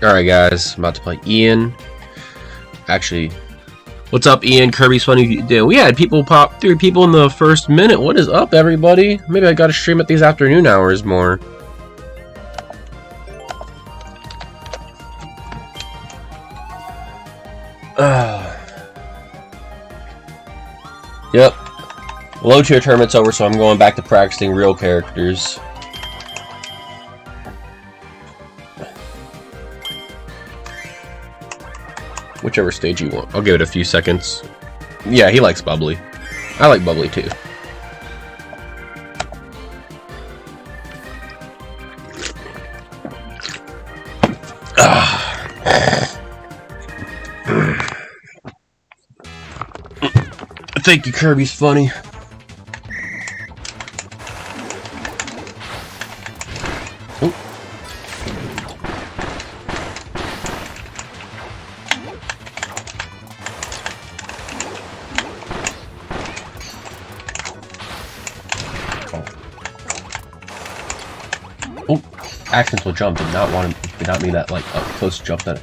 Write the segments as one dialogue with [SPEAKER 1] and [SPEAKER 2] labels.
[SPEAKER 1] Alright guys, I'm about to play Ian. Actually, what's up Ian? Kirby's funny. We had people pop, 3 people in the first minute. What is up everybody? Maybe I gotta stream at these afternoon hours more. Yep. Low tier tournament's over, so I'm going back to practicing real characters. Whichever stage you want. I'll give it a few seconds. Yeah, he likes bubbly. I like bubbly too. Thank you, Kirby's funny. Ooh. Oh, actions will jump. Did not mean that like up close jump that.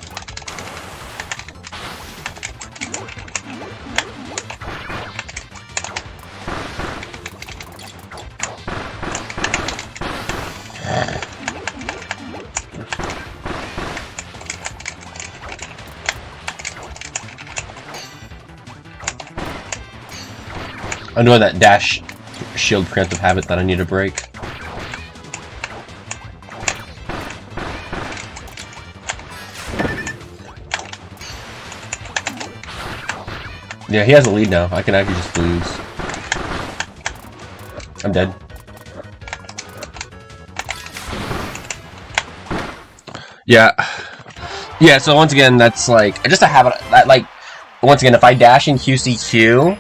[SPEAKER 1] I'm doing that dash shield preemptive habit that I need to break. Yeah, he has a lead now. I can actually just lose. I'm dead. Yeah, so once again, that's like just a habit that like once again, if I dash in QCQ,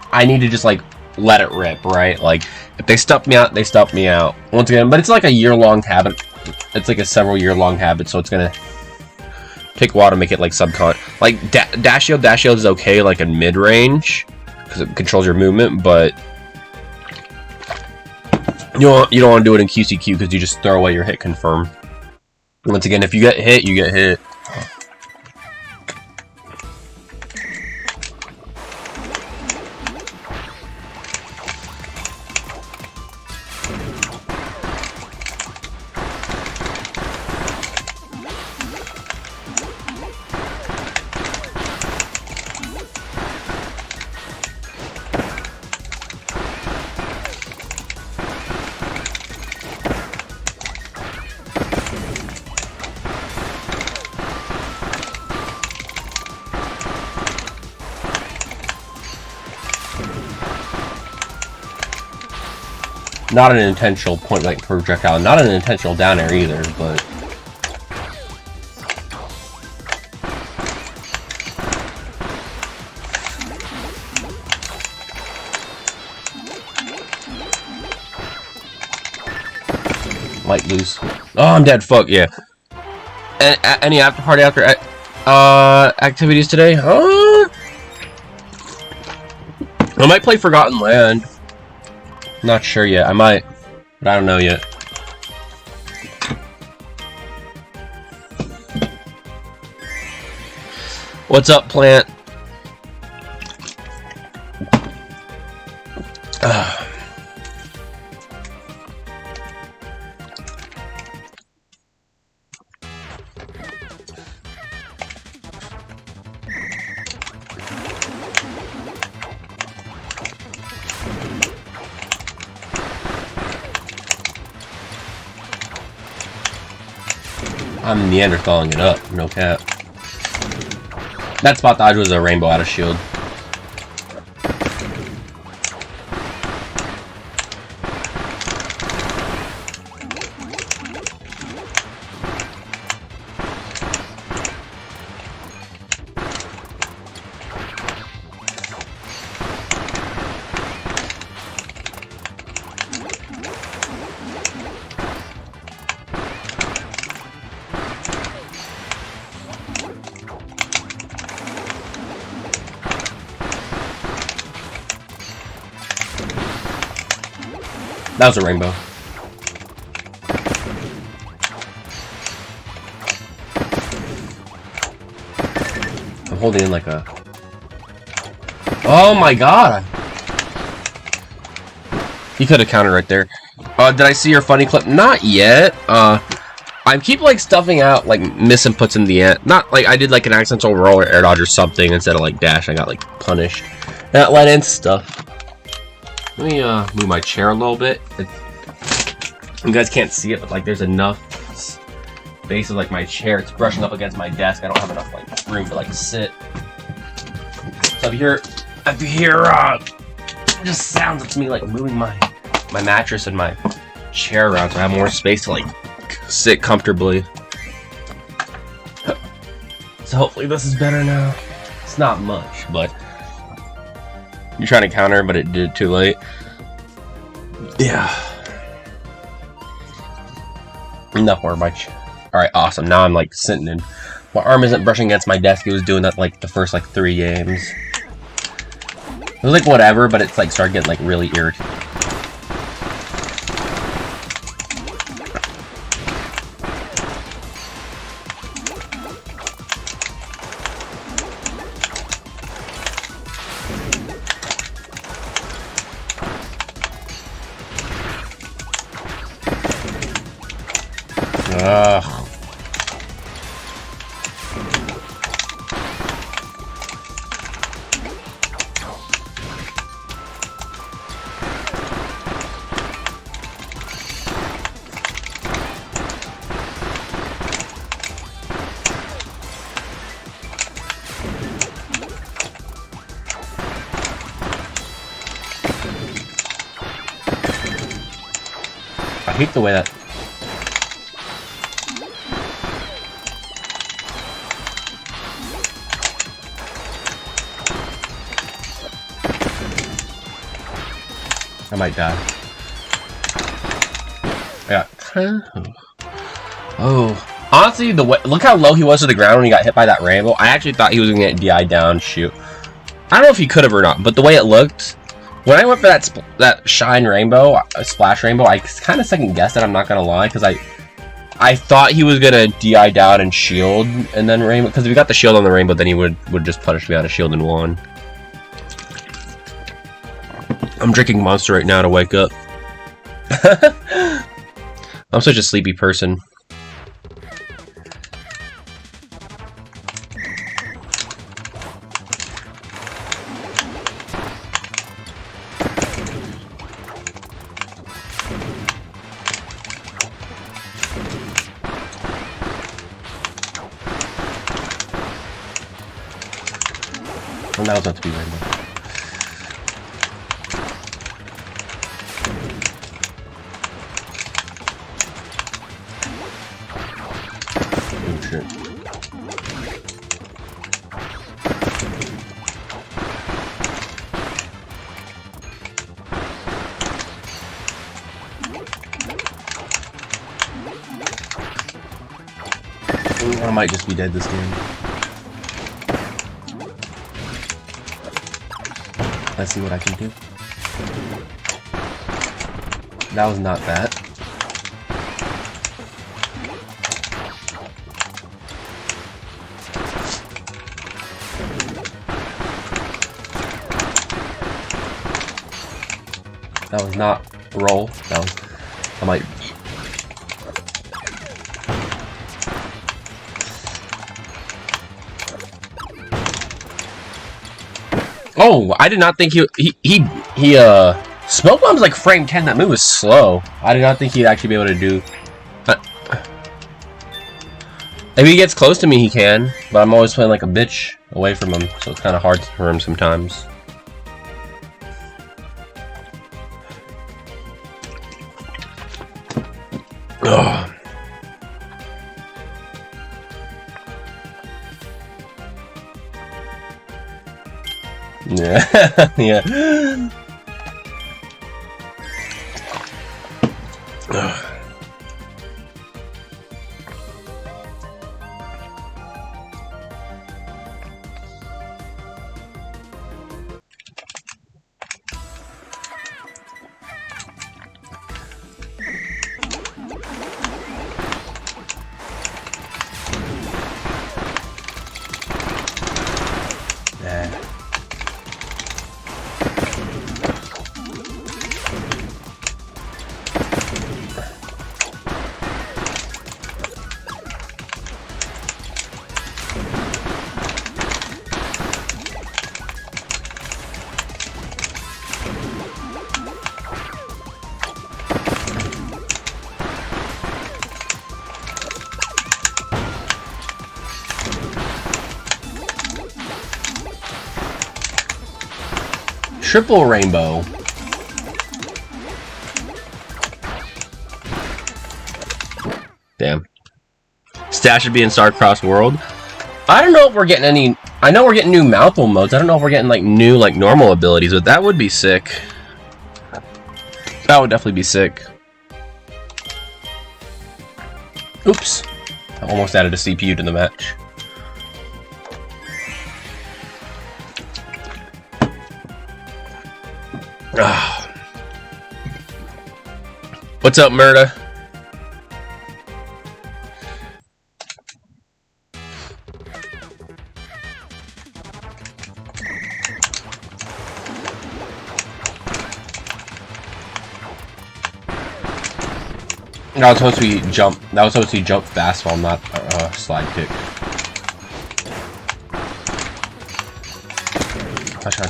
[SPEAKER 1] I need to just like let it rip, right? Like if they stop me out, they stop me out. Once again, but it's like a year-long habit. It's like a several-year-long habit, so it's gonna take a while to make it like like dash shield is okay like in mid-range because it controls your movement, but you don't want to do it in QCQ because you just throw away your hit confirm. Once again, if you get hit, you get hit. Not an intentional point blank projectile, not an intentional down air either, but might lose. Oh, I'm dead. Fuck yeah. Any after party after activities today? Huh? I might play Forgotten Land. Not sure yet. I might, but I don't know yet. What's up, Plant? I'm Neanderthaling it up, no cap. That spot dodge was a rainbow out of shield. That was a rainbow. I'm holding in like a... Oh my god! He could have countered right there. Did I see your funny clip? Not yet. I keep like stuffing out like misinputs in the end. Not like I did like an accidental roll or air dodge or something instead of like dash. I got like punished. That let in stuff. Let me move my chair a little bit. You guys can't see it, but like there's enough space of like my chair. It's brushing up against my desk. I don't have enough like room to like sit. So if you hear just sounds, it's me like moving my mattress and my chair around so I have more space to like sit comfortably. So hopefully this is better now. It's not much, but you're trying to counter, but it did too late. Yeah. Enough more of my chair. Alright, awesome. Now I'm like sitting in. My arm isn't brushing against my desk. It was doing that like the first like 3 games. It was like whatever, but it's like started getting like really irritating. Ugh. I hate the way that... I might die. Yeah. Oh. Honestly, look how low he was to the ground when he got hit by that rainbow. I actually thought he was going to get DI down, shoot. I don't know if he could have or not, but the way it looked... When I went for that shine rainbow, splash rainbow, I kind of second guessed it, I'm not going to lie, because I thought he was going to DI down and shield, and then rainbow, because if he got the shield on the rainbow, then he would just punish me out of shield and won. I'm drinking Monster right now to wake up. I'm such a sleepy person. Well, that was not to be rainbow. Oh shit. I might just be dead this game. Let's see what I can do. That was not that. That was not roll. That was... I might... Oh, I did not think he Smoke Bomb's like frame 10. That move was slow. I did not think he'd actually be able to do. If he gets close to me, he can. But I'm always playing like a bitch away from him, so it's kind of hard for him sometimes. Ugh. Yeah, yeah. Triple rainbow. Damn. Stash should be in Starcross World. I don't know if we're getting any... I know we're getting new mouthful modes. I don't know if we're getting, like, new, like, normal abilities, but that would be sick. That would definitely be sick. Oops. I almost added a CPU to the match. What's up, Murda? That was supposed to be jump. That was supposed to be jump fastball, not slide kick. Touch on.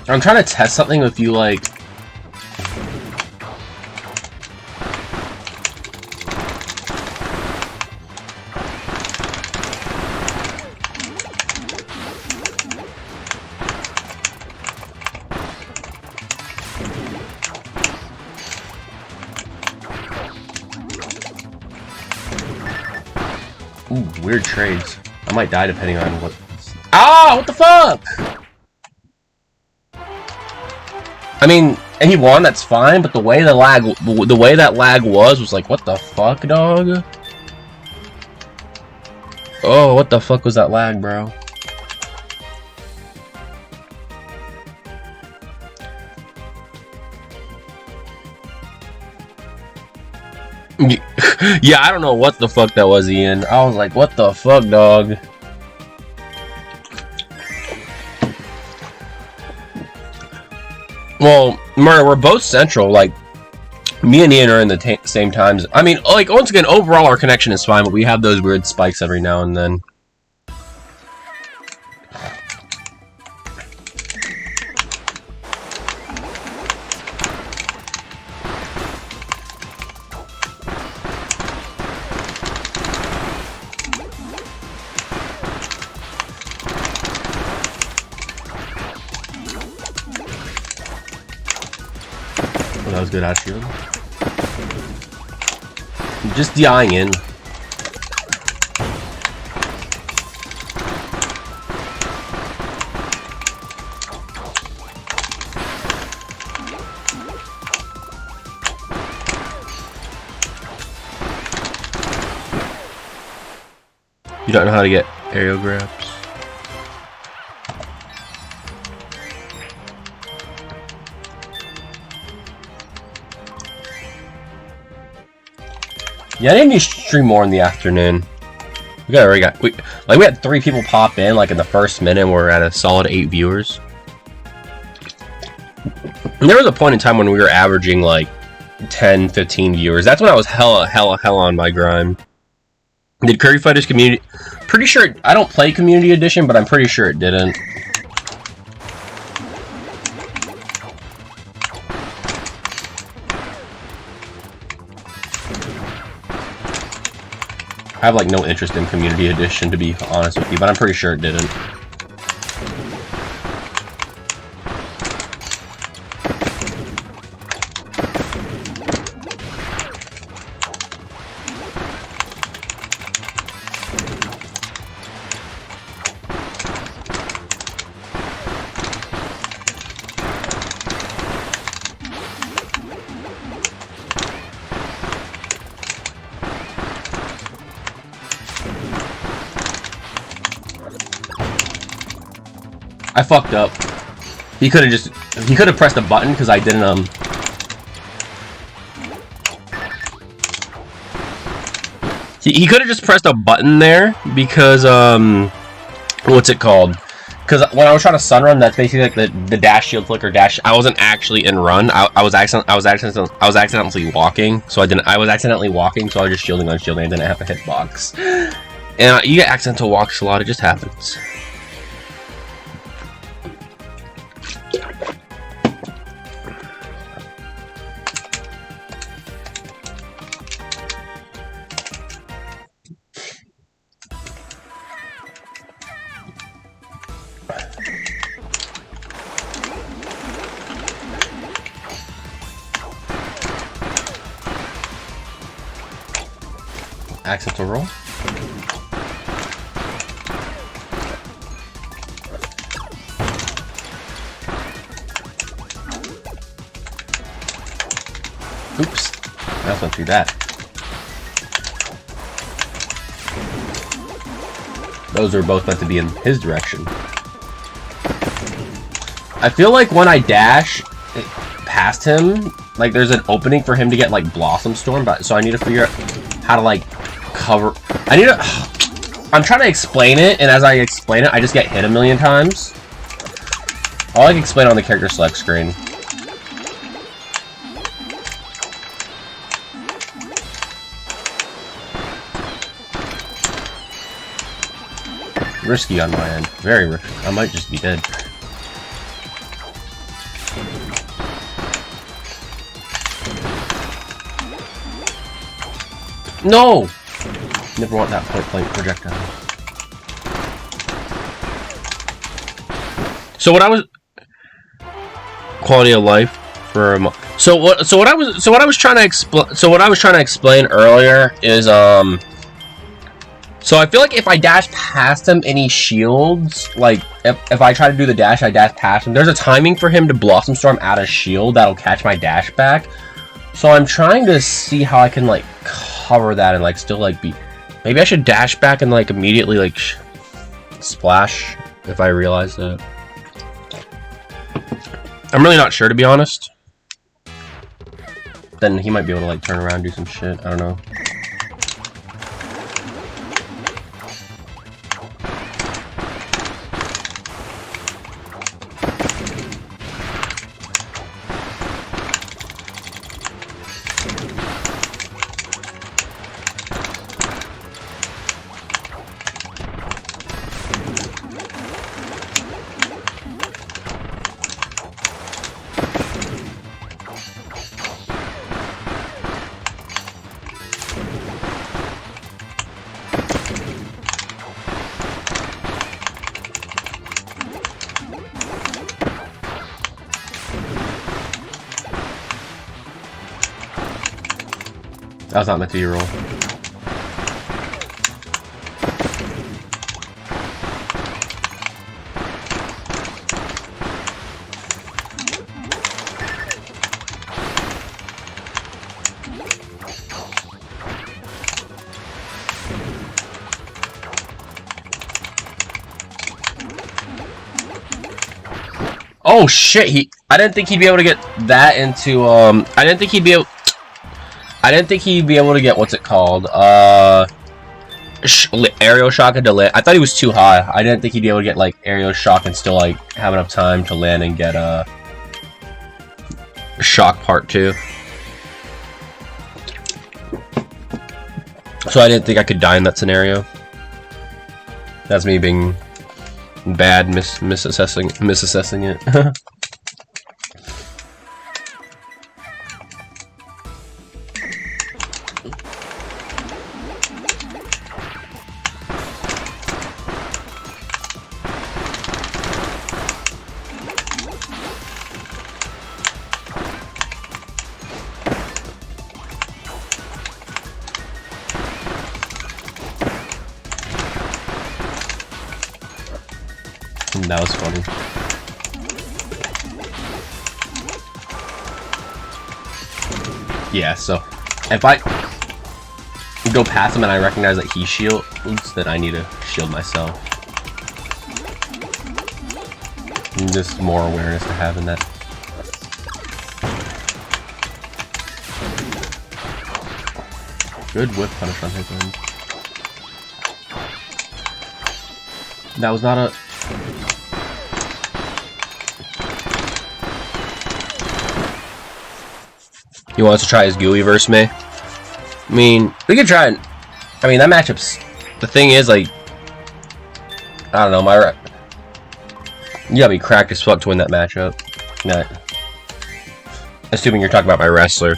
[SPEAKER 1] I'm trying to test something with you, like. Ooh, weird trades. I might die depending on what. Ah, what the fuck? I mean, and he won. That's fine. But the way that lag was like, what the fuck, dog? Oh, what the fuck was that lag, bro? Yeah, I don't know what the fuck that was, Ian. I was like, what the fuck, dog? Well, Murray, we're both central. Like, me and Ian are in the same times. I mean, like, once again, overall our connection is fine, but we have those weird spikes every now and then. That was good, actually. Just DIing in. You don't know how to get aerial grabs. Yeah, I need to stream more in the afternoon. We had 3 people pop in like in the first minute, and we're at a solid 8 viewers. And there was a point in time when we were averaging like 10, 15 viewers. That's when I was hella on my grind. Did Kirby Fighters community? Pretty sure I don't play Community Edition, but I'm pretty sure it didn't. I have like no interest in Community Edition, to be honest with you, but I'm pretty sure it didn't. I fucked up. He could have pressed a button because I didn't He could have just pressed a button there because what's it called? Because when I was trying to sun run, that's basically like the dash shield flicker dash. I wasn't actually in run. I was accidentally walking. So I was accidentally walking. So I was just shielding on shielding. I didn't have a hitbox. And you get accidental walks a lot. It just happens. Accidental roll. Oops. That's not too bad. Those are both meant to be in his direction. I feel like when I dash past him, like there's an opening for him to get like Blossom Storm, but so I need to figure out how to like cover. I'm trying to explain it, and as I explain it, I just get hit a million times. I'll like explain on the character select screen. Risky on my end. Very risky. I might just be dead. No! Never want that point blank projectile. So what I was... Quality of life for a month. So what I was trying to explain earlier is so I feel like if I dash past him and he shields, like, if I try to do the dash, I dash past him, there's a timing for him to Blossom Storm out of shield that'll catch my dash back. So I'm trying to see how I can, like, cover that and, like, still, like, be... Maybe I should dash back and, like, immediately, like, splash if I realize that. I'm really not sure, to be honest. Then he might be able to, like, turn around and do some shit. I don't know. That was not meant to be a roll. Oh shit, I didn't think he'd be able to get that into I didn't think he'd be able to get, what's it called? Aerial shock and delay. I thought he was too high. I didn't think he'd be able to get, like, aerial shock and still, like, have enough time to land and get, shock part 2. So I didn't think I could die in that scenario. That's me being bad, misassessing it. That was funny. Yeah, so if I go past him and I recognize that he shields, then I need to shield myself. And just more awareness to have in that. Good whip punish on his end. That was not a... He wants to try his gooey versus me. I mean, we could try it. I mean, that matchup's... The thing is, like... I don't know, you gotta be cracked as fuck to win that matchup. Nah. Assuming you're talking about my wrestler.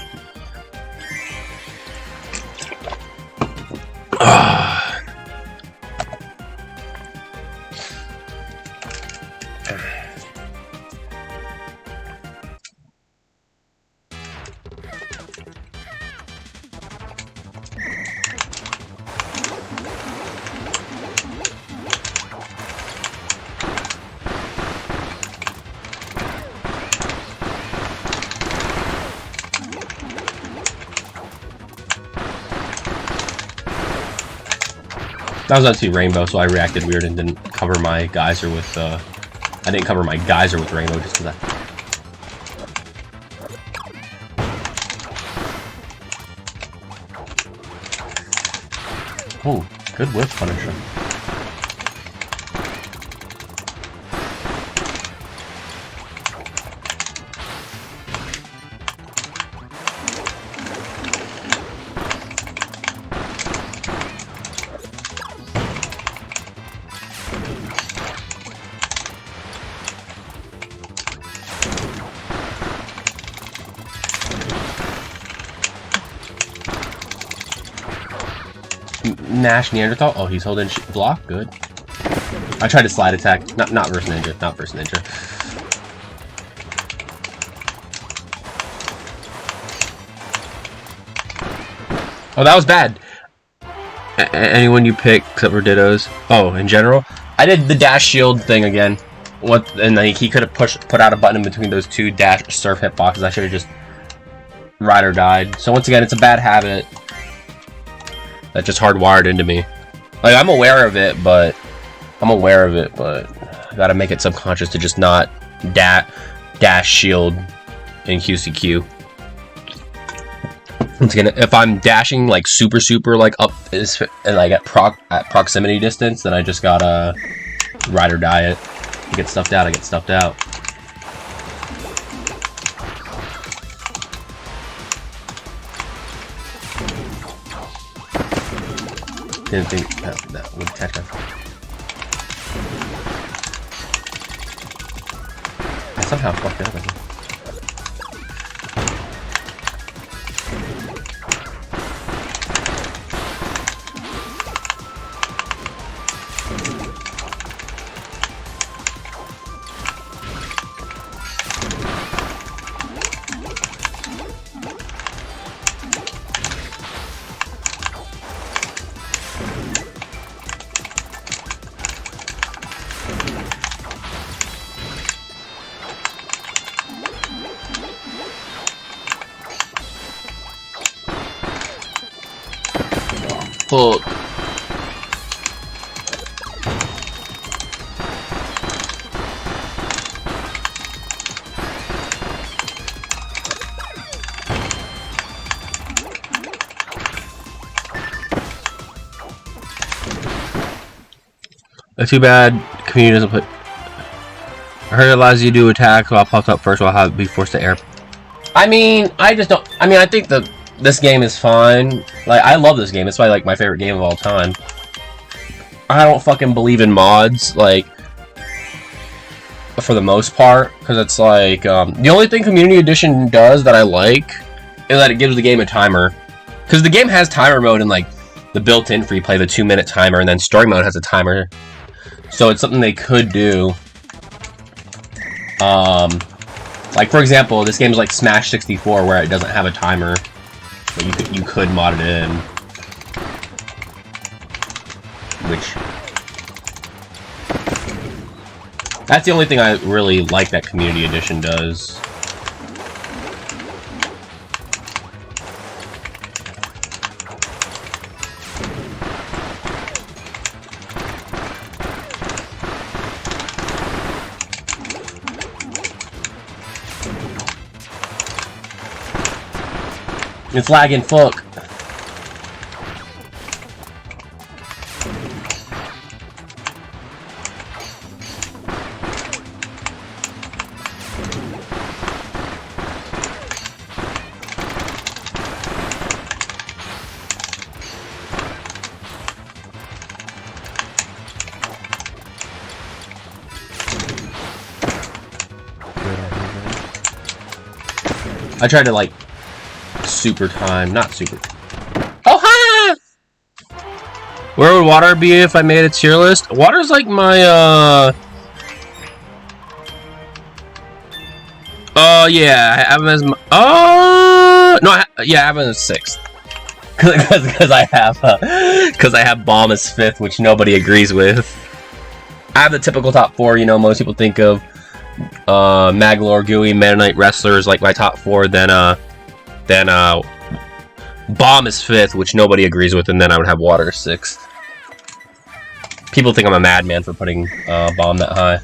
[SPEAKER 1] That was actually rainbow, so I reacted weird and didn't cover my geyser with, I didn't cover my geyser with rainbow just because I... Oh, good whip punisher. Nash Neanderthal. Oh, he's holding block. Good. I tried to slide attack. Not versus ninja. Not versus ninja. Oh, that was bad. Anyone you pick except for Dittos? Oh, in general, I did the dash shield thing again. What? And like, he could have put out a button in between those two dash surf hitboxes. I should have just ride or died. So once again, it's a bad habit that just hardwired into me. Like, I'm aware of it, but I gotta make it subconscious to just not dash shield in QCQ. Once again, if I'm dashing like super like up like at proximity distance, then I just gotta ride or die it. You get stuffed out, I get stuffed out. Didn't think that would catch him. I somehow fucked it up, I think. Fuck. Too bad community doesn't put. I heard it allows you to attack while popped up first while have to be forced to air. I mean, I just don't. I mean, I think this game is fine. Like, I love this game. It's probably like my favorite game of all time. I don't fucking believe in mods, like, for the most part, because it's like the only thing Community Edition does that I like is that it gives the game a timer. Because the game has timer mode in like the built-in free play, the 2-minute timer, and then story mode has a timer. So it's something they could do. Like, for example, this game is like Smash 64 where it doesn't have a timer, but you could mod it in. Which, that's the only thing I really like that Community Edition does. It's lagging, fuck. I tried to like super time, not super. Oh ha! Where would water be if I made a tier list? Water's like my yeah, I have him as my, no, yeah, I have him as 6th. Because I have Bomb as 5th, which nobody agrees with. I have the typical top 4, you know, most people think of Maglore, Gooey, Meta Knight, Wrestlers like my top 4, then Bomb is 5th, which nobody agrees with, and then I would have Water 6th. People think I'm a madman for putting bomb that high.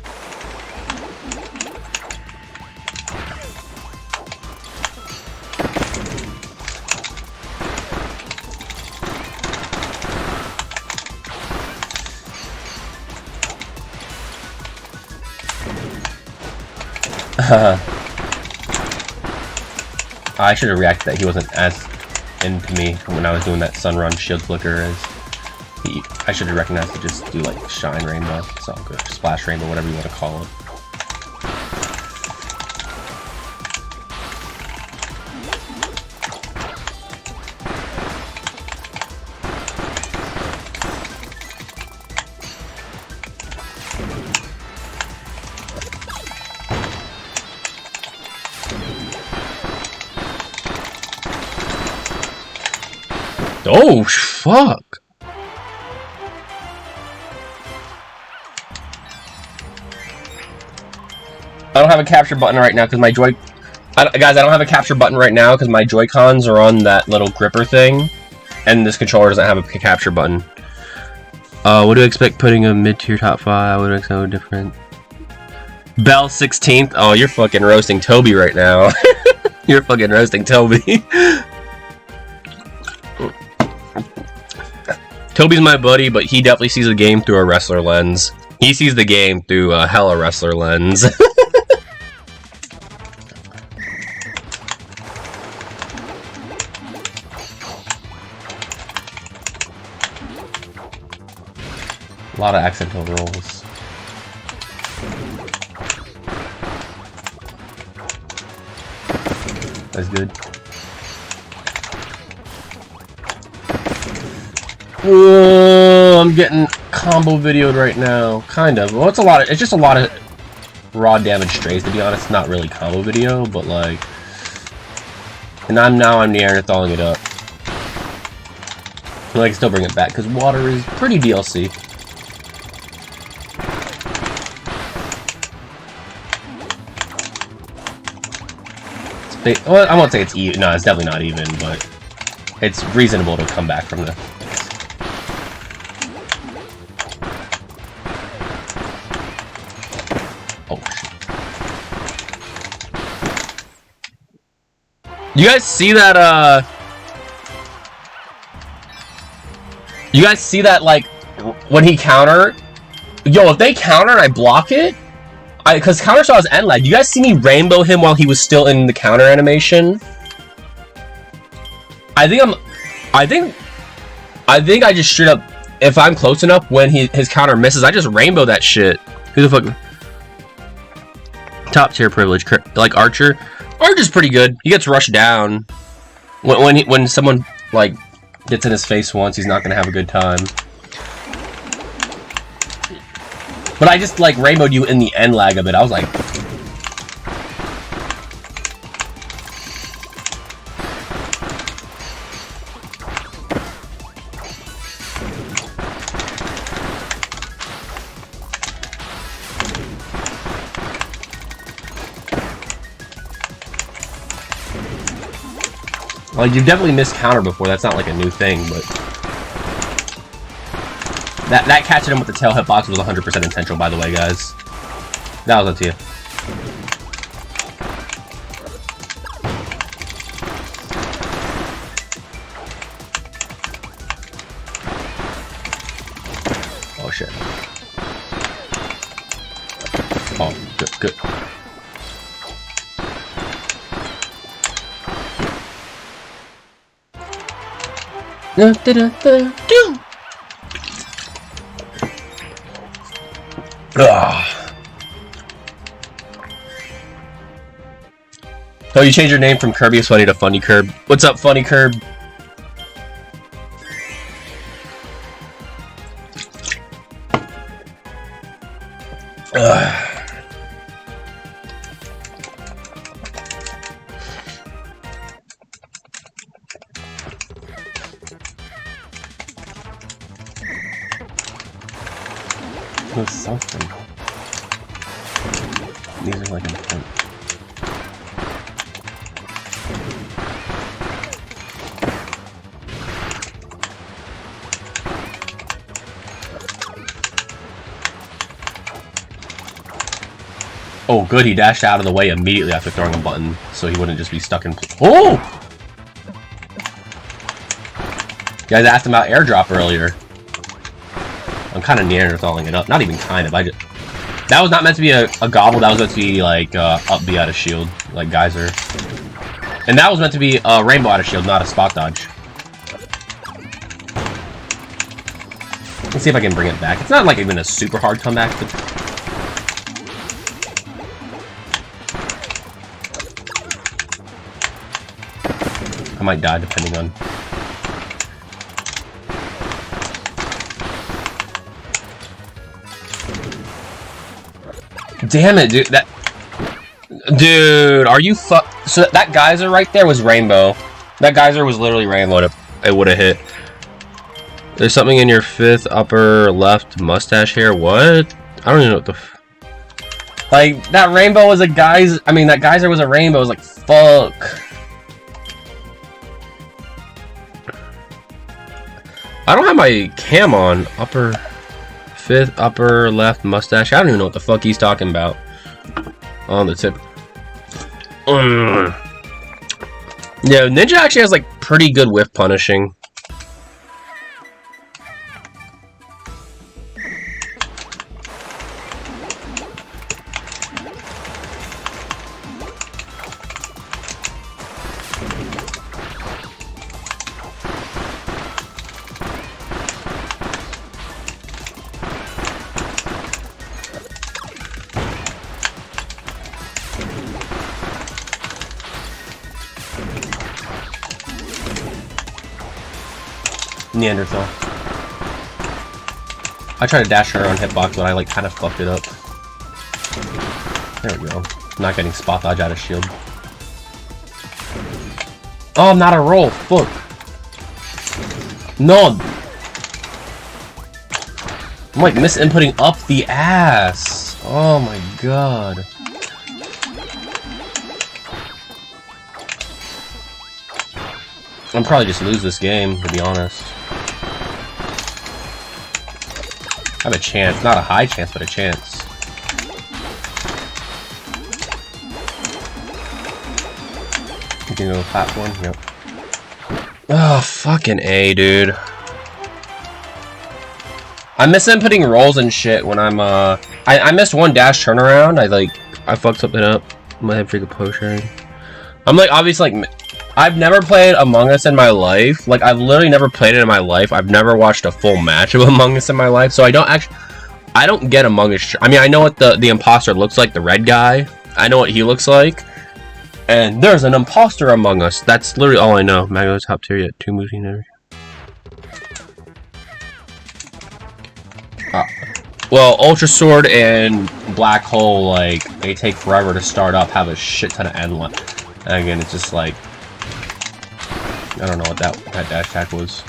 [SPEAKER 1] I should have reacted that he wasn't as into me when I was doing that Sunrun shield flicker as he. I should have recognized to just do like shine rainbow, so good, splash rainbow, whatever you want to call it. Oh, fuck. I don't have a capture button right now because my guys, I don't have a capture button right now because my Joy-Cons are on that little gripper thing, and this controller doesn't have a capture button. What do you expect putting a mid-tier top 5? What do I expect different? Bell 16th? Oh, you're fucking roasting Toby right now. You're fucking roasting Toby. Toby's my buddy, but he definitely sees the game through a wrestler lens. He sees the game through a hella wrestler lens. A lot of accidental rolls. That's good. Whoa, I'm getting combo videoed right now. Kind of. Well, it's just a lot of raw damage strays, to be honest. Not really combo video, but like... And I'm Neanderthaling it up. But I can still bring it back, because water is pretty DLC. Well, I won't say it's even. No, it's definitely not even, but it's reasonable to come back from the... You guys see that, You guys see that, like, when he counter? Yo, if they counter and I block it... Because counter shot is end lag. You guys see me rainbow him while he was still in the counter animation? I think I just straight up... If I'm close enough when his counter misses, I just rainbow that shit. Who the fuck... Top tier privilege. Like, Archer... Archer's pretty good. He gets rushed down. When someone, like, gets in his face once, he's not gonna have a good time. But I just, like, rainbowed you in the end lag of it. I was like... Well, you've definitely missed counter before. That's not like a new thing, but that catching him with the tail hitbox was 100% intentional, by the way, guys. That was up to you. Oh shit. Oh, good, good. So you changed your name from Kirby Funny to Funny Curb. What's up, Funny Curb? Something. These are like important. Oh, good. He dashed out of the way immediately after throwing a button, so he wouldn't just be stuck in. Oh! You guys asked him about airdrop earlier. I'm kind of Neanderthaling it up. Not even kind of. That was not meant to be a gobble. That was meant to be like up B out of shield, like geyser. And that was meant to be a rainbow out of shield, not a spot dodge. Let's see if I can bring it back. It's not like even a super hard comeback, but I might die depending on. Damn it, dude! Dude, are you So that geyser right there was rainbow. That geyser was literally rainbow. It would have hit. There's something in your 5th upper left mustache hair. What? I don't even know what the. Like that rainbow was a geyser. I mean, that geyser was a rainbow. It was like fuck. I don't have my cam on. Upper 5th upper left mustache. I don't even know what the fuck he's talking about. On the tip. Yeah, Ninja actually has like pretty good whiff punishing. Neanderthal. I tried to dash her on hitbox, but I like kind of fucked it up. There we go. Not getting spot dodge out of shield. Oh, I'm not a roll. Fuck. No. I'm like misinputting up the ass. Oh my god. I'll probably just lose this game, to be honest. I have a chance. Not a high chance, but a chance. You can go to the platform? Yep. Oh, fucking A, dude. I'm misinputting rolls and shit when I'm, I missed one dash turnaround. I fucked something up. I might have freaking potion. I'm like, obviously, like, I've never played Among Us in my life. Like, I've literally never played it in my life. I've never watched a full match of Among Us in my life. So I don't get Among Us. I mean, I know what the imposter looks like, the red guy. I know what he looks like. And there's an imposter among us. That's literally all I know. Mago top tier yet. 2 moves never. Well, Ultra Sword and Black Hole, like, they take forever to start up, have a shit ton of end left. And again, it's just like, I don't know what that dash attack was.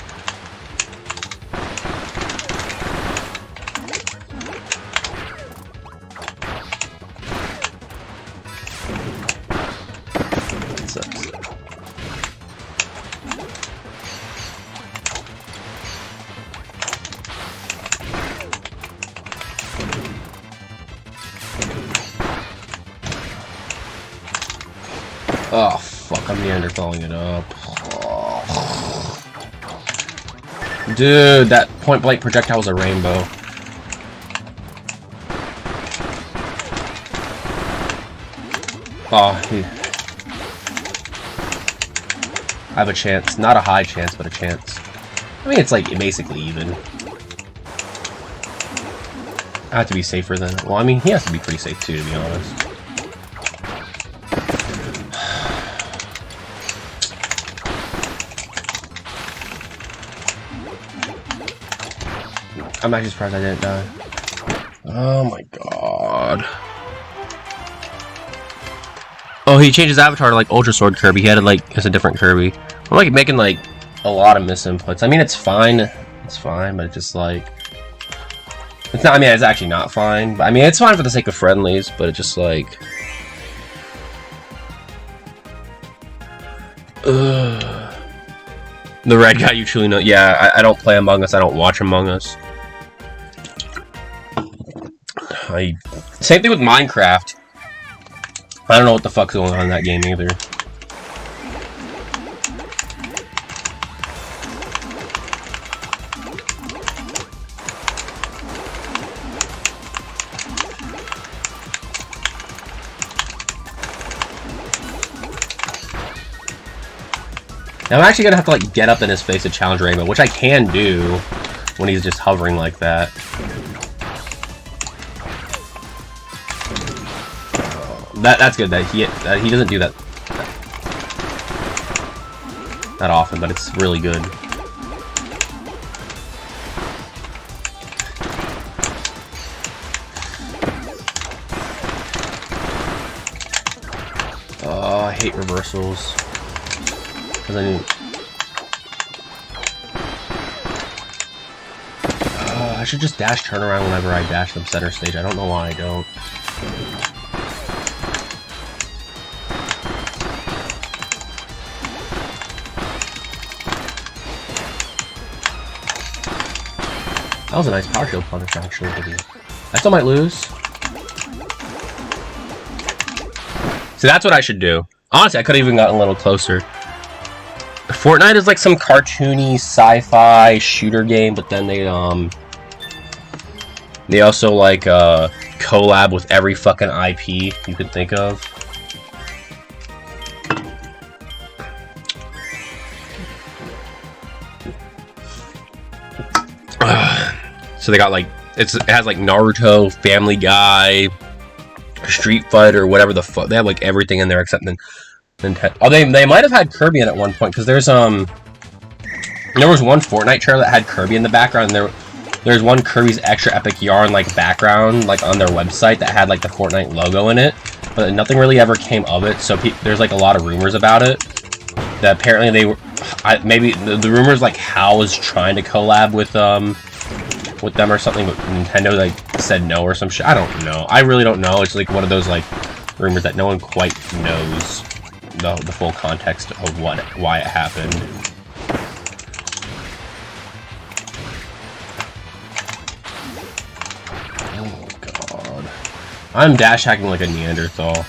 [SPEAKER 1] That sucks. Oh, fuck, I'm Neanderthaling it up. Oh. Dude, that point-blank projectile was a rainbow. Oh, I have a chance. Not a high chance, but a chance. I mean, it's like basically even. I have to be safer than... Well, I mean, he has to be pretty safe too, to be honest. I'm actually surprised I didn't die. Oh my god. Oh, he changed his avatar to like Ultra Sword Kirby. He had it like as a different Kirby. I'm like making like a lot of misinputs. I mean, it's fine. It's fine, but it's just like... It's not, I mean, it's actually not fine. But I mean, it's fine for the sake of friendlies, but it's just like... Ugh. The red guy you truly know. Yeah, I don't play Among Us. I don't watch Among Us. Same thing with Minecraft. I don't know what the fuck's going on in that game either. Now I'm actually gonna have to like get up in his face to challenge Rainbow, which I can do when he's just hovering like that. That's good that he doesn't do that often, but it's really good. Oh, I hate reversals. Cause I should just dash turn around whenever I dash them center stage. I don't know why I don't. That was a nice power shield punish, actually. I still might lose. See, that's what I should do. Honestly, I could have even gotten a little closer. Fortnite is like some cartoony sci-fi shooter game, but then they also like collab with every fucking IP you could think of. So they got like it has like Naruto, Family Guy, Street Fighter, whatever the fuck. They have like everything in there except Nintendo. Oh, they might have had Kirby in at one point because there was one Fortnite trailer that had Kirby in the background. And there's one Kirby's Extra Epic Yarn like background like on their website that had like the Fortnite logo in it, but nothing really ever came of it. So there's like a lot of rumors about it. That apparently they were maybe the rumors like HAL was trying to collab with them or something, but Nintendo like said no or some shit. I don't know. I really don't know. It's like one of those like rumors that no one quite knows the full context of why it happened. Oh god. I'm dash hacking like a Neanderthal.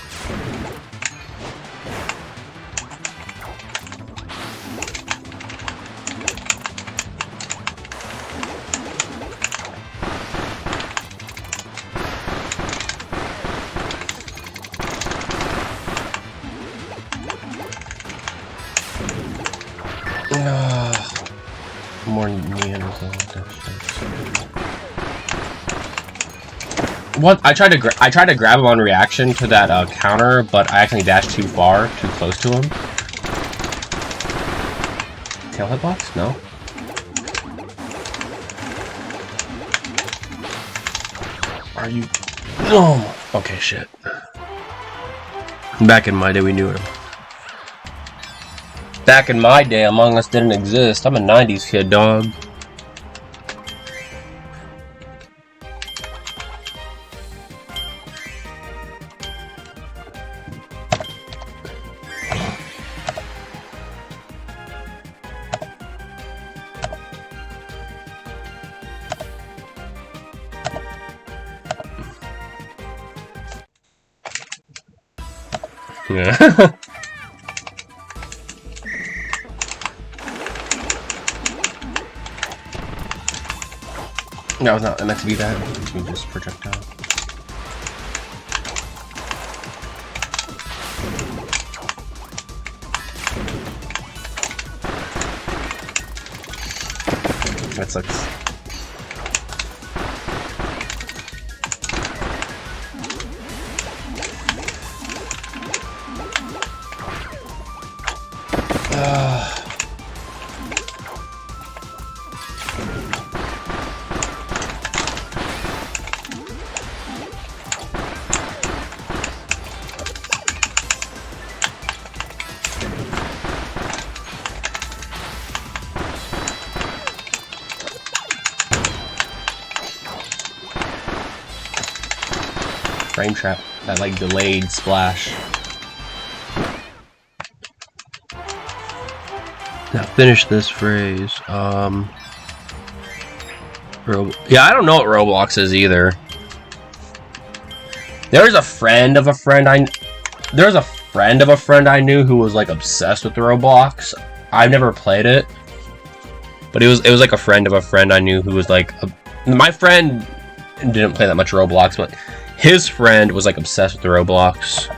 [SPEAKER 1] More Neanderthal. What? I tried to grab him on reaction to that counter, but I actually dashed too far, too close to him. Tail hitbox? No. Are you? Oh. Okay, shit. Back in my day, we knew him. Back in my day, Among Us didn't exist. I'm a 90s kid, dog. Yeah. That was not meant to be that. It was just projectile. That sucks. Frame trap, that like delayed splash. Now finish this phrase. Yeah, I don't know what Roblox is either. There's a friend of a friend there's a friend of a friend I knew who was like obsessed with Roblox. I've never played it, but it was like a friend of a friend I knew who was like my friend didn't play that much Roblox, but his friend was like obsessed with the Roblox.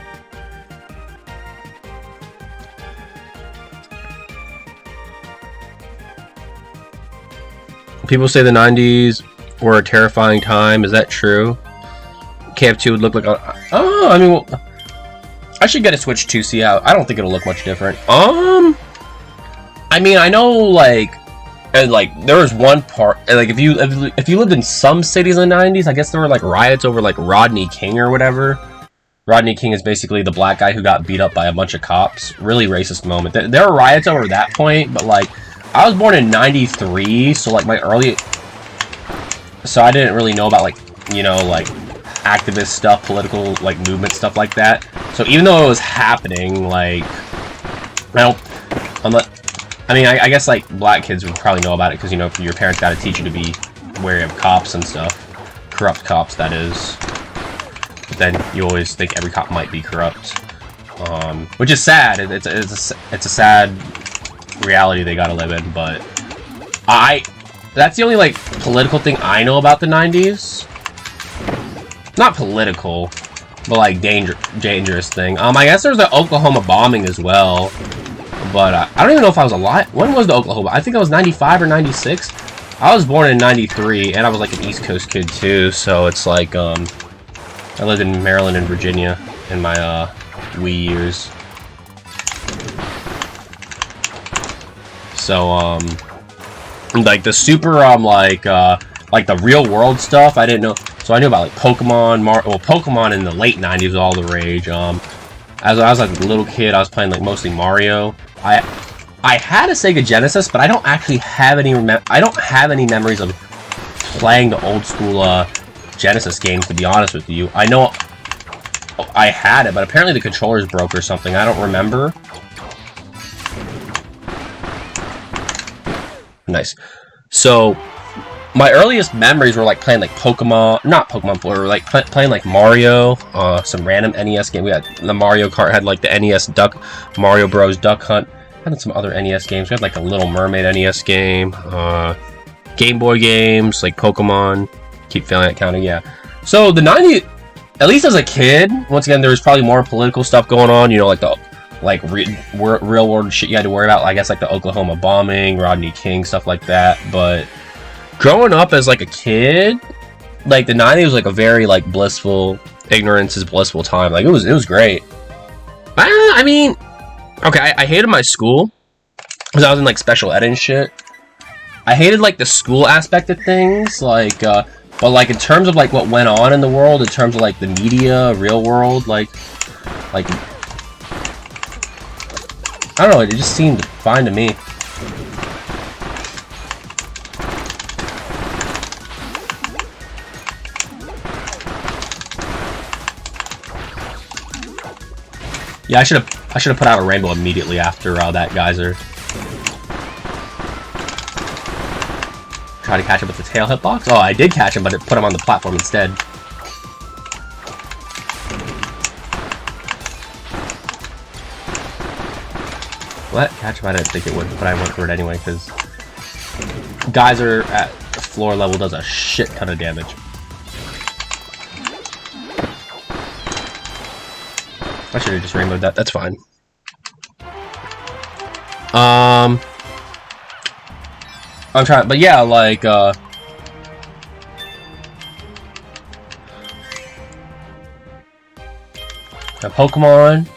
[SPEAKER 1] People say the 90s were a terrifying time. Is that true? KF2 would look like oh, I mean, well, I should get a Switch 2, see how. I don't think it'll look much different. I mean, I know, like there was one part, like if you lived in some cities in the 90s, I guess there were like riots over like Rodney King or whatever. Rodney King is basically the black guy who got beat up by a bunch of cops. Really racist moment. There were riots over that point, but like I was born in 93, so like so I didn't really know about like, you know, like activist stuff, political like movement stuff like that. So even though it was happening, like I mean, I guess like black kids would probably know about it because, you know, your parents got to teach you to be wary of cops and stuff, corrupt cops, that is. But then you always think every cop might be corrupt, which is sad. It's a sad reality they gotta live in. But that's the only like political thing I know about the 90s. Not political, but like dangerous thing. I guess there was the Oklahoma bombing as well. But I don't even know if I was alive. When was the Oklahoma? I think I was 95 or 96. I was born in 93, and I was like an East Coast kid too. So it's like I lived in Maryland and Virginia in my Wii years. So like the super like the real world stuff I didn't know. So I knew about like Pokemon, Pokemon in the late 90s was all the rage. As I was like a little kid, I was playing like mostly Mario. I had a Sega Genesis, but I don't actually have any memories of playing the old school Genesis games, to be honest with you. I know I had it, but apparently the controllers broke or something. I don't remember. Nice. So my earliest memories were like playing like Pokemon, not Pokemon, but like playing like Mario, some random NES game. We had the Mario Kart, had like the NES Mario Bros. Duck Hunt. Had some other NES games. We had like a Little Mermaid NES game, Game Boy games, like Pokemon. Keep failing at counting, yeah. So the 90s, at least as a kid, once again, there was probably more political stuff going on. You know, like the real world shit you had to worry about. I guess like the Oklahoma bombing, Rodney King, stuff like that. But growing up as like a kid, like the 90s was like a very like blissful, ignorance is blissful time. Like it was great. I mean, okay, I hated my school because I was in like special ed and shit. I hated like the school aspect of things, like but like in terms of like what went on in the world, in terms of like the media, real world, like I don't know, it just seemed fine to me. Yeah, I should have put out a rainbow immediately after that geyser. Try to catch him with the tail hitbox. Oh, I did catch him, but it put him on the platform instead. What? Catch him? I didn't think it would, but I went for it anyway because geyser at floor level does a shit ton of damage. I should have just rainbowed that. That's fine. I'm trying, but yeah, like Pokemon.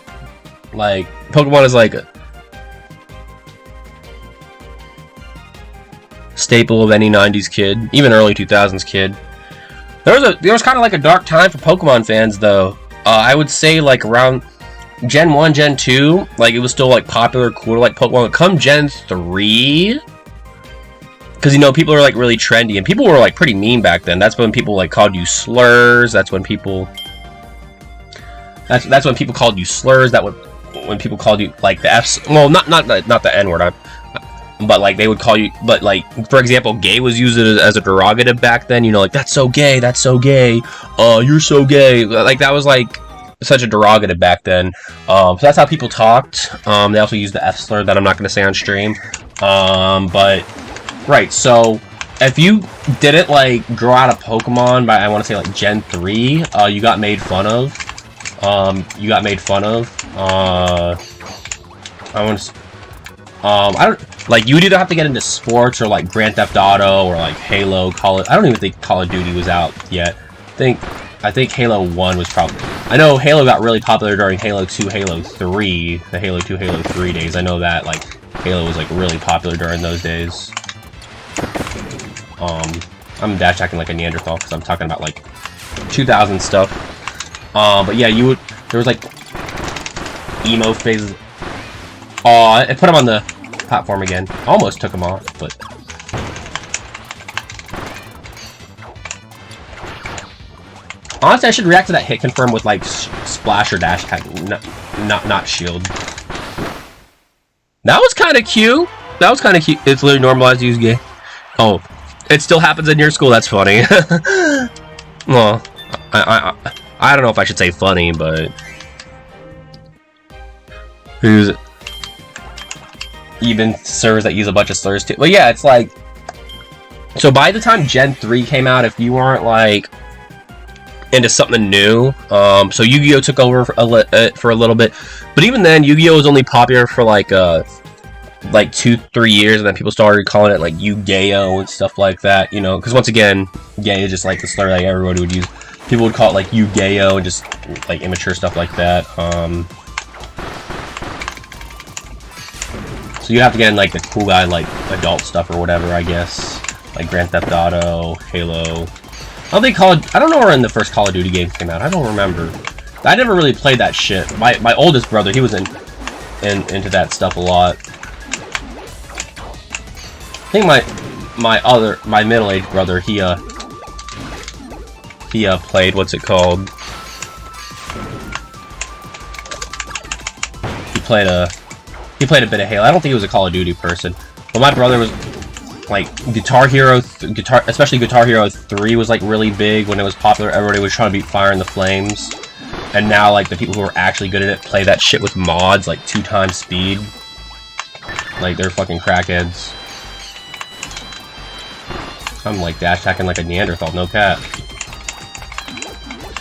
[SPEAKER 1] Like Pokemon is like a staple of any 90s kid, even early 2000s kid. There was kind of like a dark time for Pokemon fans, though. I would say like around Gen 1, Gen 2, like it was still like popular, cool to like Pokemon. Come Gen 3, because you know people are like really trendy and people were like pretty mean back then. That's when people like called you slurs. That's when people called you slurs. When people called you like the F's. Well, not the N word. But like they would call you, but like for example, gay was used as a derogative back then. You know, like that's so gay, you're so gay. Like that was like such a derogative back then. So that's how people talked. They also used the F slur that I'm not going to say on stream. But right, so if you didn't like grow out a Pokemon by, I want to say like Gen 3, you got made fun of. I don't like, you would either have to get into sports or like Grand Theft Auto or like Halo. I don't even think Call of Duty was out yet. I think Halo 1 was probably... I know Halo got really popular during Halo 2, Halo 3, the Halo 2, Halo 3 days. I know that like Halo was like really popular during those days. I'm dash acting like a Neanderthal because I'm talking about like 2000 stuff. But yeah, there was like emo phases. Oh, I put him on the platform again. Almost took him off, but... Honestly, I should react to that hit confirm with like splash or dash attack, not shield. That was kind of cute. That was kind of cute. It's literally normalized to use gay. Oh, it still happens in your school. That's funny. Well, I don't know if I should say funny, but who's even servers that use a bunch of slurs too. But yeah, it's like, so by the time Gen 3 came out, if you weren't like into something new, so Yu-Gi-Oh took over for a little bit, but even then Yu-Gi-Oh was only popular for like 2-3 years, and then people started calling it like Yu-Gi-Oh and stuff like that, you know, because once again, gay is just like the slur that everybody would use. People would call it like Yu-Gi-Oh and just like immature stuff like that. So you have to get in like the cool guy, like adult stuff or whatever, I guess, like Grand Theft Auto, Halo. I don't know when the first Call of Duty game came out. I don't remember. I never really played that shit. My oldest brother, he was into that stuff a lot. I think my middle-aged brother, he played, what's it called? He played a bit of Halo. I don't think he was a Call of Duty person, but my brother was like especially Guitar Hero 3 was like really big when it was popular. Everybody was trying to beat Fire in the Flames, and now like the people who are actually good at it play that shit with mods, like 2 times speed. Like they're fucking crackheads. I'm like dash attacking like a Neanderthal, no cap.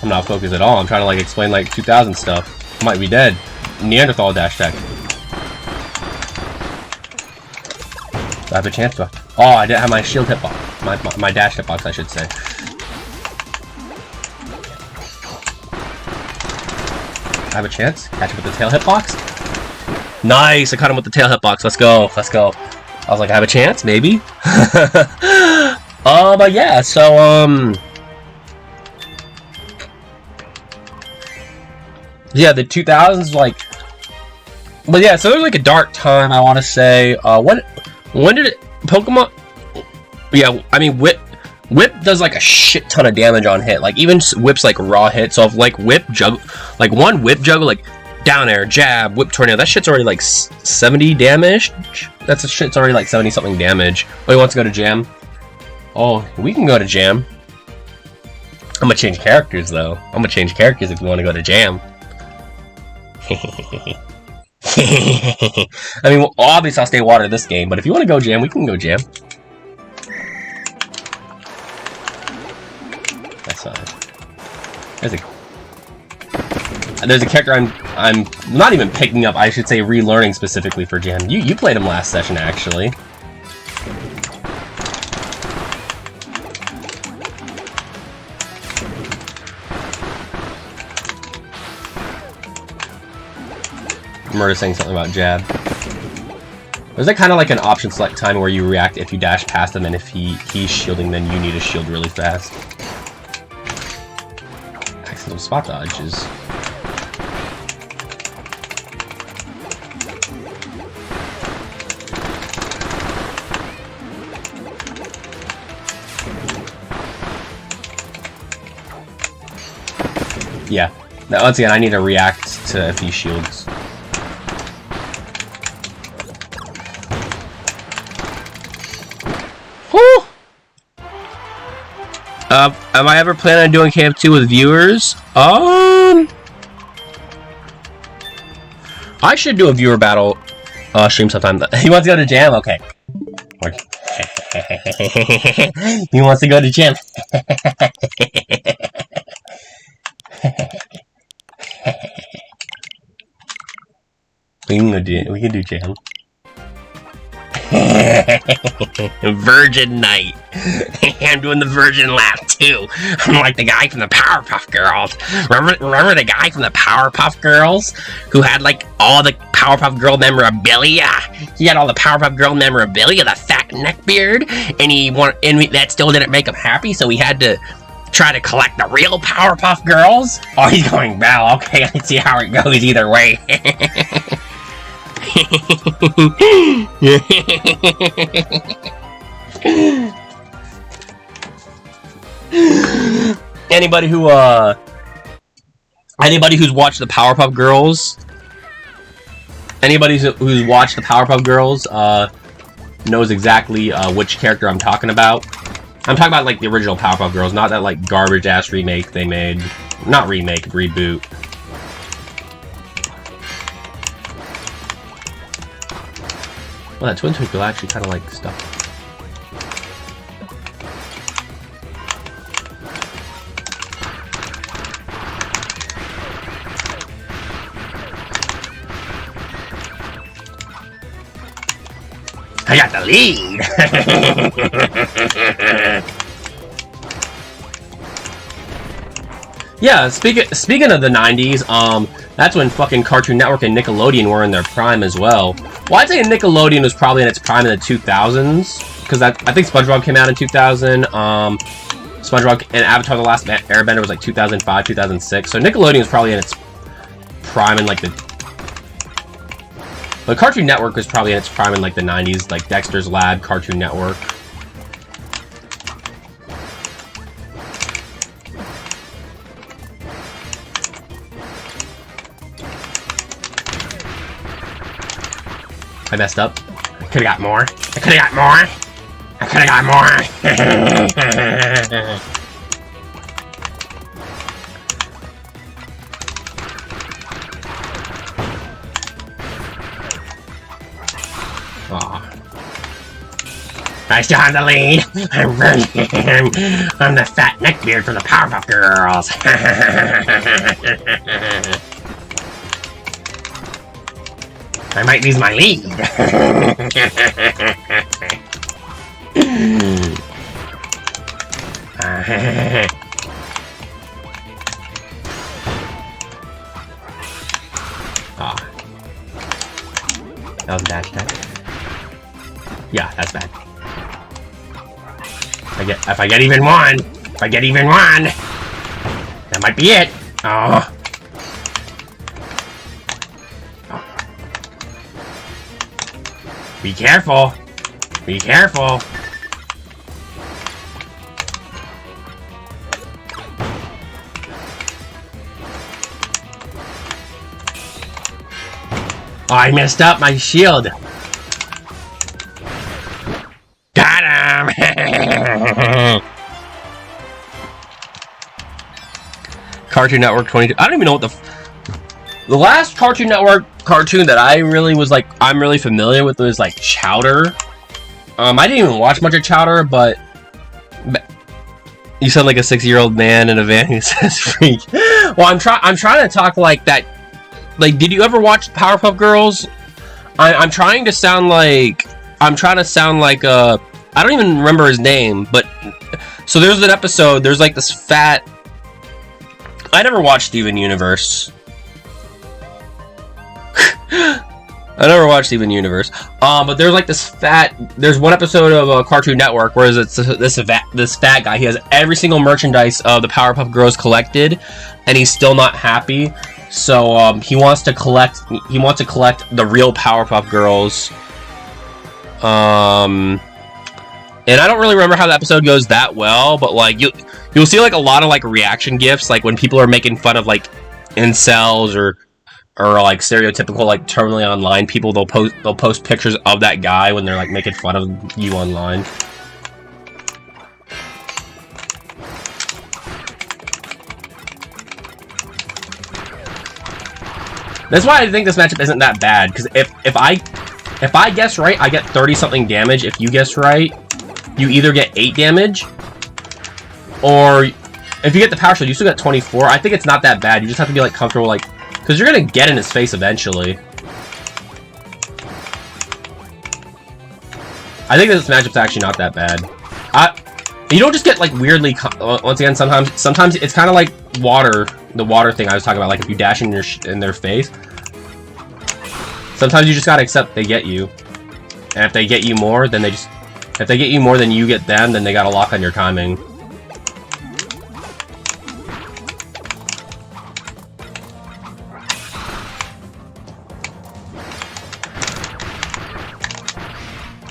[SPEAKER 1] I'm not focused at all. I'm trying to like explain like 2000 stuff. I might be dead. Neanderthal dash attack. I have a chance to... Oh, I didn't have my shield hitbox. My dash hitbox, I should say. I have a chance. Catch him with the tail hitbox. Nice! I caught him with the tail hitbox. Let's go. Let's go. I was like, I have a chance? Maybe? But yeah, so, yeah, the 2000s, like... But yeah, so there was like a dark time, I want to say. When did it... Pokemon... Yeah, I mean, Whip does like a shit ton of damage on hit. Like, even Whip's like raw hit. So if like Whip juggle... Like, one Whip juggle, like, down air, jab, Whip tornado, that shit's already like 70 damage. Shit's already like 70 something damage. Oh, he wants to go to Jam? Oh, we can go to Jam. I'm gonna change characters, though. I'm gonna change characters if you want to go to Jam. I mean, well, obviously I'll stay water this game, but if you want to go Jam, we can go Jam. That's there's a character I'm not even picking up, I should say relearning specifically for Jam. You played him last session, actually. Murder saying something about jab. There's like kind of like an option select time where you react if you dash past him, and if he's shielding, then you need to shield really fast. Excellent spot dodges. Yeah. Now, once again, I need to react to if he shields. Am I ever planning on doing Camp 2 with viewers? I should do a viewer battle stream sometime. He wants to go to jam? Okay. He wants to go to jam. We can do jam. Virgin night. I'm doing the virgin lap too. I'm like the guy from the Powerpuff Girls. Remember the guy from the Powerpuff Girls who had like all the Powerpuff Girl memorabilia? He had all the Powerpuff Girl memorabilia, the fat neckbeard, and that still didn't make him happy, so he had to try to collect the real Powerpuff Girls. Oh, he's going Bell. Okay, I see how it goes either way. Anybody who's watched the Powerpuff Girls, who's watched the Powerpuff Girls, knows exactly which character I'm talking about. I'm talking about like the original Powerpuff Girls, not that like garbage ass remake they made. Not remake, reboot. Well, that Twin Twinkle actually kind of like stuff. I got the lead! Yeah, speaking of the 90s, that's when fucking Cartoon Network and Nickelodeon were in their prime as well. Well, I'd say Nickelodeon was probably in its prime in the 2000s, because I think SpongeBob came out in 2000, SpongeBob and Avatar The Last Airbender was like 2005, 2006, so Nickelodeon was probably in its prime in like the... But Cartoon Network was probably in its prime in like the 90s, like Dexter's Lab, Cartoon Network. I messed up. I could've got more. I could've got more. I could've got more. Aw. I still have the lead. I'm the fat neckbeard from the Powerpuff Girls. I might lose my lead. Ah. That was a dash attack. Yeah, that's bad. If I get even one, that might be it. Oh. Be careful! Be careful! Oh, I messed up my shield! Got him! Cartoon Network 22. I don't even know what the last Cartoon Network cartoon that I really was like, I'm really familiar with was like Chowder. I didn't even watch much of Chowder, but you sound like a 6-year-old man in a van who says freak. Well, I'm trying to talk like that. Like, did you ever watch Powerpuff Girls? I'm trying to sound like I don't even remember his name, but so there's an episode. There's like this fat. I never watched Steven Universe. I never watched Steven Universe. But there's like this fat. There's one episode of Cartoon Network where it's this fat guy. He has every single merchandise of the Powerpuff Girls collected, and he's still not happy. So he wants to collect. He wants to collect the real Powerpuff Girls. And I don't really remember how the episode goes that well, but like you'll see like a lot of like reaction gifs, like when people are making fun of like incels or like stereotypical like terminally online people. They'll post pictures of that guy when they're like making fun of you online. That's why I think this matchup isn't that bad, because if I guess right, I get 30-something damage. If you guess right, you either get 8 damage, or if you get the power shield, you still get 24. I think it's not that bad. You just have to be like comfortable, like, because you're gonna get in his face eventually. I think this matchup's actually not that bad. You don't just get like weirdly. Once again, sometimes it's kind of like water. The water thing I was talking about, like if you dash in their face. Sometimes you just gotta accept they get you, and if they get you more, then if they get you more than you get them, then they gotta lock on your timing.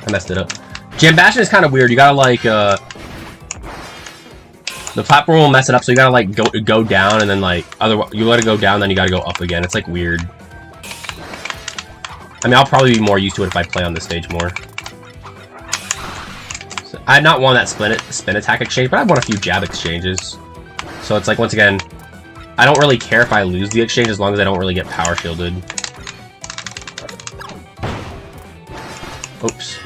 [SPEAKER 1] I messed it up. Jam bashing is kind of weird. You gotta like the platform will mess it up, so you gotta like go down and then like otherwise you let it go down, then you gotta go up again. It's like weird. I mean, I'll probably be more used to it if I play on this stage more. So, I had not won that spin attack exchange, but I've won a few jab exchanges. So it's like, once again, I don't really care if I lose the exchange as long as I don't really get power shielded. Oops.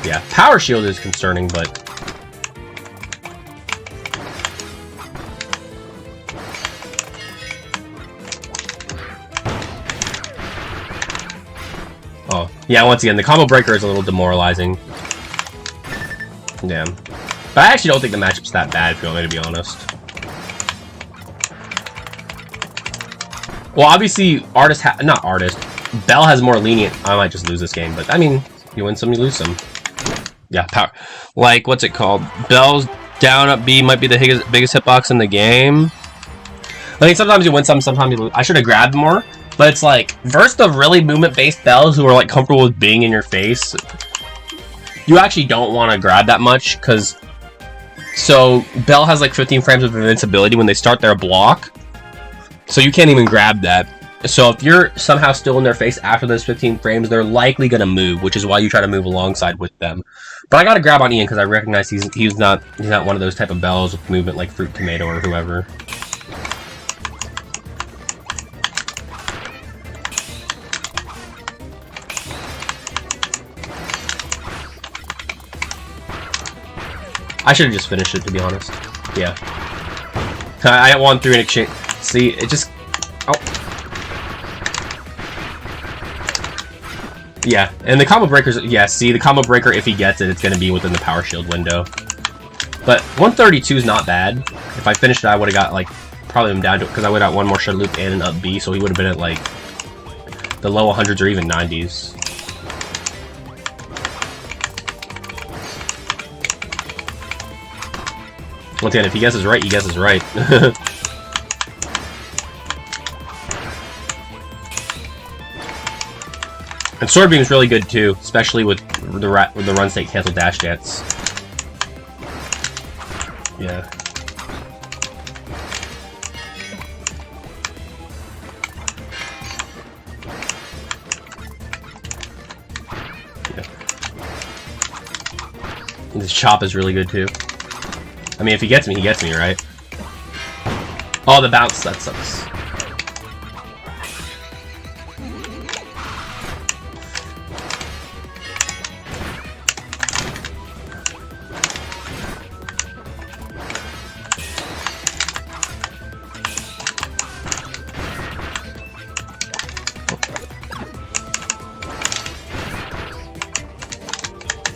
[SPEAKER 1] Yeah, power shield is concerning, but... Oh, yeah, once again, the combo breaker is a little demoralizing. Damn. But I actually don't think the matchup's that bad, if you want me to be honest. Well, obviously, Bell has more lenient. I might just lose this game, but I mean, you win some, you lose some. Yeah, power. Like, what's it called? Bell's down up B might be the biggest hitbox in the game. I mean, sometimes you win some, sometimes you lose. I should have grabbed more, but it's like, versus the really movement-based Bells who are like comfortable with being in your face, you actually don't want to grab that much, because so Bell has like 15 frames of invincibility when they start their block, so you can't even grab that. So if you're somehow still in their face after those 15 frames, they're likely going to move, which is why you try to move alongside with them. But I got to grab on Ian because I recognize he's not one of those type of Bells with movement like Fruit Tomato or whoever. I should have just finished it, to be honest. Yeah. I won through an exchange. See, it just... Oh. Yeah, and the combo breakers... Yeah, see, the combo breaker, if he gets it, it's going to be within the power shield window. But 132 is not bad. If I finished it, I would have got, like, probably him down to it, because I would have got one more shuttle loop and an up B, so he would have been at, like, the low 100s or even 90s. Once again, if he guesses right, he guesses right. And Sword Beam is really good too, especially with the run state cancel dash dance. Yeah. And this chop is really good too. I mean, if he gets me, right? Oh, the bounce, that sucks.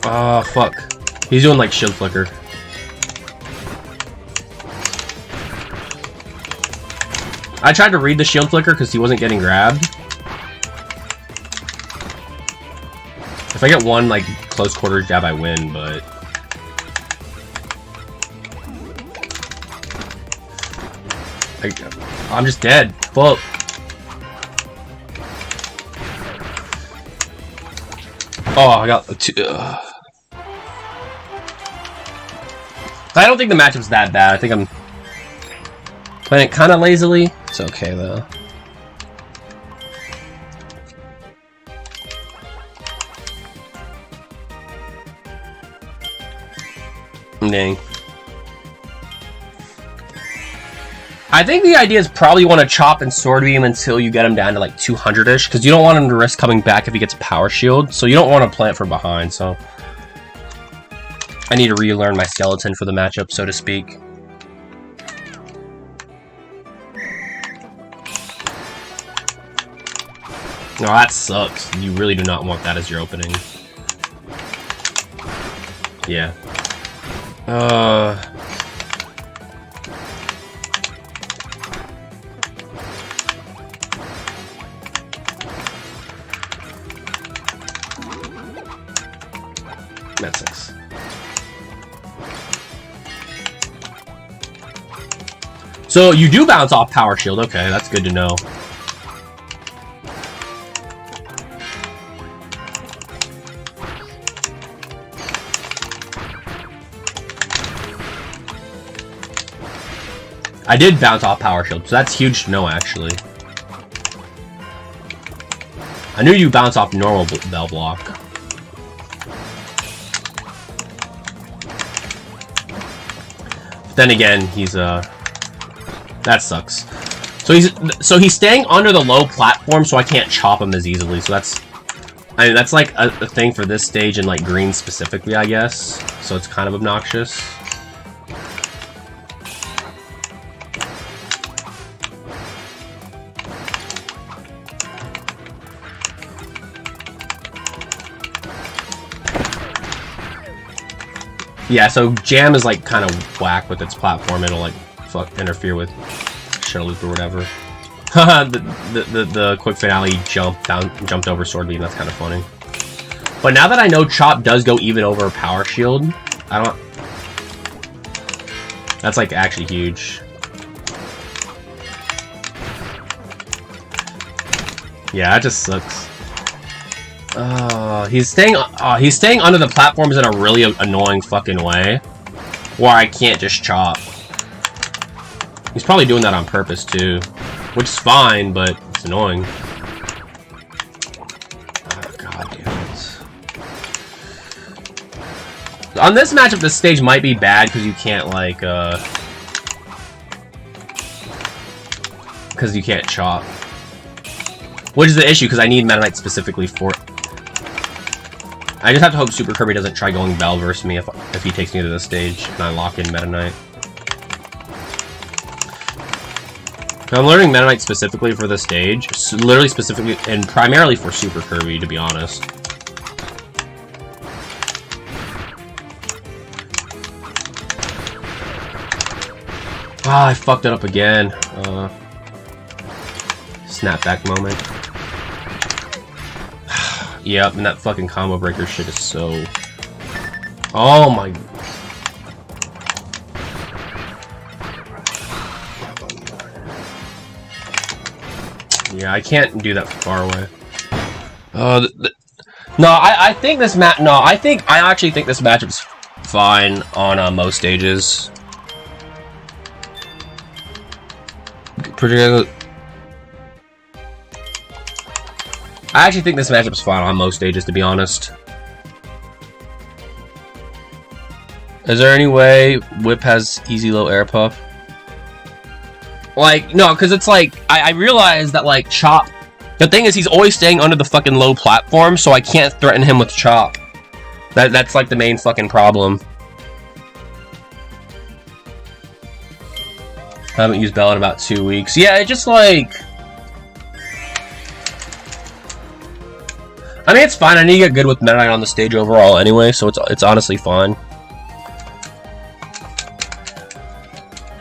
[SPEAKER 1] Oh, fuck. He's doing, like, shield flicker. I tried to read the shield flicker because he wasn't getting grabbed. If I get one, like, close quarters jab, I win, but... I'm just dead. Fuck. Oh, I got two. I don't think the matchup's that bad. I think I'm playing it kind of lazily. It's okay, though. Dang. I think the idea is probably you want to chop and sword beam until you get him down to like 200-ish, because you don't want him to risk coming back if he gets a power shield, so you don't want to plant from behind, so... I need to relearn my skeleton for the matchup, so to speak. No, that sucks. You really do not want that as your opening. Yeah. That's 6. So you do bounce off power shield. Okay, that's good to know. I did bounce off power shield, so that's huge to know, actually. I knew you bounce off normal bell block. But then again, he's that sucks. So he's staying under the low platform, so I can't chop him as easily. So that's, I mean, that's like a thing for this stage and like green specifically, I guess. So it's kind of obnoxious. Yeah, so Jam is like kind of whack with its platform. It'll like interfere with Shuttle Loop or whatever. Haha, the quick finale jumped over Sword Beam. That's kind of funny. But now that I know Chop does go even over Power Shield, I don't. That's like actually huge. Yeah, that just sucks. He's staying under the platforms in a really annoying fucking way, where I can't just chop. He's probably doing that on purpose too, which is fine, but it's annoying. Oh, god damn it. On this matchup, this stage might be bad because you can't like because you can't chop, which is the issue because I need Meta Knight specifically for it. I just have to hope Super Kirby doesn't try going Bell versus me if he takes me to this stage and I lock in Meta Knight. I'm learning Meta Knight specifically for this stage, literally specifically and primarily for Super Kirby, to be honest. Ah, I fucked it up again. Snapback moment. Yep, and that fucking combo breaker shit is so... Oh my... Yeah, I can't do that far away. No, I think this match... No, I actually think this matchup's fine on most stages. Particularly... I actually think this matchup's fine on most stages, to be honest. Is there any way Whip has easy low air puff? Like, no, because it's like, I realize that, like, Chop... The thing is, he's always staying under the fucking low platform, so I can't threaten him with Chop. That's, like, the main fucking problem. I haven't used Bell in about 2 weeks. Yeah, it just, like... I mean, it's fine. I need to get good with Meta Knight on the stage overall anyway, so it's honestly fine.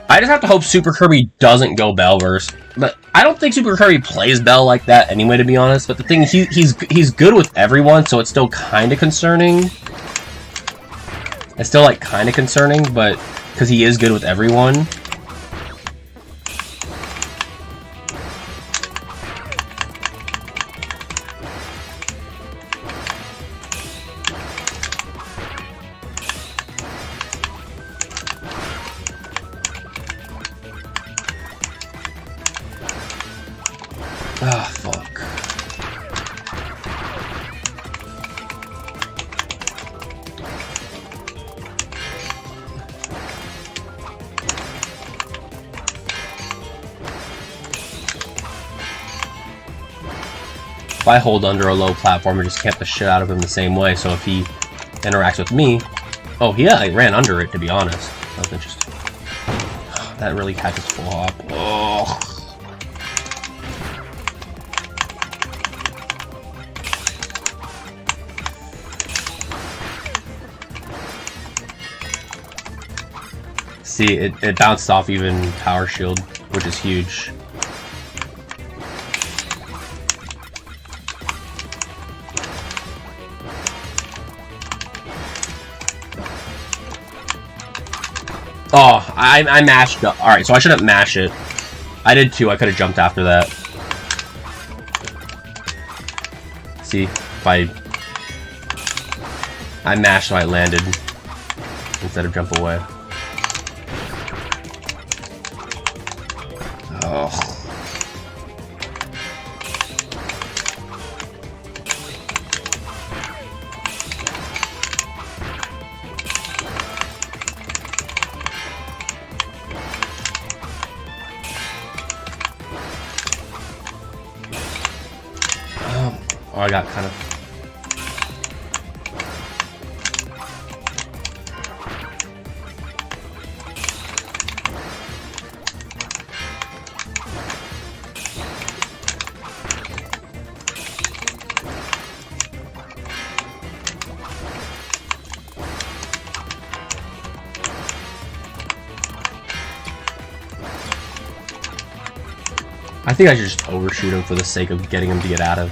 [SPEAKER 1] I just have to hope Super Kirby doesn't go Bellverse. But I don't think Super Kirby plays Bell like that anyway, to be honest. But the thing is, he's good with everyone, so it's still kind of concerning. It's still, like, kind of concerning, but... Because he is good with everyone. Ah, fuck. if I hold under a low platform, I just camp the shit out of him the same way. So if he interacts with me, oh yeah, I ran under it, to be honest. That was interesting. That really catches full hop. Oh. See, it bounced off even power shield, which is huge. Oh, I mashed up. Alright, so I shouldn't mash it. I did too. I could have jumped after that. See, if I mashed so I landed instead of jump away. Oh. Oh, I got kind of... I think I should just overshoot him for the sake of getting him to get out of.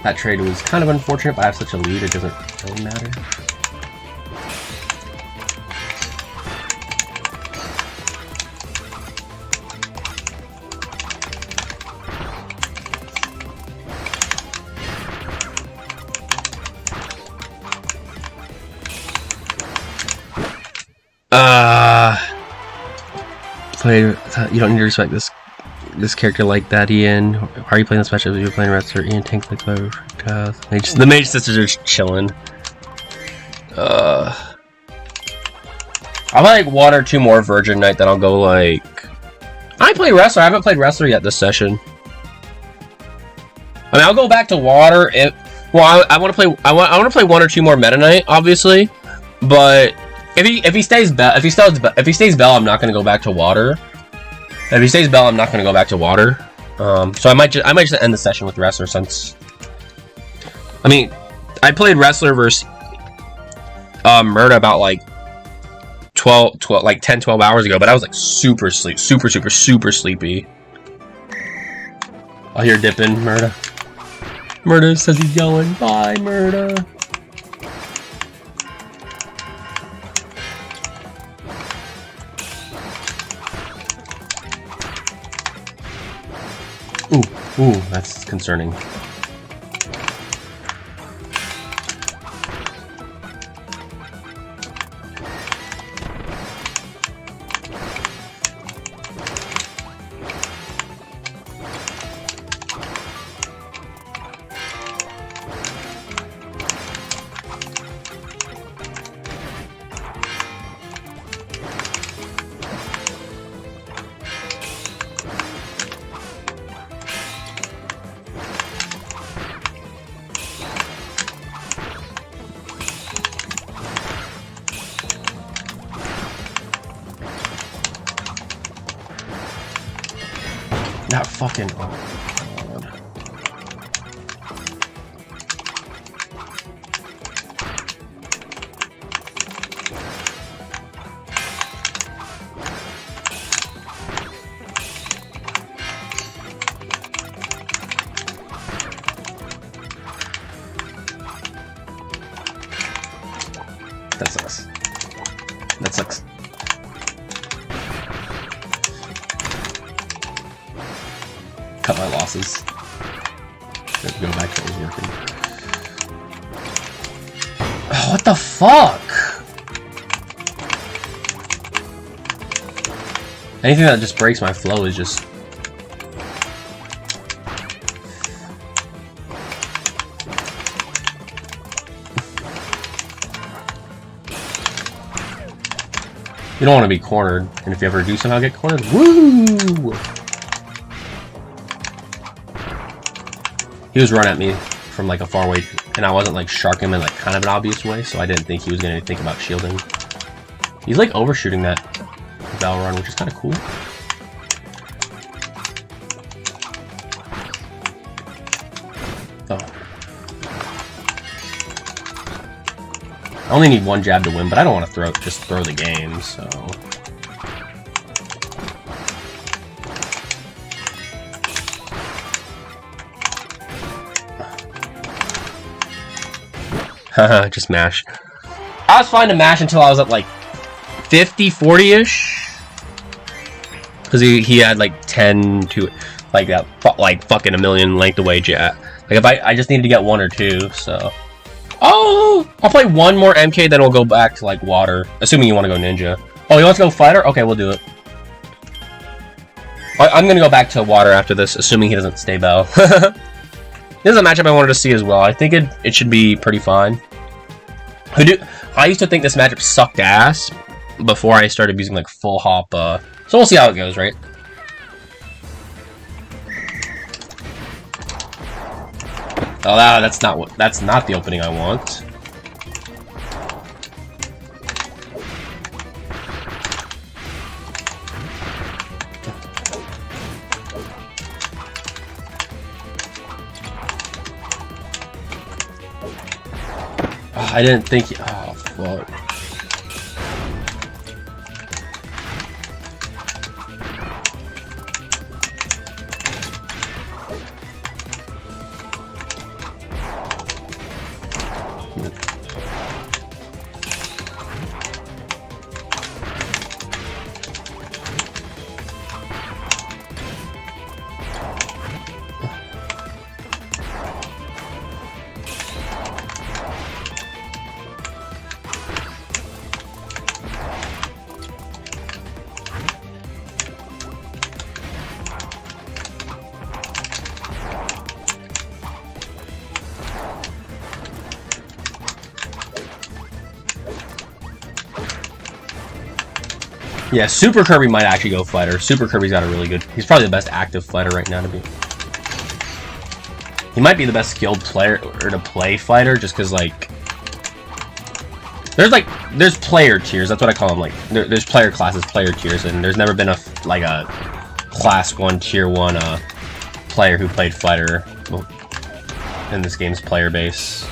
[SPEAKER 1] That trade was kind of unfortunate, but I have such a lead, it doesn't really matter. You don't need to respect this character like that, Ian. Why are you playing this match if you're playing wrestler? Ian tank like the Mage Sisters are just chilling. I'll play like 1 or 2 more Virgin Knight, then I'll go like... I play wrestler. I haven't played wrestler yet this session. I mean, I'll go back to water if... Well, I want to play. I want to play 1 or 2 more Meta Knight, obviously. But if he stays Bell, I'm not going to go back to water. If he stays Bell, I'm not going to go back to water. So I might just end the session with wrestler since. I mean, I played wrestler versus Murda about like 10, 12 hours ago, but I was like super sleepy. I'll hear dipping, Murda. Murda says he's going. Bye, Murda. Ooh, that's concerning. That fucking... Oh, God. That sucks. That sucks. Cut my losses. Have to go back to what was working. Oh, what the fuck? Anything that just breaks my flow is just... You don't want to be cornered, and if you ever do somehow get cornered, woo! He was running at me from like a far away, and I wasn't like sharking him in like kind of an obvious way, so I didn't think he was going to think about shielding. He's like overshooting that bell run, which is kind of cool. Oh. I only need one jab to win, but I don't want to just throw the game, so... Haha, just mash. I was fine to mash until I was at like 50, 40-ish. Because he had like 10 to like that, like fucking a million length away jab. Like if I just needed to get 1 or 2, so... Oh! I'll play one more MK, then we'll go back to like water. Assuming you want to go ninja. Oh, you want to go fighter? Okay, we'll do it. I'm gonna go back to water after this, assuming he doesn't stay bell. This is a matchup I wanted to see as well. I think it should be pretty fine. I used to think this matchup sucked ass before I started using like full hop. So we'll see how it goes, right? Oh, that's not the opening I want. I didn't think... Oh, fuck. Yeah, Super Kirby might actually go fighter. Super Kirby's got a really good... He's probably the best active fighter right now to be... He might be the best skilled player or to play fighter, just because, like... There's player tiers, that's what I call them, like... There's player classes, player tiers, and there's never been a Class 1, Tier 1, player who played fighter in this game's player base.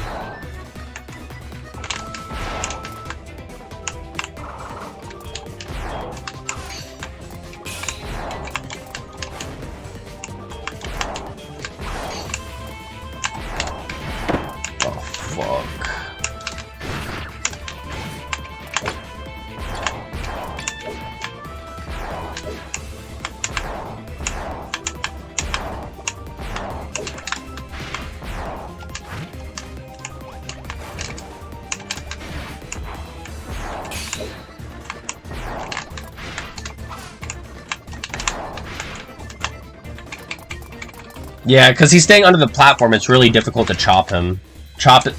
[SPEAKER 1] Yeah, because he's staying under the platform, it's really difficult to chop him. Chop it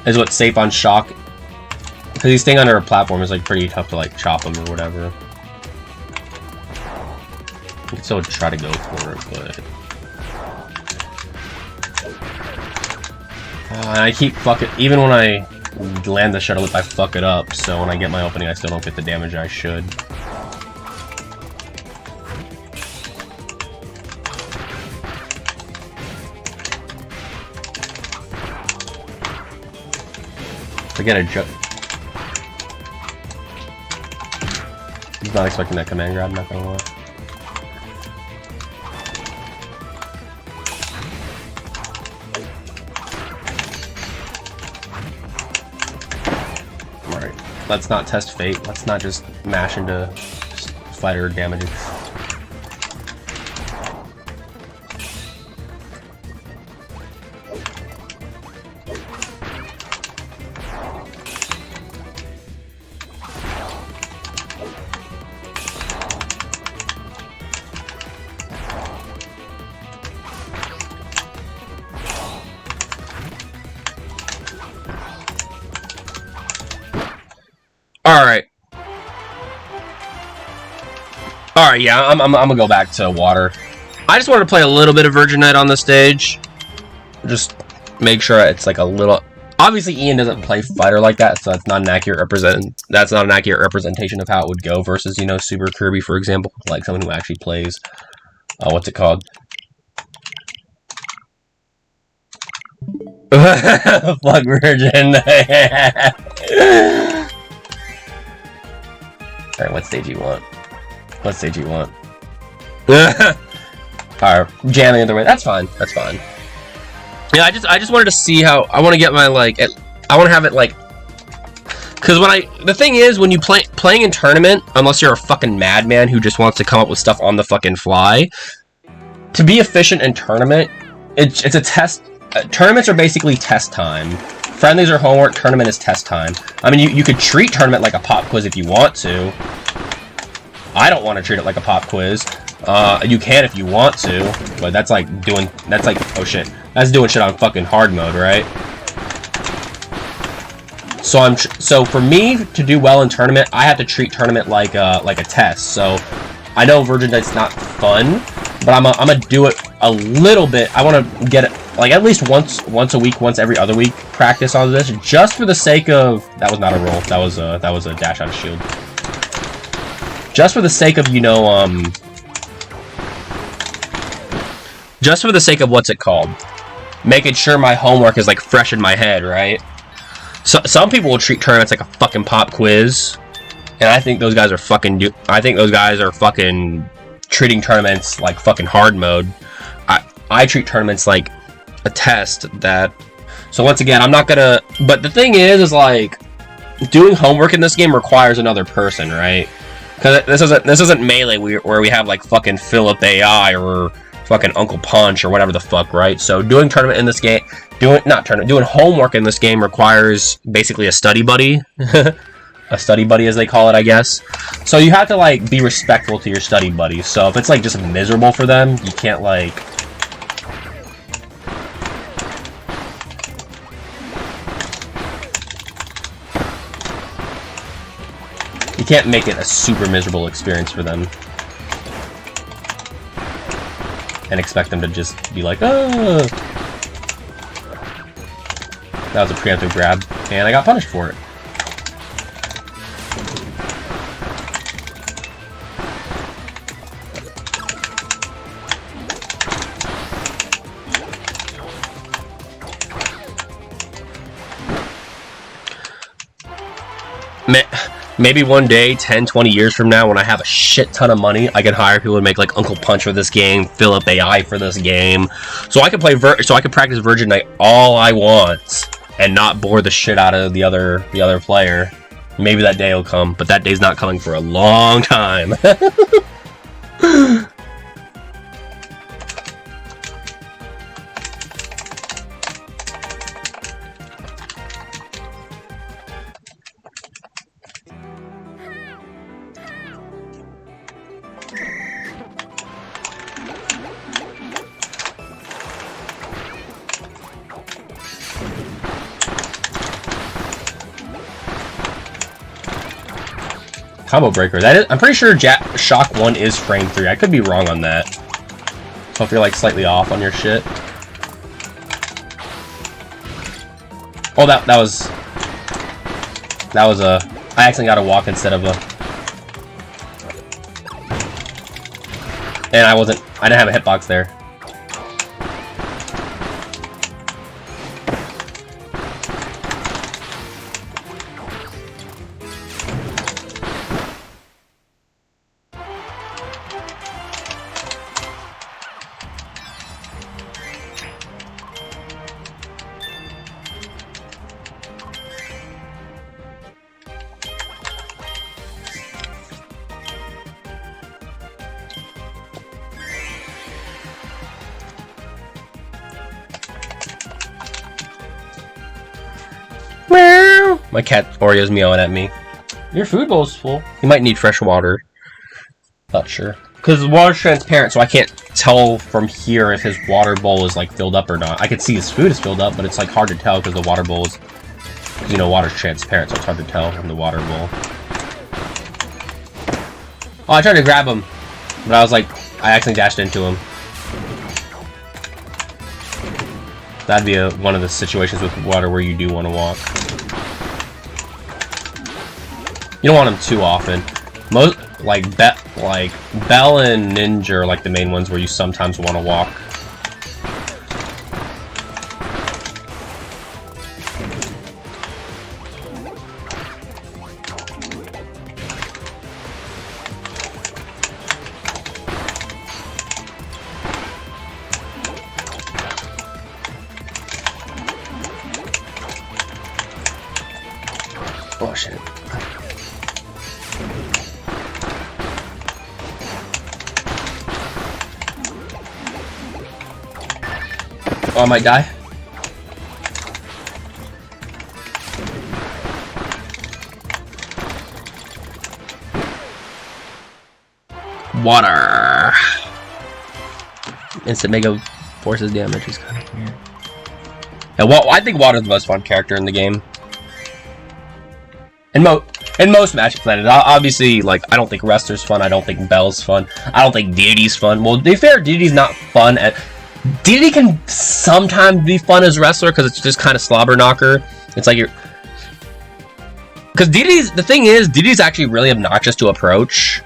[SPEAKER 1] is what's safe on shock. Because he's staying under a platform, it's like pretty tough to like chop him or whatever. You can still try to go for it, but... I keep fucking... Even when I land the shuttle whip, I fuck it up, so when I get my opening, I still don't get the damage I should. Again, a joke. He's not expecting that command grab, not gonna lie. Alright, let's not test fate. Let's not just mash into fighter damage. Alright, yeah, I'm gonna go back to water. I just wanted to play a little bit of Virgin Knight on the stage. Just make sure it's like a little... Obviously, Ian doesn't play fighter like that, so that's not an accurate representation of how it would go versus, you know, Super Kirby, for example. Like someone who actually plays... what's it called? Fuck Virgin. Alright, what stage do you want? What stage do you want? Alright, jamming the way. That's fine. That's fine. Yeah, I just wanted to see how I want to get my like. I want to have it like. Because the thing is, when you playing in tournament, unless you're a fucking madman who just wants to come up with stuff on the fucking fly, to be efficient in tournament, it's a test. Tournaments are basically test time. Friendlies are homework. Tournament is test time. I mean, you could treat tournament like a pop quiz if you want to. I don't want to treat it like a pop quiz. You can if you want to, but that's like oh shit, that's doing shit on fucking hard mode, right? So for me to do well in tournament, I have to treat tournament like a test. So I know Virgin Knight's not fun, but I'm gonna do it a little bit. I want to get it like at least once a week, once every other week practice on this, just for the sake of... That was not a roll. That was a dash out of shield. Just for the sake of, you know, just for the sake of what's it called? Making sure my homework is like fresh in my head, right? So some people will treat tournaments like a fucking pop quiz, and I think those guys are fucking treating tournaments like fucking hard mode. I treat tournaments like a test that. So once again, I'm not gonna. But the thing is like doing homework in this game requires another person, right? Because this isn't Melee where we have like fucking Philip AI or fucking Uncle Punch or whatever the fuck, right? So doing tournament in this game, doing homework in this game requires basically a study buddy. A study buddy, as they call it, I guess. So you have to like be respectful to your study buddies. So if it's like just miserable for them, you can't like... You can't make it a super miserable experience for them. And expect them to just be like, oh. That was a preemptive grab, and I got punished for it. Maybe one day, 10, 20 years from now, when I have a shit ton of money, I can hire people to make like Uncle Punch for this game, Philip AI for this game, so I can practice Virgin Knight all I want and not bore the shit out of the other player. Maybe that day will come, but that day's not coming for a long time. Combo breaker. That is, I'm pretty sure Shock 1 is frame 3. I could be wrong on that. So if you're like slightly off on your shit. Oh, that was a... I accidentally got a walk instead of a... And I didn't have a hitbox there. My cat Oreo's meowing at me. Your food bowl's full. You might need fresh water. Not sure. Because the water's transparent, so I can't tell from here if his water bowl is like filled up or not. I can see his food is filled up, but it's like hard to tell because the water bowl is... You know, water's transparent, so it's hard to tell from the water bowl. Oh, I tried to grab him. But I was like, I accidentally dashed into him. That'd be one of the situations with water where you do want to walk. You don't want them too often. Most like Bell and Ninja are like the main ones where you sometimes want to walk. Oh shit. Oh, I might die. Water. Instant Mega forces damage is kind of weird. Yeah, well, I think Water's the most fun character in the game. In most matches played, obviously, like, I don't think Wrestler's fun, I don't think Bell's fun, I don't think Deity's fun. Well, to be fair, Deity's not fun at... Deity can sometimes be fun as Wrestler, because it's just kind of slobber knocker. It's like you're... Because Deity's... The thing is, Deity's actually really obnoxious to approach.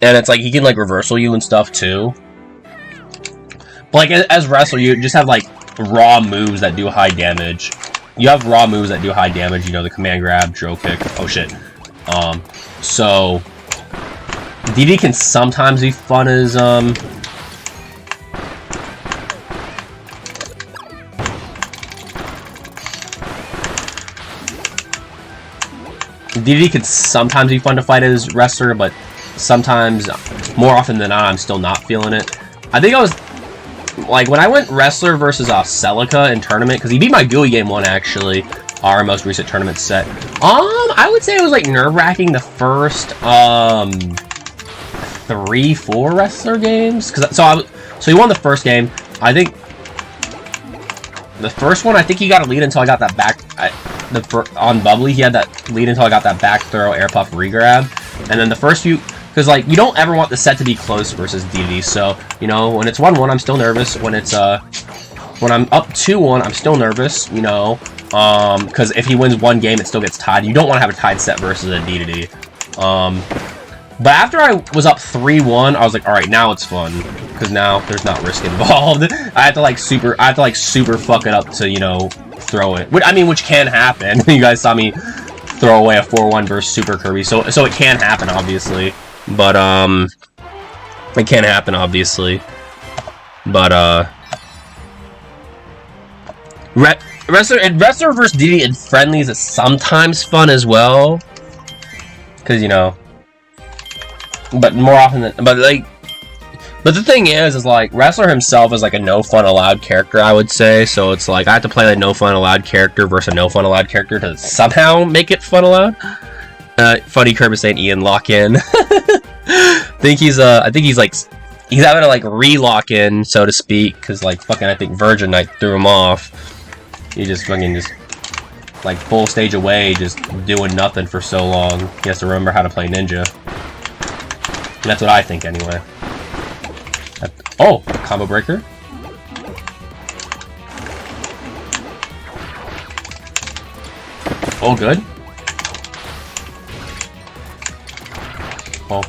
[SPEAKER 1] And it's like, he can, like, reversal you and stuff, too. But, like, as Wrestler, you just have, like, raw moves that do high damage. You have raw moves that do high damage, you know, the command grab, drill kick, oh shit. So DD can sometimes be fun as DD can sometimes be fun to fight as Wrestler, but sometimes, more often than not, I'm still not feeling it. I think I was like, when I went Wrestler versus Celica in tournament, because he beat my GUI game 1, actually, our most recent tournament set. I would say it was, like, nerve-wracking the first, 3-4 Wrestler games. So he won the first game. I think the first one, I think he got a lead until I got that back, on Bubbly, he had that lead until I got that back throw air puff regrab. And then the first few... Because, like, you don't ever want the set to be close versus DD, so, you know, when it's 1-1, I'm still nervous. When it's, when I'm up 2-1, I'm still nervous, you know, because if he wins one game, it still gets tied. You don't want to have a tied set versus a DD. But after I was up 3-1, I was like, alright, now it's fun, because now there's not risk involved. I have to, like, super fuck it up to, you know, throw it. Which can happen. You guys saw me throw away a 4-1 versus Super Kirby, so it can happen, obviously. But, it can't happen, obviously. But, Wrestler versus DD in friendlies is sometimes fun as well. Because, you know, but more often than, but the thing is, like, Wrestler himself is, like, a no fun allowed character, I would say. So it's like, I have to play a no fun allowed character versus a no fun allowed character to somehow make it fun allowed. Funny Kirby saying Ian lock in. I think he's like, he's having to, like, re-lock in, so to speak, because, like, fucking, I think Virgin Knight threw him off. He just fucking like, full stage away, just doing nothing for so long. He has to remember how to play Ninja. And that's what I think, anyway. Oh, combo breaker. Oh, good. Oh.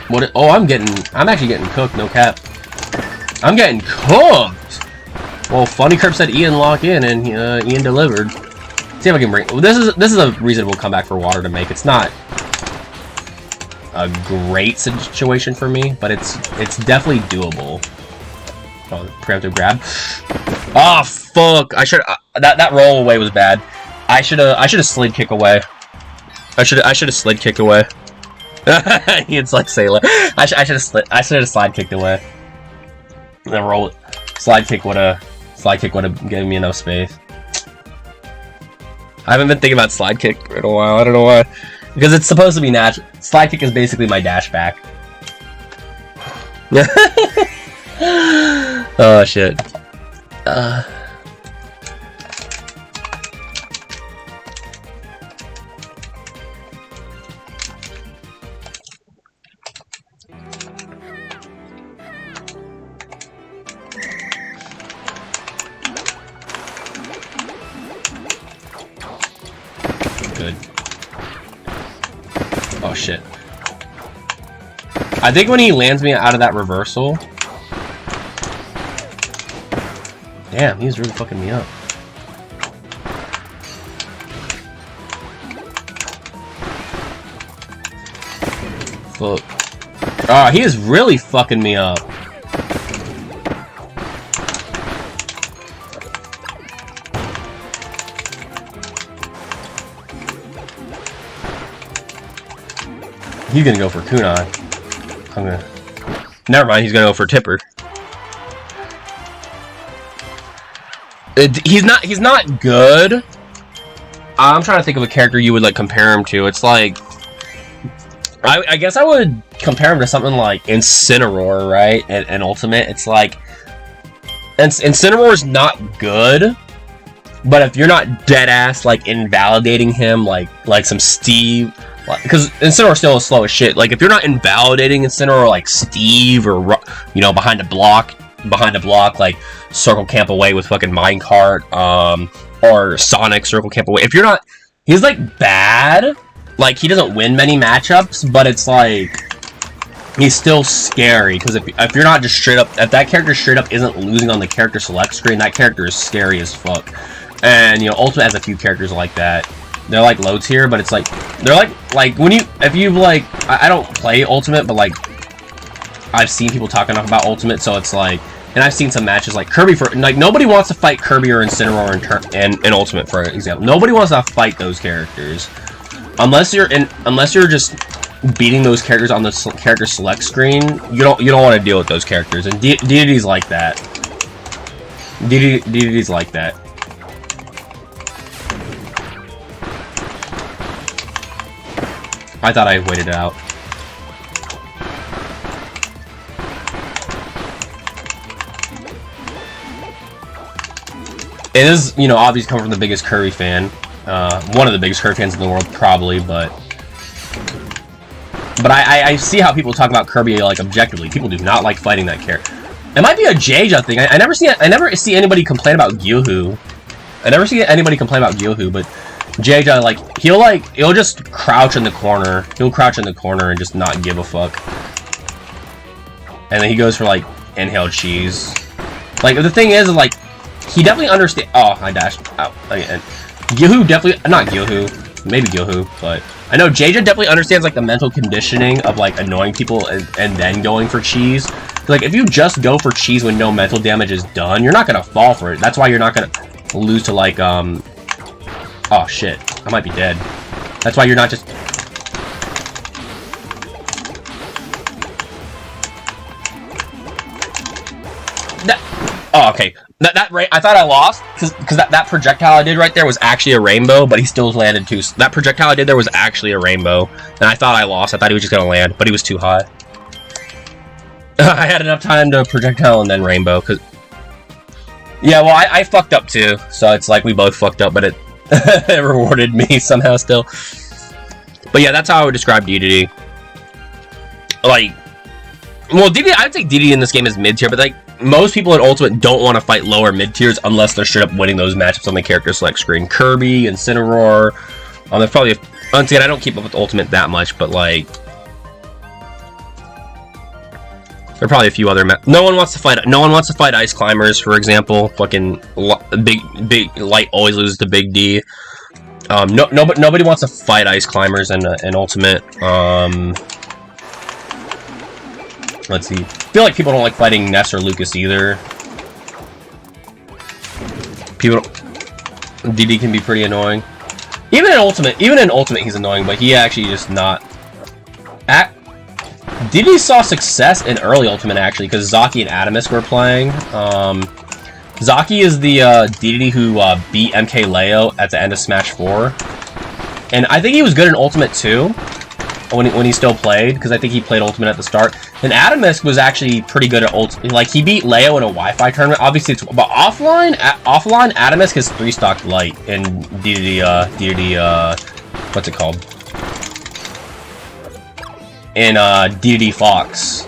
[SPEAKER 1] What? Oh, I'm actually getting cooked, no cap. I'm getting cooked! Well, Funny Curb said Ian lock in, and Ian delivered. See if I can bring... This is a reasonable comeback for Water to make. It's not a great situation for me, but it's definitely doable. Oh, preemptive grab. Oh, fuck! I should... that roll away was bad. I should have slid kick away. I should have slid kicked away. Ian's like Sailor. I should have slide kicked away. And then roll it. Slide kick would have given me enough space. I haven't been thinking about slide kick in a while. I don't know why. Because it's supposed to be natural. Slide kick is basically my dash back. Oh shit. Oh shit. I think when he lands me out of that reversal... Damn, he's really fucking me up. Fuck. Oh, he is really fucking me up. He's gonna go for kunai. Never mind, he's gonna go for tipper. He's not good. I'm trying to think of a character you would like compare him to. It's like I guess I would compare him to something like Incineroar, right? And Ultimate. It's like Incineroar is not good, but if you're not dead ass like invalidating him like some Steve. Because Incineroar still is slow as shit. Like, if you're not invalidating Incineroar like Steve or, you know, behind a block, like circle camp away with fucking minecart, or Sonic circle camp away. If you're not, he's like bad. Like, he doesn't win many matchups, but it's like, he's still scary. Because if you're not just straight up, if that character straight up isn't losing on the character select screen, that character is scary as fuck. And, you know, Ultimate has a few characters like that. They're like low tier, but it's like they're like when if you like I don't play Ultimate, but like I've seen people talking about Ultimate, so it's like, and I've seen some matches like Kirby for like nobody wants to fight Kirby or Incineroar in Ultimate, for example. Nobody wants to fight those characters unless you're just beating those characters on the character select screen. You don't want to deal with those characters, and DDD's like that. DDD's like that. I thought I waited it out. It is, you know, obviously coming from the biggest Kirby fan. One of the biggest Kirby fans in the world, probably, but I see how people talk about Kirby, like, objectively. People do not like fighting that character. It might be a Jaja thing. I never see anybody complain about Gyuhu. I never see anybody complain about Gyuhu, but Jaja, like, he'll just crouch in the corner. He'll crouch in the corner and just not give a fuck. And then he goes for, like, inhale cheese. Like, the thing is, like, he definitely understands. Oh, I dashed out again. Gyuhu definitely, not Gyuhu, maybe Gyuhu, but I know Jaja definitely understands, like, the mental conditioning of, like, annoying people and then going for cheese. Like, if you just go for cheese when no mental damage is done, you're not gonna fall for it. That's why you're not gonna lose to, like, oh shit, I might be dead. That's why you're not just... Oh, okay. I thought I lost, because that projectile I did right there was actually a rainbow, but he still landed too... That projectile I did there was actually a rainbow, and I thought I lost. I thought he was just gonna land, but he was too high. I had enough time to projectile and then rainbow, because... Yeah, well, I fucked up too, so it's like we both fucked up, but it... it rewarded me somehow still. But yeah, that's how I would describe DDD. Like, well, DDD, I'd say DDD in this game is mid-tier, but like, most people in Ultimate don't want to fight lower mid-tiers unless they're straight up winning those matchups on the character select screen. Kirby, Incineroar, there's probably, once again, I don't keep up with Ultimate that much, but like, there are probably a few other no one wants to fight Ice Climbers, for example. Fucking big Light always loses to Big D. Nobody wants to fight Ice Climbers in Ultimate. Let's see. I feel like people don't like fighting Ness or Lucas either. DD can be pretty annoying. Even in Ultimate, he's annoying, but he actually just not. DD saw success in early Ultimate, actually, because Zaki and Adamus were playing. Zaki is the DD who beat MK Leo at the end of Smash 4. And I think he was good in Ultimate, too, when he still played, because I think he played Ultimate at the start. And Adamus was actually pretty good at Ultimate. Like, he beat Leo in a Wi-Fi tournament. Obviously, but offline, Adamus has 3-stocked Light in DD, what's it called? In DDD Fox.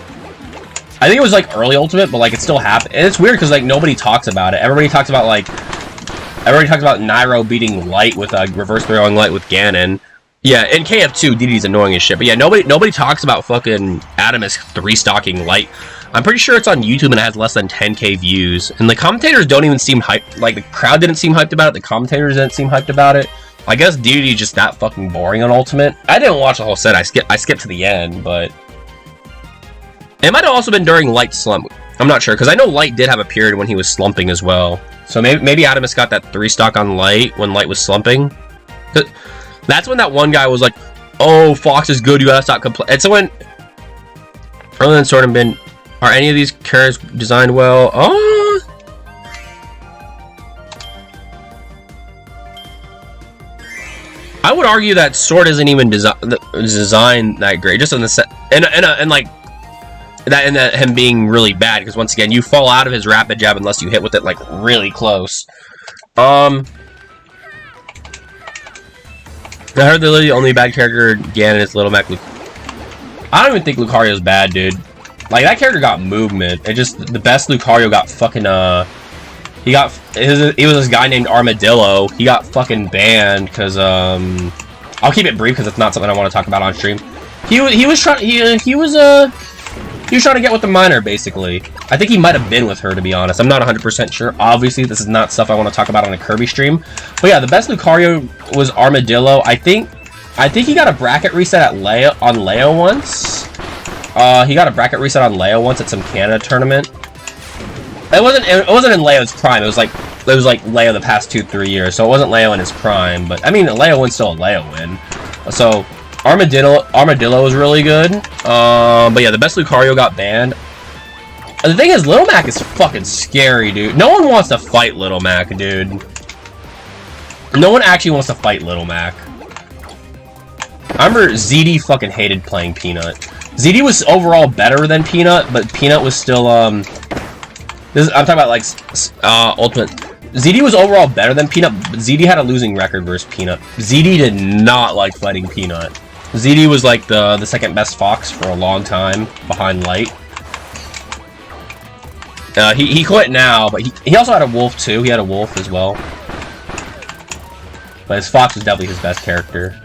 [SPEAKER 1] I think it was like early Ultimate, but like it still happened. And it's weird because like nobody talks about it. Everybody talks about Nairo beating Light with reverse throwing Light with Ganon. Yeah, in KF2, DD's annoying as shit. But yeah, nobody talks about fucking Adamus 3-stocking Light. I'm pretty sure it's on YouTube and it has less than 10k views. And the commentators don't even seem hyped. Like, the crowd didn't seem hyped about it. The commentators didn't seem hyped about it. I guess DD is just that fucking boring on Ultimate. I didn't watch the whole set. I skipped to the end, but... It might have also been during Light's slump. I'm not sure, because I know Light did have a period when he was slumping as well. So maybe Adamus got that 3-stock on Light when Light was slumping. That's when that one guy was like, oh, Fox is good, you gotta stop complaining. And so when... Early than Sword and Bin... Are any of these characters designed well? Oh... I would argue that Sword isn't even designed that great, just in the set, and like that, and that him being really bad. Because once again, you fall out of his rapid jab unless you hit with it like really close. I heard the literally only bad character Ganon is Little Mac. I don't even think Lucario's bad, dude. Like that character got movement. It just the best Lucario got fucking he was this guy named Armadillo. He got fucking banned because I'll keep it brief because it's not something I want to talk about on stream. He was trying to get with the minor basically. I think he might have been with her, to be honest. I'm not 100% sure. Obviously, this is not stuff I want to talk about on a Kirby stream. But yeah, the best Lucario was Armadillo. I think he got a bracket reset at Leo once. He got a bracket reset on Leo once at some Canada tournament. It wasn't in Leo's prime. It was like Leo the past 2-3 years. So it wasn't Leo in his prime, but I mean Leo win's still a Leo win. So Armadillo was really good. But yeah, the best Lucario got banned. The thing is, Little Mac is fucking scary, dude. No one wants to fight Little Mac, dude. No one actually wants to fight Little Mac. I remember ZD fucking hated playing Peanut. ZD was overall better than Peanut, but Peanut was still I'm talking about like Ultimate. ZD was overall better than Peanut, but ZD had a losing record versus Peanut. ZD did not like fighting Peanut. ZD was like the second best Fox for a long time behind Light. He quit now, but he also had a Wolf too. He had a Wolf as well. But his Fox was definitely his best character.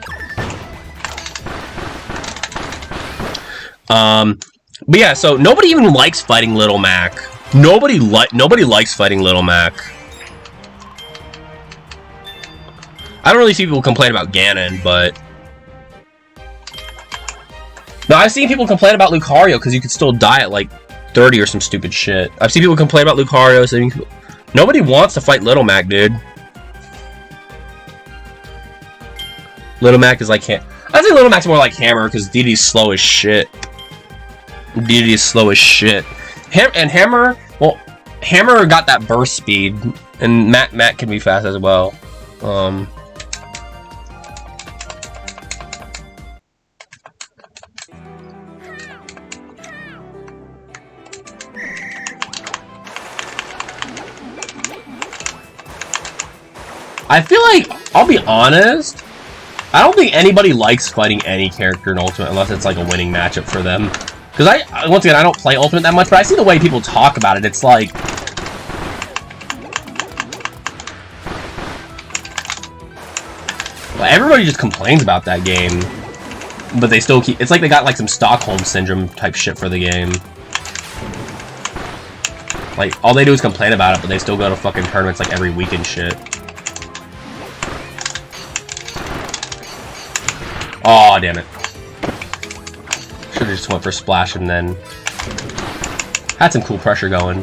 [SPEAKER 1] But yeah, so nobody even likes fighting Little Mac. Nobody likes fighting Little Mac. I don't really see people complain about Ganon, but no, I've seen people complain about Lucario because you could still die at like 30 or some stupid shit. I've seen people complain about Lucario. So nobody wants to fight Little Mac, dude. Little Mac is like I think Little Mac's more like Hammer because DD's slow as shit. DD is slow as shit. Hammer, well, Hammer got that burst speed, and Matt can be fast as well. I feel like, I'll be honest, I don't think anybody likes fighting any character in Ultimate unless it's like a winning matchup for them. Because once again, I don't play Ultimate that much, but I see the way people talk about it. It's like... Well, everybody just complains about that game. But they still keep... It's like they got like some Stockholm Syndrome type shit for the game. Like, all they do is complain about it, but they still go to fucking tournaments like every week and shit. Aw, damn it. Should've just went for Splash and then had some cool pressure going.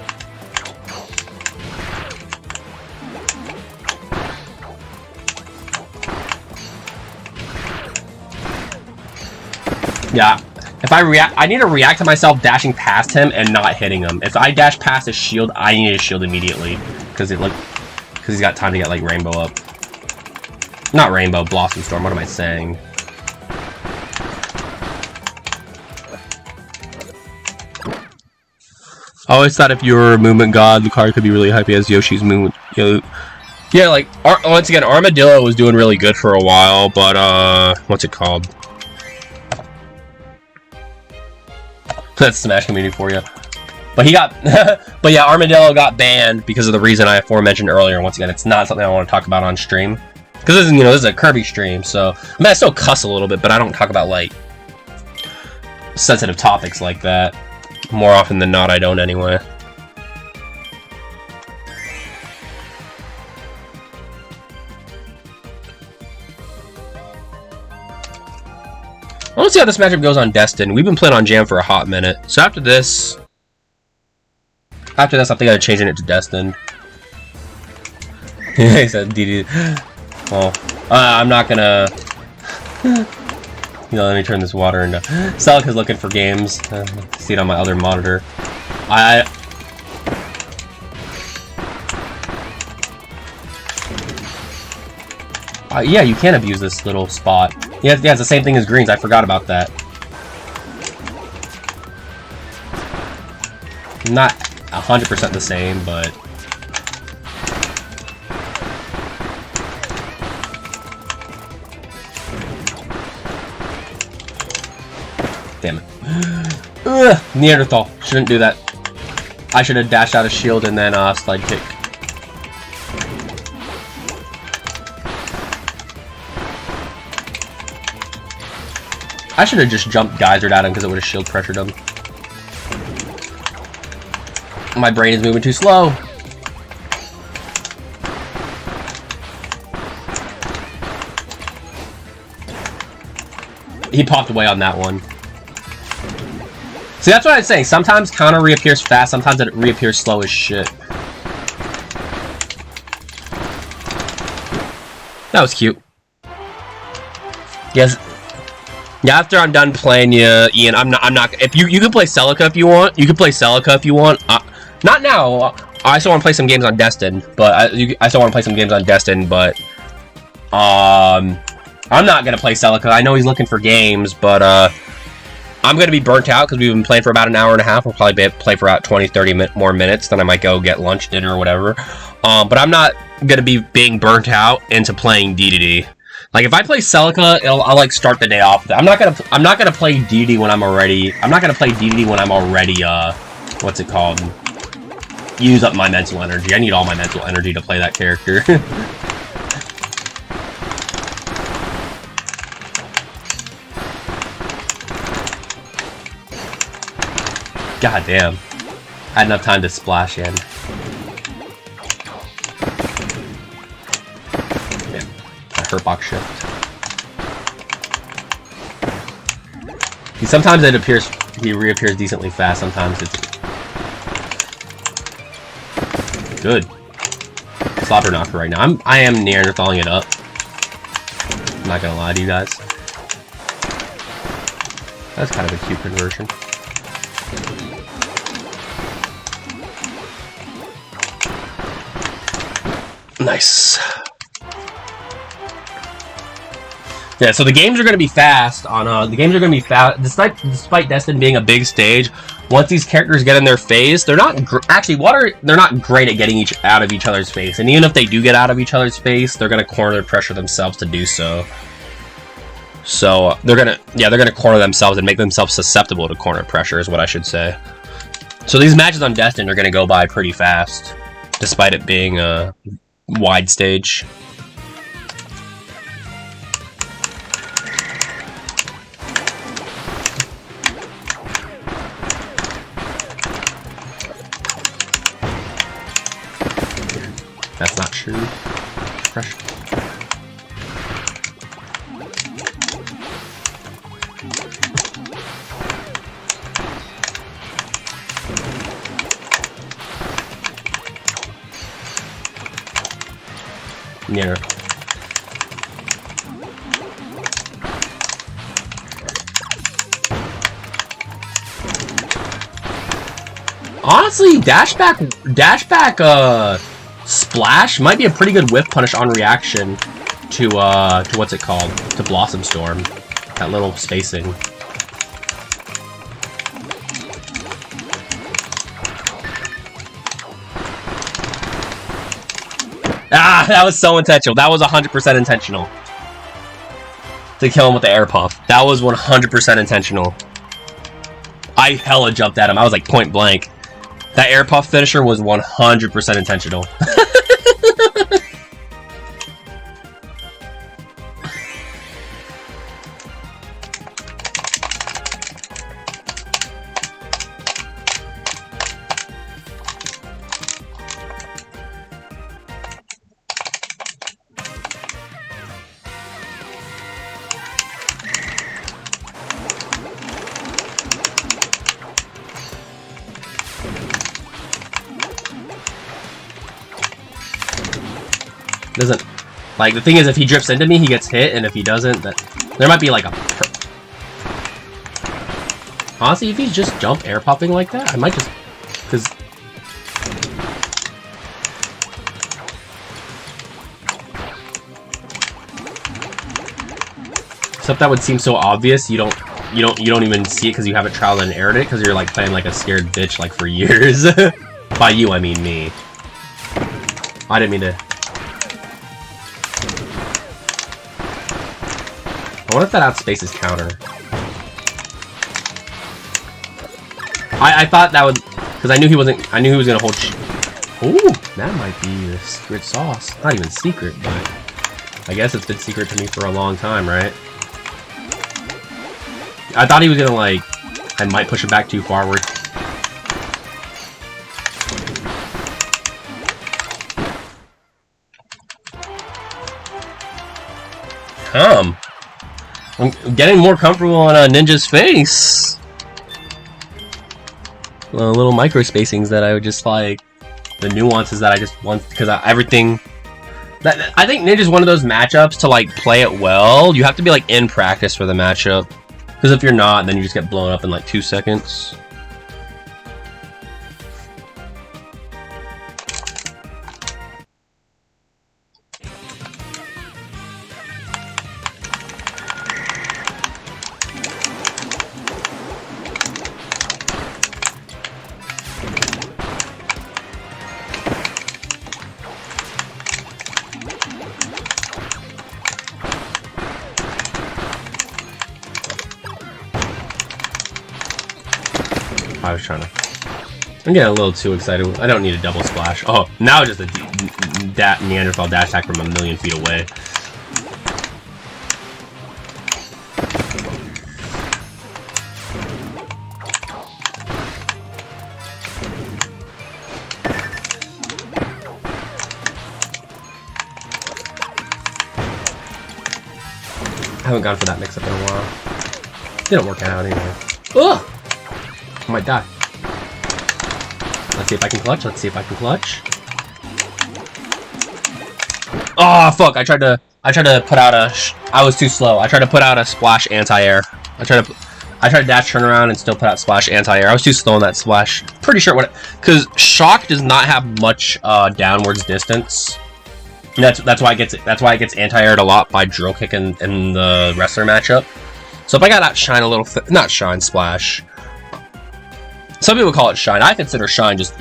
[SPEAKER 1] Yeah. If I need to react to myself dashing past him and not hitting him. If I dash past his shield, I need his shield immediately. Because he's got time to get like Rainbow up. Not Rainbow, Blossom Storm, what am I saying? I always thought if you were a movement god, Lucario could be really hypey as Yoshi's movement. Yeah, like, once again, Armadillo was doing really good for a while, but, what's it called? That's Smash Community for you. But he got, but yeah, Armadillo got banned because of the reason I aforementioned earlier. Once again, it's not something I want to talk about on stream. Because this is, you know, this is a Kirby stream, so I mean, I still cuss a little bit, but I don't talk about like sensitive topics like that. More often than not, I don't anyway. I want to see how this matchup goes on Destin. We've been playing on Jam for a hot minute. So after this, I think I'm changing it to Destin. He said DD. Well, I'm not gonna. You know, let me turn this water into. Celica's looking for games. See it on my other monitor. Yeah, you can abuse this little spot. Yeah, it's the same thing as greens. I forgot about that. Not 100% the same, but... Damn it. Ugh, Neanderthal. Shouldn't do that. I should have dashed out a shield and then slide kick. I should have just jumped geysered at him because it would have shield pressured him. My brain is moving too slow. He popped away on that one. See, that's what I was saying. Sometimes counter reappears fast, sometimes it reappears slow as shit. That was cute. Yes. Yeah, after I'm done playing you, Ian, I'm not. If you can play Celica if you want. You can play Celica if you want. Not now. I still want to play some games on Destin, but I still want to play some games on Destin, but I'm not gonna play Celica. I know he's looking for games, but I'm gonna be burnt out because we've been playing for about an hour and a half. We'll probably play for about 20-30 more minutes. Then I might go get lunch, dinner, or whatever. But I'm not gonna be being burnt out into playing DDD. Like if I play Celica, I'll like start the day off. I'm not gonna play DD when I'm already. I'm not gonna play DD when I'm already. What's it called? Use up my mental energy. I need all my mental energy to play that character. God damn! I had enough time to splash in. Hurt box shift. Sometimes it appears he reappears decently fast. Sometimes it's good. Slobber knocker right now. I am Neanderthaling it up. I'm not gonna lie to you guys. That's kind of a cute conversion. Nice. Yeah, so the games are going to be fast. Despite Destin being a big stage. Once these characters get in their phase, they're not they're not great at getting out of each other's face. And even if they do get out of each other's face, they're going to corner pressure themselves to do so. So they're gonna corner themselves and make themselves susceptible to corner pressure, is what I should say. So these matches on Destin are going to go by pretty fast, despite it being a wide stage. That's not true. Pressure. Near. Honestly, dash back, splash might be a pretty good whiff punish on reaction to what's it called? To Blossom Storm. That little spacing. Ah, that was so intentional. That was 100% intentional. To kill him with the air puff. That was 100% intentional. I hella jumped at him. I was like point blank. That air puff finisher was 100% intentional. doesn't... Like, the thing is, if he drifts into me, he gets hit, and if he doesn't, there might be, like, a... Honestly, if he's just jump air popping like that, I might just... Because... Except that would seem so obvious, you don't even see it because you haven't trialed and errored it, because you're, like, playing like a scared bitch, like, for years. By you, I mean me. I didn't mean to... I wonder if that outspaces counter. I thought that would, because I knew he wasn't. I knew he was gonna hold. Ooh, that might be the secret sauce. Not even secret, but I guess it's been secret to me for a long time, right? I thought he was gonna like. I might push it back too forward. I'm getting more comfortable on Ninja's face. Little micro spacings that I would just like, the nuances that I just want, because everything. I think Ninja's one of those matchups to like play it well. You have to be like in practice for the matchup, because if you're not, then you just get blown up in like 2 seconds. I was trying to... I'm getting a little too excited. I don't need a double splash. Oh, now just a Neanderthal dash attack from 1,000,000 feet away. I haven't gone for that mix-up in a while. Didn't work out anyway. Ugh! I might die. Let's see if I can clutch. Let's see if I can clutch. Oh fuck! I tried to put out a. I was too slow. I tried to put out a splash anti-air. I tried to dash turnaround and still put out splash anti-air. I was too slow on that splash. Pretty sure what, because shock does not have much downwards distance. And that's why it gets anti-aired a lot by drill kick in the wrestler matchup. So if I got out shine a little, not shine, splash. Some people call it shine. I consider shine just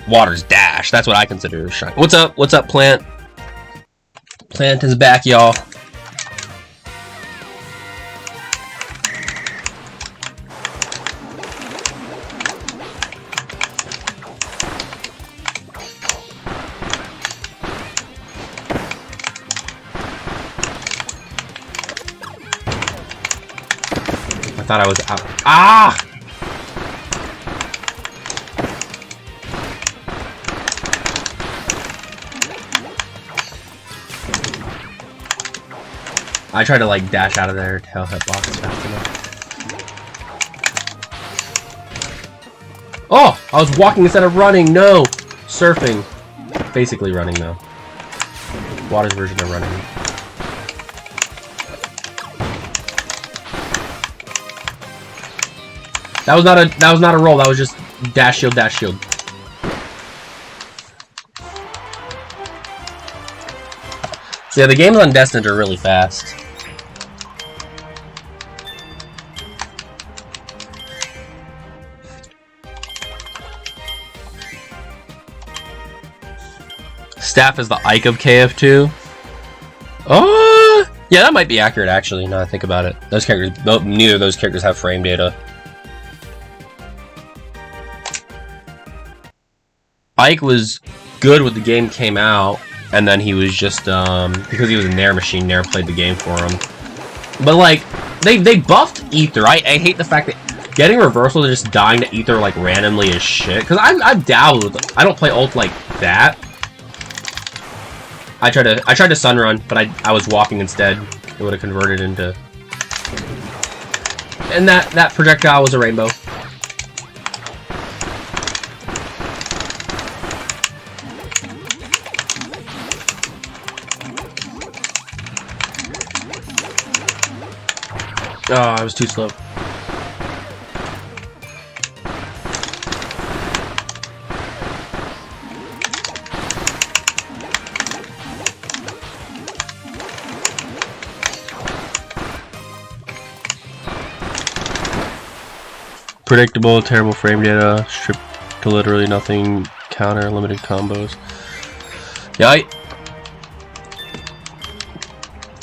[SPEAKER 1] water's dash. That's what I consider shine. What's up? What's up, Plant? Plant is back, y'all. I thought I was out. Ah! I tried to like dash out of there, tail hitbox fast enough. Oh! I was walking instead of running! No! Surfing. Basically running though. Water's version of running. That was not a roll, that was just dash shield, dash shield. So yeah, the games on Destined are really fast. Staff is the Ike of KF2. Oh, yeah, that might be accurate actually. Now I think about it, those characters, neither of those characters have frame data. Ike was good when the game came out, and then he was just because he was a Nair machine. Nair played the game for him. But like they buffed Ether. I hate the fact that getting reversal and just dying to Ether like randomly is shit. Because I've dabbled with it. I don't play ult like that. I tried to sun run, but I was walking instead. It would have converted into. And that projectile was a rainbow. Oh, I was too slow. Predictable, terrible frame data, stripped to literally nothing, counter, limited combos. Yeah,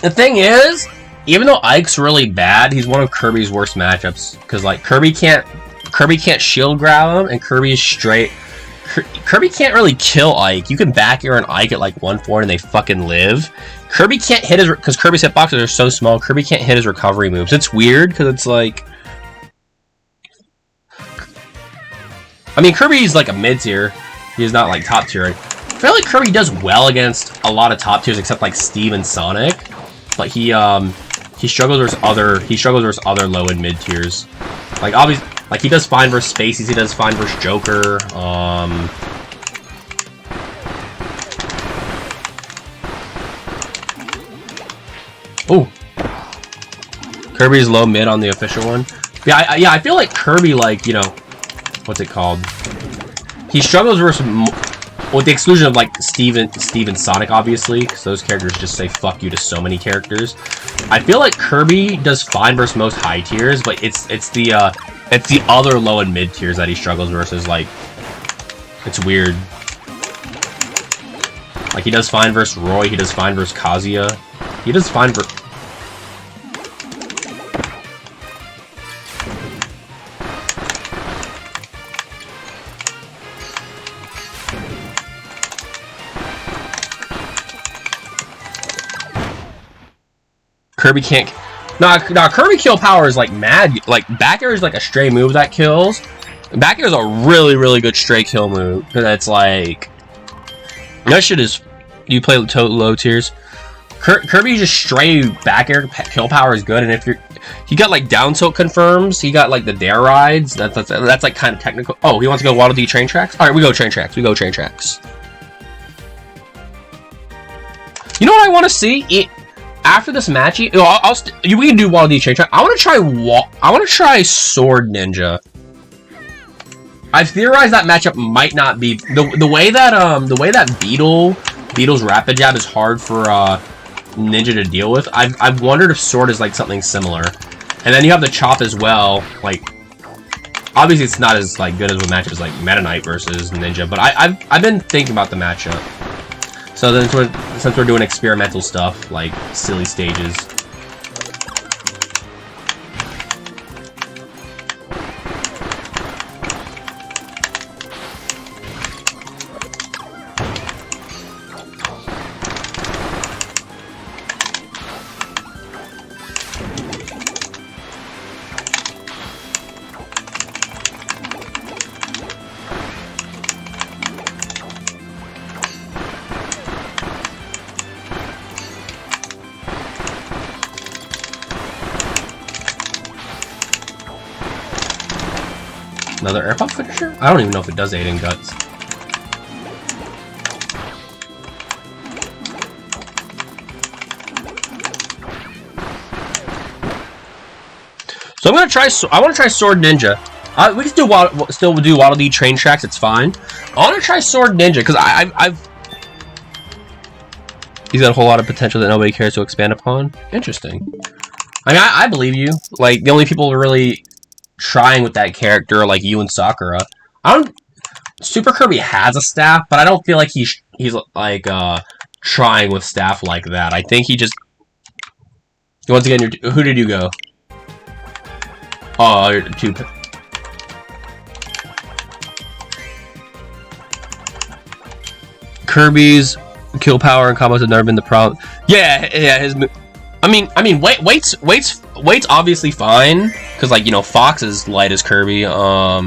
[SPEAKER 1] the thing is, even though Ike's really bad, he's one of Kirby's worst matchups. Because like Kirby can't shield grab him, and Kirby is straight. Kirby can't really kill Ike. You can back air an Ike at like 1-4 and they fucking live. Kirby can't hit his, because Kirby's hitboxes are so small. Kirby can't hit his recovery moves. It's weird because it's like. I mean, Kirby's like a mid-tier. He's not like top tier. I feel like Kirby does well against a lot of top tiers, except like Steve and Sonic. But he struggles versus other low and mid tiers. Like obviously, like he does fine versus Spaceys. He does fine versus Joker. Oh, Kirby's low mid on the official one. Yeah, I feel like Kirby, like, you know. What's it called? He struggles versus, with the exclusion of like Steve and Sonic, obviously, because those characters just say fuck you to so many characters. I feel like Kirby does fine versus most high tiers, but it's the other low and mid tiers that he struggles versus. Like, it's weird. Like he does fine versus Roy, he does fine versus Kazuya, he does fine versus. Kirby can't. Nah, Kirby kill power is like mad. Like back air is like a stray move that kills. Back air is a really, really good stray kill move. That's like. That shit is. You play low tiers. Kirby just stray back air kill power is good, and if he got like down tilt confirms. He got like the dare rides. That's like kind of technical. Oh, he wants to go Waddle Dee train tracks. All right, we go train tracks. We go train tracks. You know what I want to see? After this match, we can do Waddle Dee train track. I want to try Sword Ninja. I've theorized that matchup might not be the way that Beetle's rapid jab is hard for Ninja to deal with. I've wondered if Sword is like something similar, and then you have the chop as well. Like, obviously it's not as like good as a matchup as like Meta Knight versus Ninja, but I've been thinking about the matchup. So then, since we're doing experimental stuff, like silly stages. Another air pop finisher? I don't even know if it does 8 in guts. So I'm gonna try. I want to try Sword Ninja. We can still do Waddle Dee train tracks. It's fine. I want to try Sword Ninja because he's got a whole lot of potential that nobody cares to expand upon. Interesting. I mean, I believe you. Like the only people really trying with that character like you and Sakura. Super Kirby has a staff, but I don't feel like he's like trying with staff like that. I think he just once again. Who did you go? Oh, you're two. Kirby's kill power and combos have never been the problem. Yeah. His. I mean, Wait's obviously fine because, like, you know, Fox is light as Kirby. Yeah,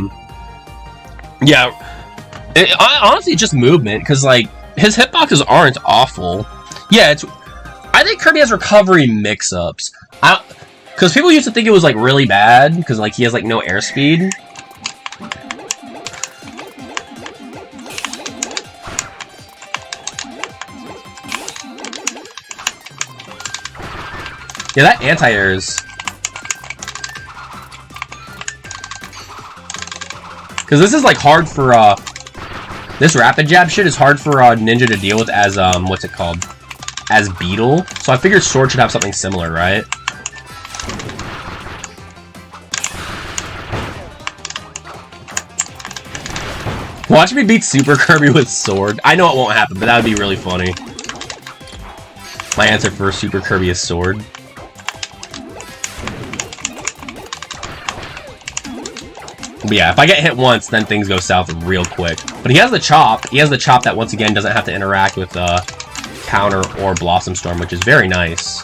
[SPEAKER 1] honestly, it's just movement because, like, his hitboxes aren't awful. Yeah, I think Kirby has recovery mix-ups. Because people used to think it was, like, really bad because, like, he has, like, no airspeed. Yeah, that anti-air is... Because this is like hard for this rapid jab shit is hard for Ninja to deal with as what's it called? As Beetle. So I figured Sword should have something similar, right? Watch me beat Super Kirby with Sword. I know it won't happen, but that would be really funny. My answer for Super Kirby is Sword. But yeah, if I get hit once, then things go south real quick. But he has the chop. He has the chop that, once again, doesn't have to interact with Counter or Blossom Storm, which is very nice.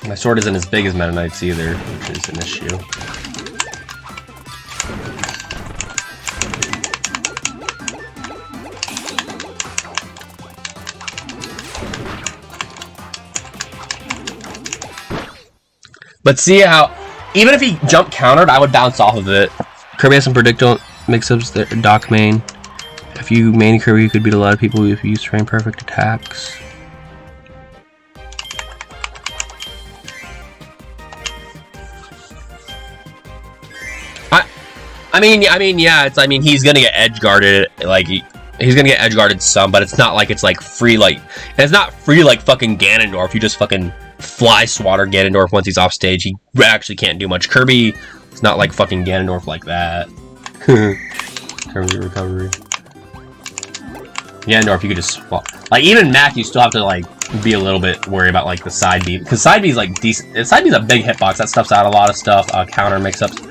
[SPEAKER 1] My sword isn't as big as Meta Knight's either, which is an issue. But see how, even if he jump countered, I would bounce off of it. Kirby has some predictable mix-ups there. Doc main. If you main Kirby, you could beat a lot of people if you use frame perfect attacks. I mean, yeah. He's gonna get edge guarded. Like he's gonna get edge guarded some, but it's not like it's like free. Like it's not free like fucking Ganondorf. You just fucking fly swatter Ganondorf once he's off stage. He actually can't do much. Kirby is not like fucking Ganondorf like that. Kirby recovery. Ganondorf, you could just swap. Like even Mac, you still have to like be a little bit worried about like the side B, because side B is like decent. Side B is a big hitbox. That stuffs out a lot of stuff. Counter mix-ups.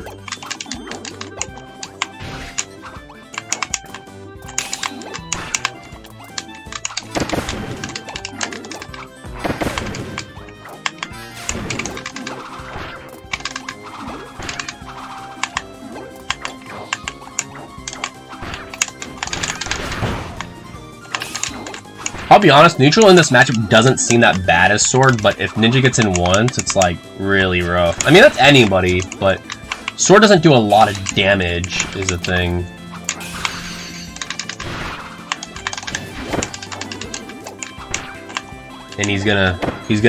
[SPEAKER 1] I'll be honest, neutral in this matchup doesn't seem that bad as Sword, but if Ninja gets in once, it's like really rough. I mean, that's anybody, but Sword doesn't do a lot of damage is a thing. And he's gonna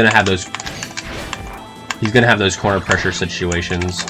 [SPEAKER 1] have those corner pressure situations.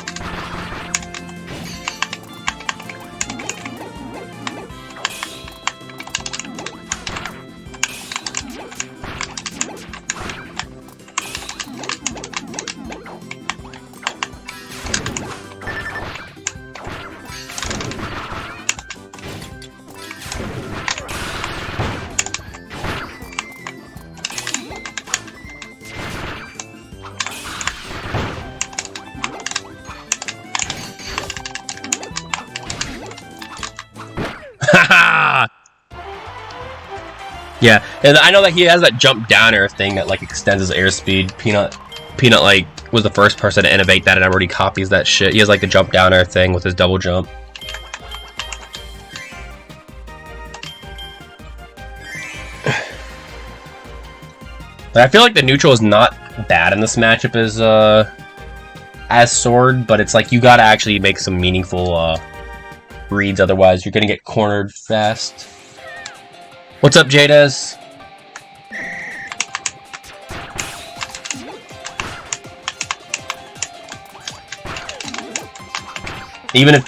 [SPEAKER 1] Yeah, and I know that he has that jump down air thing that like extends his airspeed. Peanut like was the first person to innovate that, and everybody copies that shit. He has like the jump down air thing with his double jump. But I feel like the neutral is not bad in this matchup as Sword, but it's like you gotta actually make some meaningful reads, otherwise you're gonna get cornered fast. What's up, Jadez? Even if...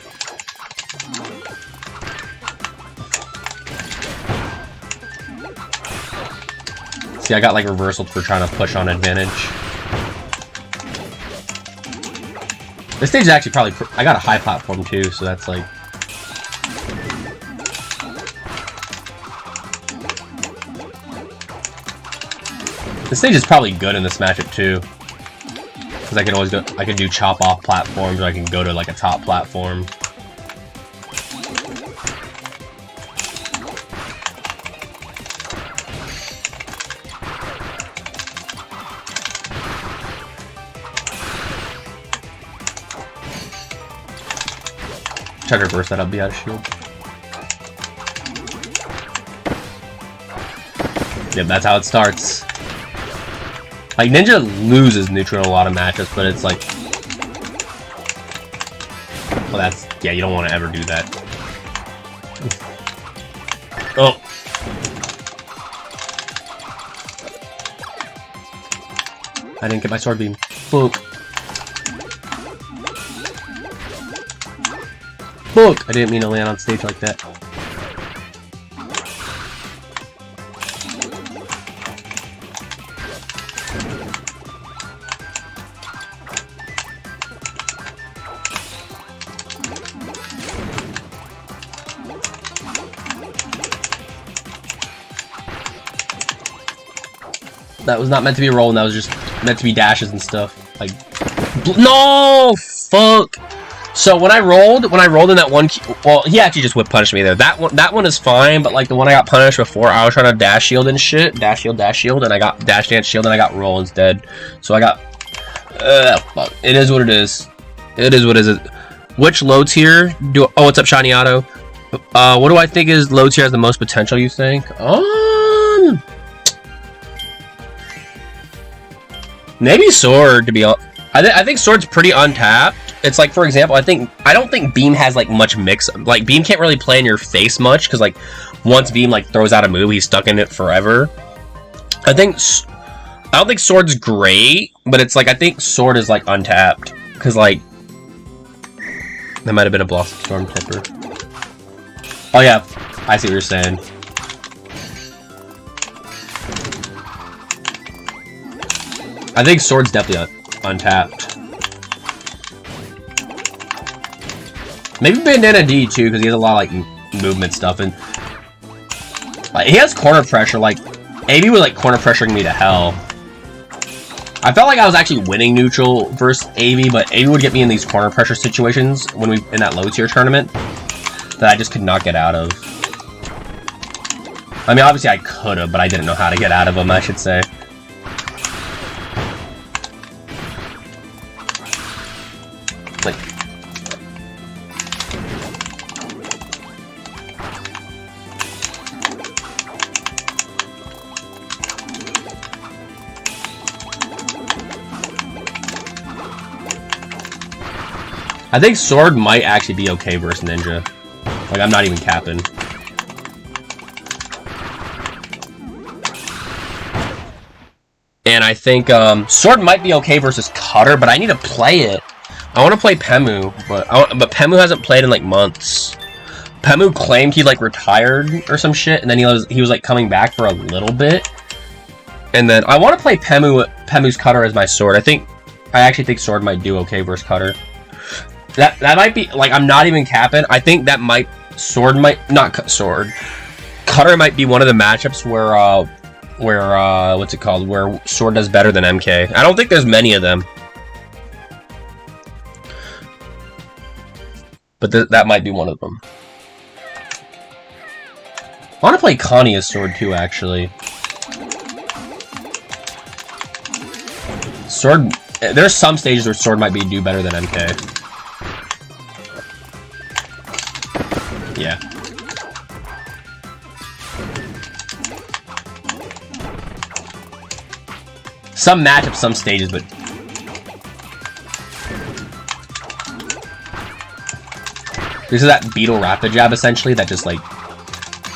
[SPEAKER 1] See, I got like reversal for trying to push on advantage. This stage is actually probably... I got a high platform too, so that's like... This stage is probably good in this matchup too, because I can always go. I can do chop off platforms, or I can go to like a top platform. Try to reverse that up, be out of shield. Yep, that's how it starts. Like, Ninja loses neutral in a lot of matchups, but it's like... Well, that's... Yeah, you don't want to ever do that. Oh! I didn't get my sword beam. Fuck. Fuck! I didn't mean to land on stage like that. That was not meant to be rolling, that was just meant to be dashes and stuff. Like, no! Fuck! So when I rolled in that one, well, he actually just whip punished me there. That one is fine, but like the one I got punished before, I was trying to dash shield and shit, dash shield, and I got dash dance shield, and I got roll instead. So I got, fuck. It is what it is. It is what it is. Which low tier do? Oh, what's up, Shiny Otto? What do I think is low tier has the most potential? You think? Maybe Sword, to be honest. I think Sword's pretty untapped. It's like, for example, I don't think Beam has like much mix. Like, Beam can't really play in your face much because like once Beam like throws out a move, he's stuck in it forever. I don't think Sword's great, but it's like I think Sword is like untapped because like that might have been a Blossom Storm Clipper. Oh yeah, I see what you're saying. I think Sword's definitely untapped. Maybe Bandana D too, because he has a lot of like movement stuff, and like, he has corner pressure. Like AB was like corner pressuring me to hell. I felt like I was actually winning neutral versus AB, but AB would get me in these corner pressure situations when we in that low tier tournament that I just could not get out of. I mean, obviously I could have, but I didn't know how to get out of them, I should say. Like, I think Sword might actually be okay versus Ninja. Like, I'm not even capping. And I think Sword might be okay versus Cutter, but I need to play it. I want to play Pemu, but Pemu hasn't played in like months. Pemu claimed he like retired or some shit, and then he was like coming back for a little bit. And then I want to play Pemu's Cutter as my Sword. I actually think Sword might do okay versus Cutter. That might be like, I'm not even capping. I think that Cutter might be one of the matchups where what's it called? Where Sword does better than MK. I don't think there's many of them. But that might be one of them. I want to play Connie as Sword too, actually. Sword, there's some stages where Sword might do better than MK. Yeah. Some matchups, some stages, but this is that Beetle Rapid Jab essentially that just like,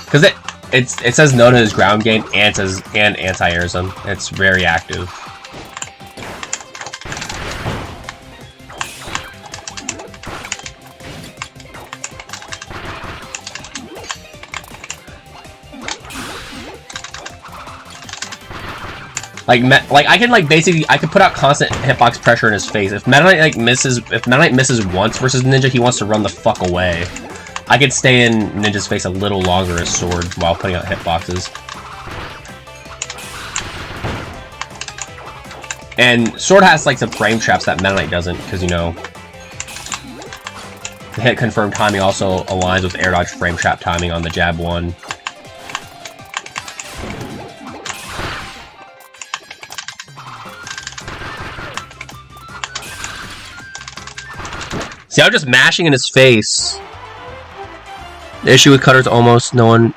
[SPEAKER 1] because it says no to his ground game and anti-airs him. It's very active. Like I can like basically I could put out constant hitbox pressure in his face. If Meta Knight misses once versus Ninja, he wants to run the fuck away. I could stay in Ninja's face a little longer as Sword while putting out hitboxes. And Sword has like some frame traps that Meta Knight doesn't, because you know the hit confirm timing also aligns with air dodge frame trap timing on the jab 1. See, I was just mashing in his face. The issue with Cutter's almost no one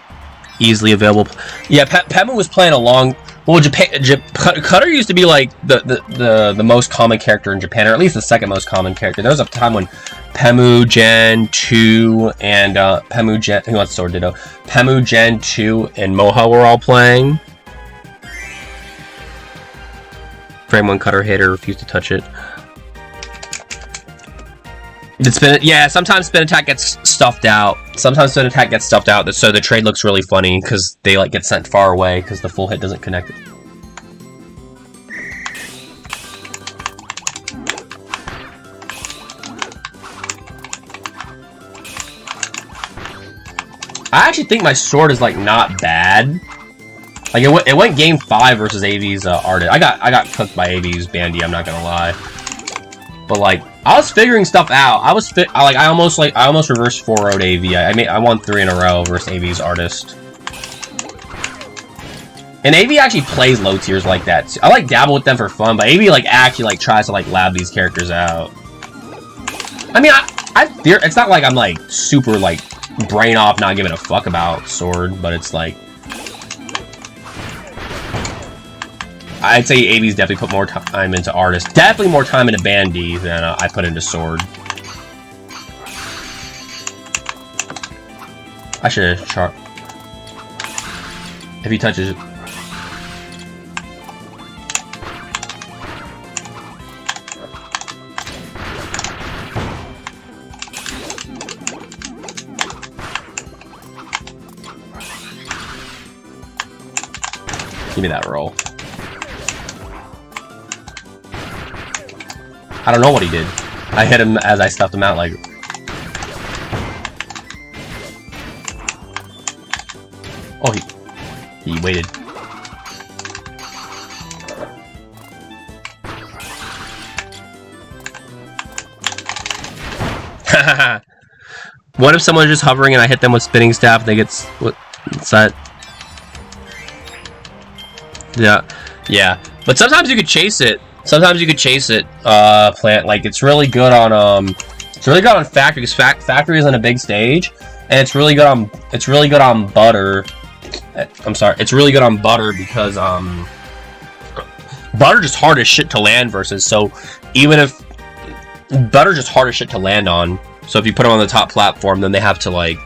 [SPEAKER 1] easily available. Yeah, Pemu was playing along. Well, Cutter used to be like the most common character in Japan, or at least the second most common character. There was a time when Pemu, Gen 2, and Pemu, Gen... Who wants Sword Ditto? Pemu, Gen 2, and Moha were all playing. Frame 1 Cutter hit or refused to touch it. Yeah, sometimes spin attack gets stuffed out. So the trade looks really funny because they like get sent far away because the full hit doesn't connect. I actually think my sword is like not bad. Like it went game 5 versus AV's artist. I got cooked by AV's Bandy. I'm not gonna lie. But like I was figuring stuff out. I almost reversed 4-0'd AV. I won 3 in a row versus AV's artist. And AV actually plays low tiers like that too. I like dabble with them for fun, but AV like actually like tries to like lab these characters out. I mean, it's not like I'm like super like brain off, not giving a fuck about Sword, but it's like I'd say AV's definitely put more time into Artist. Definitely more time into Bandy than I put into Sword. I should have chart. If he touches it. Give me that roll. I don't know what he did. I hit him as I stuffed him out like... Oh, he waited. What if someone's just hovering and I hit them with spinning staff and they get... What's that? Yeah. But sometimes you could chase it. Plant. Like it's really good on Factory because Factory is on a big stage, and it's really good on Butter. I'm sorry, it's really good on Butter because Butter just hard as shit to land versus. So even if Butter just hard as shit to land on, so if you put them on the top platform, then they have to like.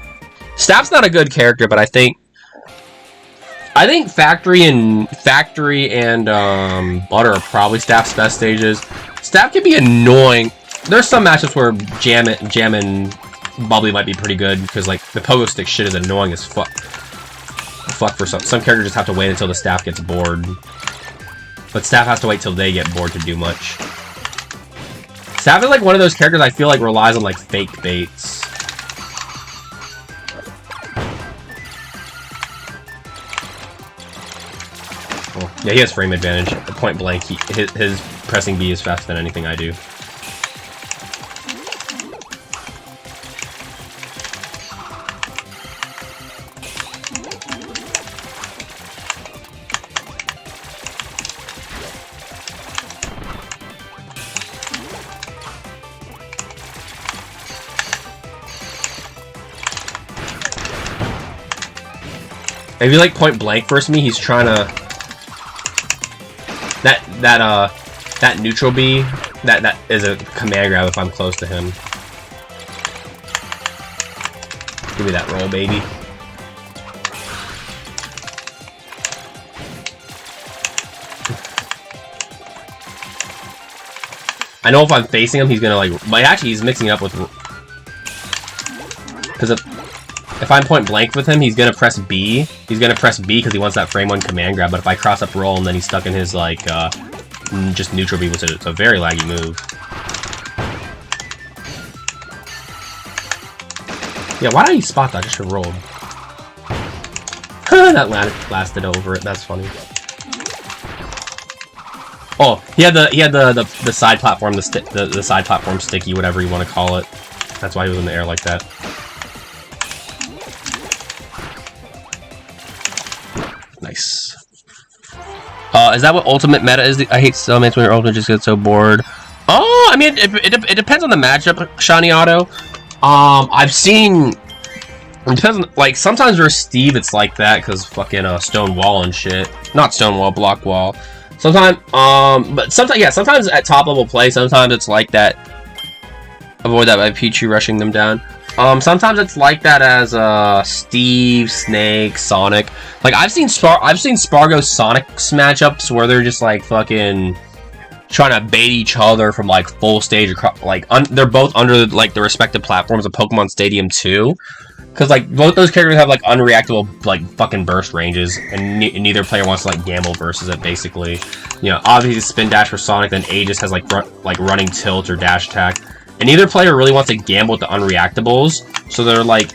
[SPEAKER 1] Staff's not a good character, but I think Factory and Butter are probably Staff's best stages. Staff can be annoying. There's some matchups where Jam and Bubbly might be pretty good because like the pogo stick shit is annoying as fuck. For some characters just have to wait until the Staff gets bored. But Staff has to wait till they get bored to do much. Staff is like one of those characters I feel like relies on like fake baits. Yeah, he has frame advantage. At point blank, his pressing B is faster than anything I do. If you like point blank versus me, he's trying to... That neutral B, that is a command grab if I'm close to him. Give me that roll, baby. I know if I'm facing him, he's gonna like. But actually, he's mixing it up with. Because if I'm point blank with him, he's gonna press B. He's gonna press B because he wants that frame 1 command grab. But if I cross up roll and then he's stuck in his like just neutral B, which is a very laggy move. Yeah, why don't you spot that? I just should have rolled. That lasted over it. That's funny. Oh, he had the side platform, the side platform sticky, whatever you want to call it. That's why he was in the air like that. Nice. Is that what ultimate meta is? I hate cellmates when your ultimate just gets so bored. Oh, I mean, it depends on the matchup, Shani Auto. I've seen It depends. Like sometimes versus Steve, it's like that because fucking stone wall and shit. Not stone wall, block wall. Sometimes, but sometimes, yeah. Sometimes at top level play, sometimes it's like that. Avoid that by Pichu rushing them down. Sometimes it's like that as Steve, Snake, Sonic. Like I've seen Spargo Sonic's matchups where they're just like fucking trying to bait each other from like full stage across. Like they're both under like the respective platforms of Pokemon Stadium 2. Because, like, both those characters have, like, unreactable, like, fucking burst ranges, and neither player wants to, like, gamble versus it, basically. You know, obviously Spin Dash for Sonic, then Aegis has, like, running tilt or dash attack. And neither player really wants to gamble with the unreactables, so they're, like...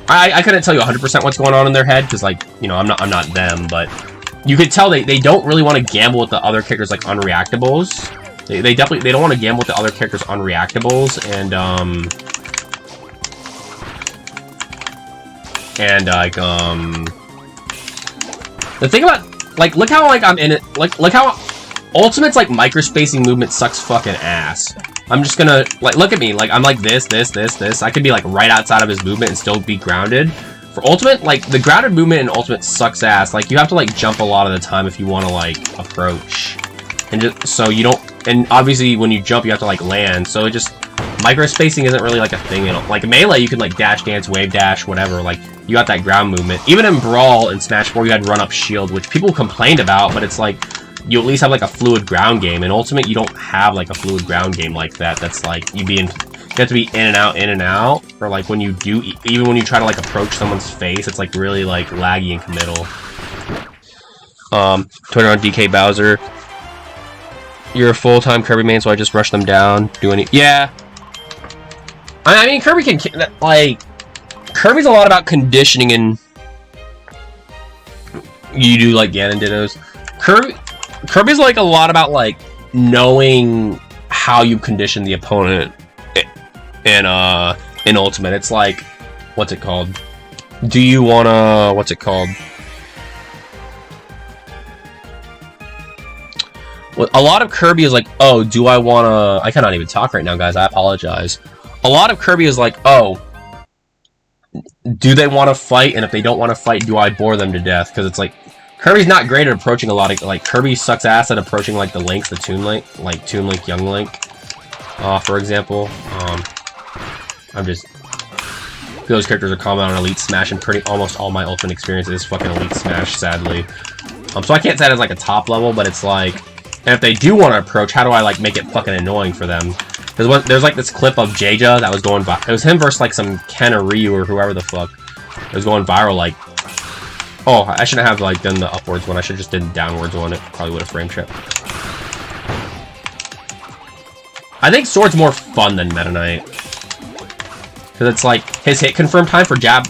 [SPEAKER 1] I couldn't tell you 100% what's going on in their head, because, like, you know, I'm not them, but... You could tell they don't really want to gamble with the other characters, like, unreactables. They don't want to gamble with the other characters' unreactables, and, like, the thing about, like, look how, like, I'm in it, like, look how Ultimate's, like, microspacing movement sucks fucking ass. I'm just gonna, like, look at me, like, I'm like this. I could be, like, right outside of his movement and still be grounded. For Ultimate, like, the grounded movement in Ultimate sucks ass. Like, you have to, like, jump a lot of the time if you want to, like, approach. And just, so you don't, and obviously when you jump, you have to, like, land, so it just, microspacing isn't really, like, a thing, you know. Like, Melee, you can, like, dash, dance, wave dash, whatever, like, you got that ground movement. Even in Brawl and Smash 4, you had run-up shield, which people complained about, but it's like, you at least have, like, a fluid ground game. In Ultimate, you don't have, like, a fluid ground game like that. That's, like, you have to be in and out, or, like, when you do, even when you try to, like, approach someone's face, it's, like, really, like, laggy and committal. Twitter on DK Bowser. You're a full-time Kirby main, so I just rush them down. Yeah. I mean, Kirby can, like... Kirby's a lot about conditioning, and you do like Ganondorf's. Kirby's like a lot about like knowing how you condition the opponent in Ultimate. It's like, what's it called? Do you wanna, what's it called? Well, a lot of Kirby is like, oh, do I wanna? I cannot even talk right now, guys. I apologize. A lot of Kirby is like, oh, do they want to fight? And if they don't want to fight, do I bore them to death? Because it's like, Kirby's not great at approaching a lot of, like, Kirby sucks ass at approaching, like, the Links, the Toon Link, like, Toon Link, Young Link, for example. I'm just, those characters are common on Elite Smash, and almost all my Ultimate experience is fucking Elite Smash, sadly. So I can't say that as, like, a top level, but it's like, and if they do want to approach, how do I, like, make it fucking annoying for them? There's like this clip of Jaja that was going viral. It was him versus like some Ken or Ryu or whoever the fuck. It was going viral like... Oh, I shouldn't have like done the upwards one. I should have just done the downwards one. It probably would have frame tripped. I think Sword's more fun than Meta Knight. Because it's like, his hit confirm time for jab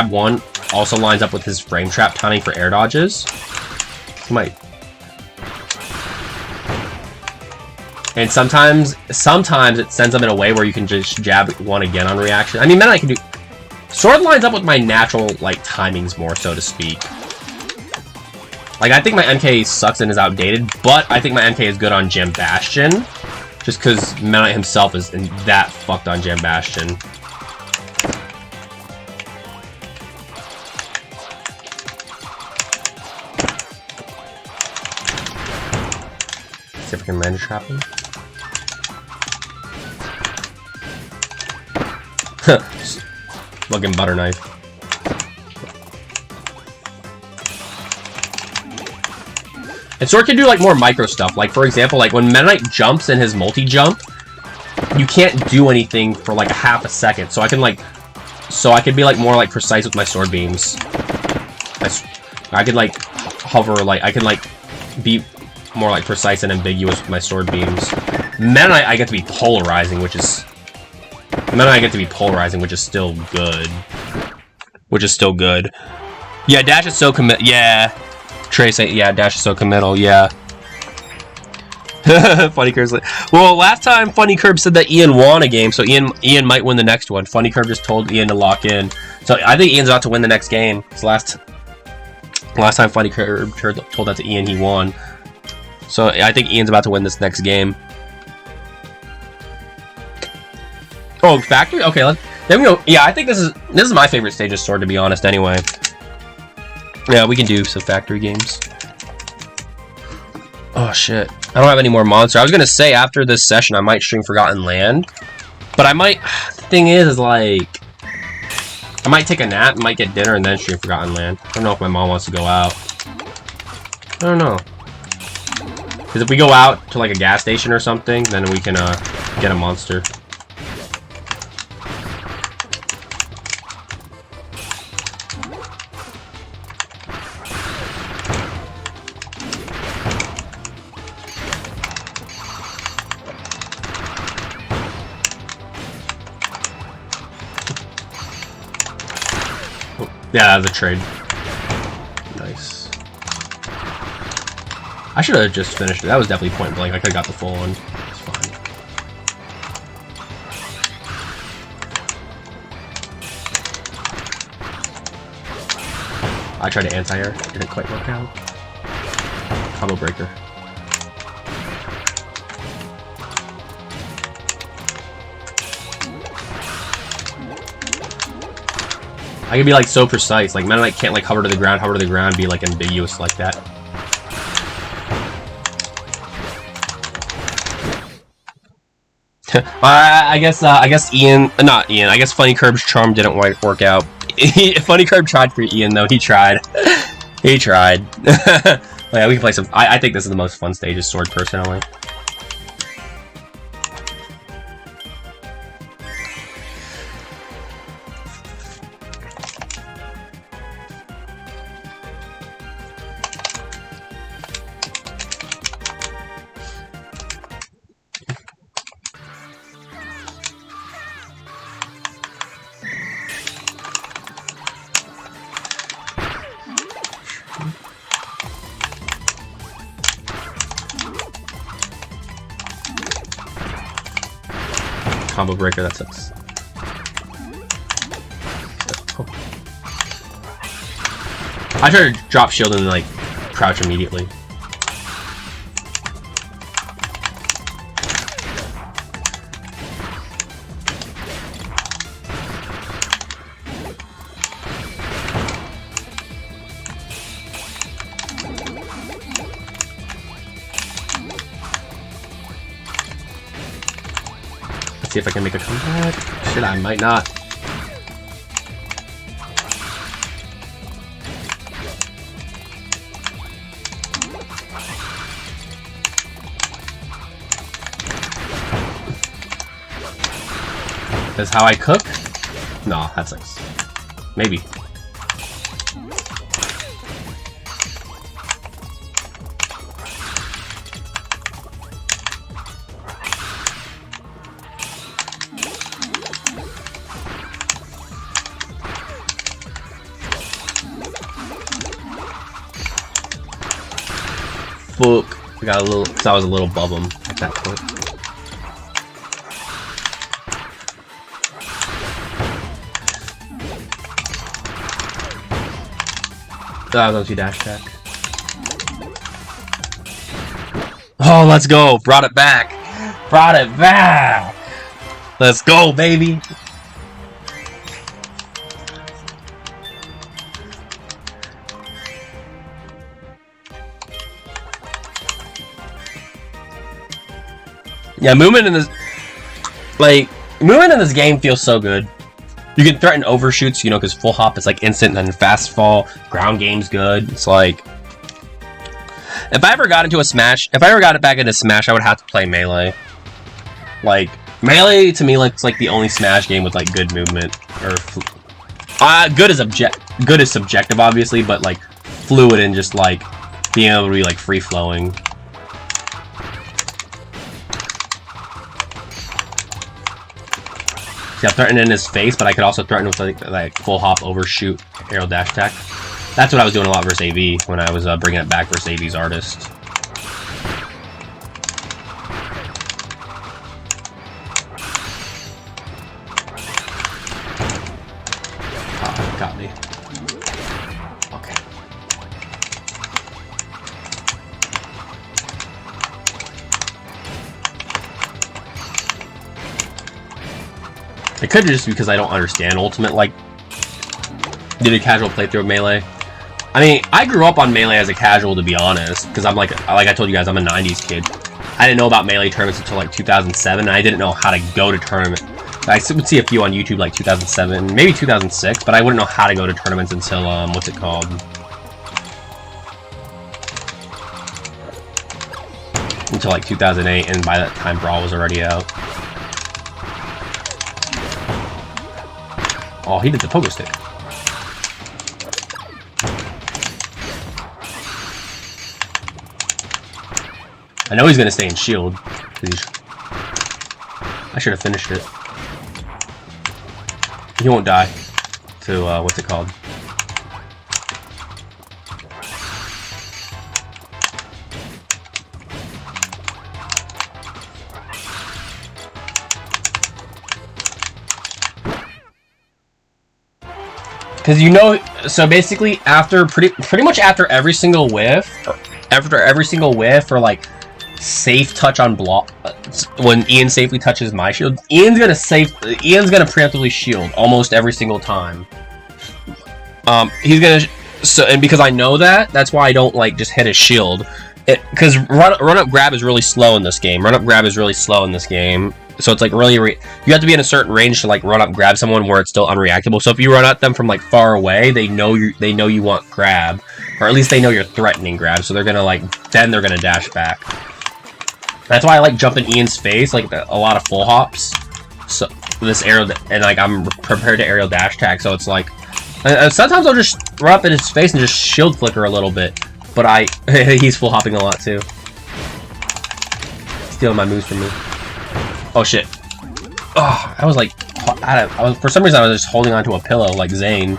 [SPEAKER 1] 1 also lines up with his frame trap timing for air dodges. He might... And sometimes it sends them in a way where you can just jab 1 again on reaction. I mean, Meta Knight can do... Sword lines up with my natural, like, timings more, so to speak. Like, I think my MK sucks and is outdated, but I think my MK is good on Gem Bastion. Just because Meta Knight himself is that fucked on Gem Bastion. See if I can land trap him. Fucking butter knife. And Sword can do like more micro stuff. Like for example, like when Meta Knight jumps in his multi-jump, you can't do anything for like a half a second. So I can be like more like precise with my sword beams. I could like hover, like I can like be more like precise and ambiguous with my sword beams. Meta Knight I get to be polarizing, which is still good. Yeah, Dash is so yeah. Trace, yeah, Dash is so committal, yeah. Funny Curb's like, well, last time Funny Curb said that Ian won a game, so Ian might win the next one. Funny Curb just told Ian to lock in. So I think Ian's about to win the next game. Last time Funny Curb told that to Ian, he won. So I think Ian's about to win this next game. Oh, factory? Okay, Then we go. Yeah, I think this is my favorite stage of Sword, to be honest. Anyway. Yeah, we can do some factory games. Oh shit! I don't have any more monster. I was gonna say after this session I might stream Forgotten Land, but I might. The thing is like, I might take a nap, might get dinner, and then stream Forgotten Land. I don't know if my mom wants to go out. I don't know. Because if we go out to like a gas station or something, then we can get a monster. Yeah, that was a trade. Nice. I should have just finished it. That was definitely point blank. I could have got the full one. It's fine. I tried to anti-air. Didn't quite work out. Combo breaker. I can be like so precise, like Meta Knight can't like hover to the ground, be like ambiguous like that. I guess Ian, not Ian. I guess Funny Curb's charm didn't work out. Funny Curb tried for Ian though. He tried. He tried. Yeah, we can play some. I think this is the most fun stage of Sword personally. Combo breaker, that sucks. Oh. I try to drop shield and like crouch immediately. See if I can make a comeback. Shit, I might not. That's how I cook? No, that sucks. Maybe. Fuck. I got a little, cause I was a little above him at that point. That was on dash attack. Oh, let's go! Brought it back! Brought it back! Let's go, baby! Yeah, movement in this, like, movement in this game feels so good. You can threaten overshoots, you know, because full hop is like instant, and then fast fall. Ground game's good. It's like, if I ever got into a Smash, if I ever got it back into Smash, I would have to play Melee. Like, Melee to me looks like the only Smash game with like good movement, or good is subjective, obviously, but like fluid and just like being able to be like free flowing. See, I threatened in his face, but I could also threaten with like full hop, overshoot, aerial dash attack. That's what I was doing a lot versus AV when I was bringing it back versus AV's artist. Oh, got me. Okay. It could just be because I don't understand Ultimate, like, did a casual playthrough of Melee. I mean, I grew up on Melee as a casual, to be honest, because I'm like I told you guys, I'm a 90s kid. I didn't know about Melee tournaments until like 2007, and I didn't know how to go to tournaments. I would see a few on YouTube like 2007, maybe 2006, but I wouldn't know how to go to tournaments until, what's it called? Until like 2008, and by that time Brawl was already out. Oh, he did the pogo stick. I know he's gonna stay in shield. I should have finished it. He won't die to, what's it called? Because you know, so basically after pretty much after every single whiff, or like safe touch on block, when Ian safely touches my shield, Ian's gonna preemptively shield almost every single time. He's gonna, and because I know that, that's why I don't like just hit his shield. Because run up grab is really slow in this game. So it's like really, you have to be in a certain range to like run up grab someone where it's still unreactable. So if you run at them from like far away, they know you want grab, or at least they know you're threatening grab. So they're gonna then they're gonna dash back. That's why I like jumping Ian's face, like a lot of full hops. So this aerial, and like I'm prepared to aerial dash tag. So it's like, sometimes I'll just run up in his face and just shield flicker a little bit. But he's full hopping a lot too. Stealing my moves from me. Oh shit. Oh, I was like, for some reason I was just holding onto a pillow like Zane.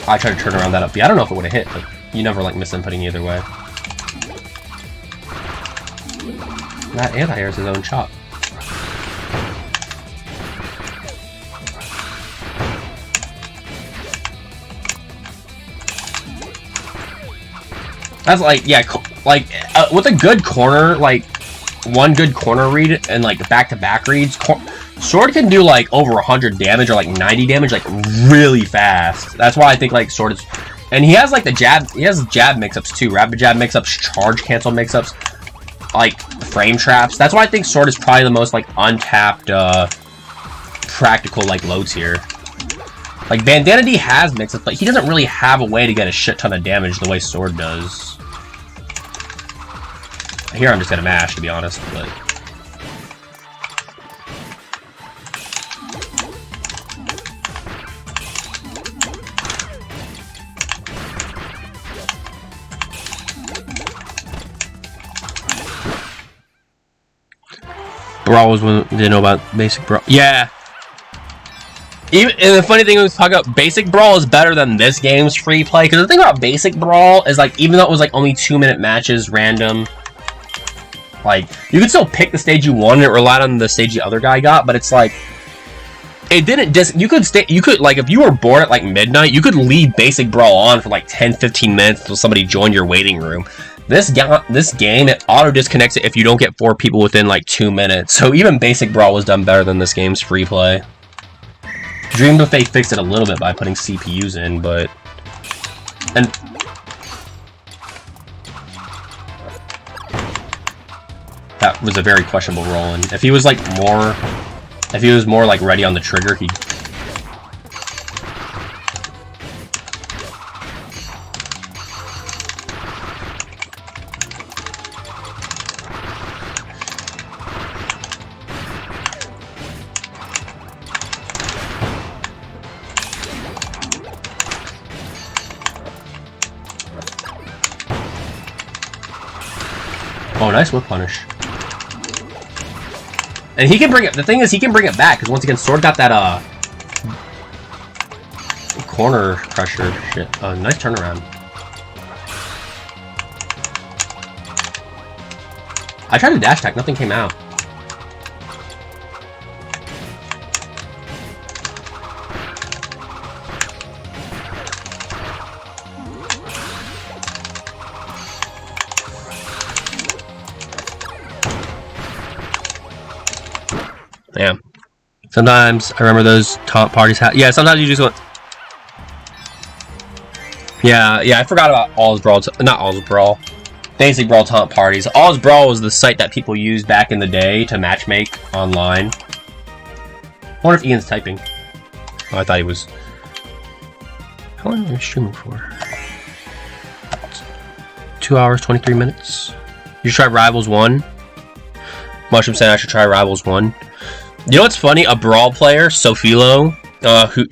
[SPEAKER 1] I tried to turn around that up. Yeah, I don't know if it would have hit, but you never like miss inputting either way. That anti-air is his own chop. That's like, yeah, like with a good corner, like one good corner read and like back-to-back reads, Sword can do like over 100 damage or like 90 damage like really fast. That's why I think like Sword is, and he has like the jab, he has jab mix-ups too, rapid jab mix-ups, charge cancel mix-ups, like frame traps. That's why I think Sword is probably the most like untapped practical like low tier. Like Bandana D has mix-ups, but he doesn't really have a way to get a shit ton of damage the way Sword does. Here I'm just gonna mash, to be honest, but Brawl was when didn't know about basic Brawl. Yeah. Even, and the funny thing was, talk about basic Brawl is better than this game's free play. Because the thing about basic Brawl is like, even though it was like only 2-minute matches, random, like you could still pick the stage you wanted. It relied on the stage the other guy got, but it's like it didn't just. You could like if you were bored at like midnight, you could leave basic Brawl on for like 10-15 minutes until somebody joined your waiting room. This game, it auto disconnects it if you don't get 4 people within like 2 minutes. So even basic Brawl was done better than this game's free play. Dreamed if they fixed it a little bit by putting CPUs in, but that was a very questionable roll. And if he was like more like ready on the trigger, he'd. Oh, nice whip punish. And he can bring it, the thing is he can bring it back, because once again, Sword got that, corner pressure shit. Nice turnaround. I tried to dash attack, nothing came out. Yeah. Sometimes I remember those taunt parties. Yeah, sometimes you just want. Yeah, I forgot about All's Brawl. Not All's Brawl. Basic Brawl taunt parties. All's Brawl was the site that people used back in the day to matchmake online. I wonder if Ian's typing. Oh, I thought he was. How long are we streaming for? 2 hours, 23 minutes. You should try Rivals 1. Mushroom said I should try Rivals 1. You know what's funny? A Brawl player, Sofilo,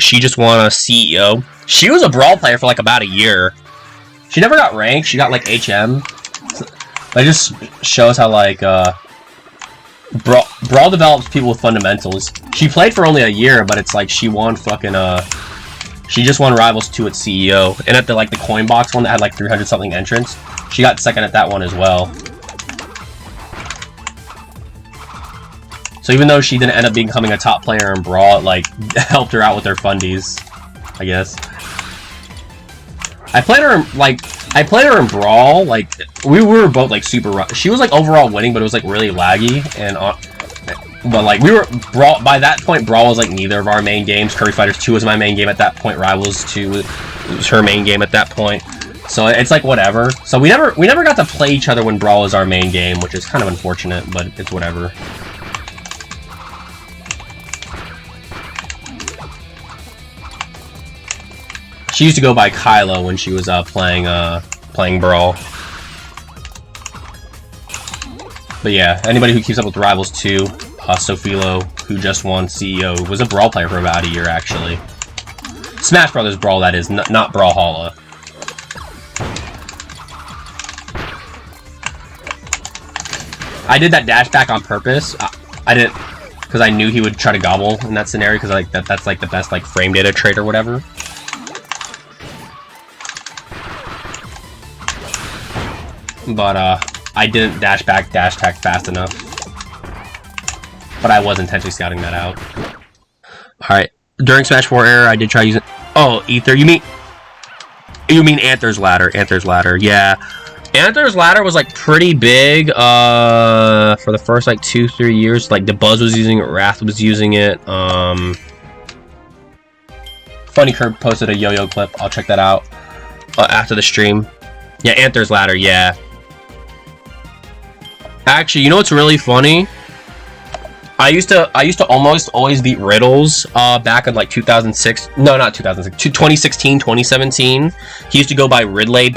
[SPEAKER 1] she just won a CEO. She was a Brawl player for like about a year. She never got ranked. She got like HM. That just shows how like Brawl develops people with fundamentals. She played for only a year, but it's like she won fucking she just won Rivals 2 at CEO, and at the like the coin box one that had like 300 something entrants, she got second at that one as well. So even though she didn't end up becoming a top player in Brawl, it like helped her out with her fundies, I guess. I played her in Brawl, like we were both like super. She was like overall winning, but it was like really laggy, and but like we were Brawl by that point. Brawl was like neither of our main games. Kirby Fighters 2 was my main game at that point. Rivals 2 was her main game at that point. So it's like whatever. So we never got to play each other when Brawl was our main game, which is kind of unfortunate, but it's whatever. She used to go by Kylo when she was playing Brawl. But yeah, anybody who keeps up with Rivals 2, Sofilo, who just won CEO, was a Brawl player for about a year actually. Smash Brothers Brawl, that is, not Brawlhalla. I did that dash back on purpose. I didn't, because I knew he would try to gobble in that scenario, because like that's like the best like frame data trait or whatever. But I didn't dash back, dash attack fast enough. But I was intentionally scouting that out. Alright. During Smash 4 era, I did try using... Oh, Ether. You mean Anther's Ladder. Anther's Ladder, yeah. Anther's Ladder was like pretty big for the first like 2-3 years. Like the Buzz was using it, Wrath was using it. Funny Curb posted a yo-yo clip. I'll check that out after the stream. Yeah, Anther's Ladder, yeah. Actually, you know what's really funny? I used to almost always beat Riddles back in like 2006. No, not 2006. 2016, 2017. He used to go by Ridley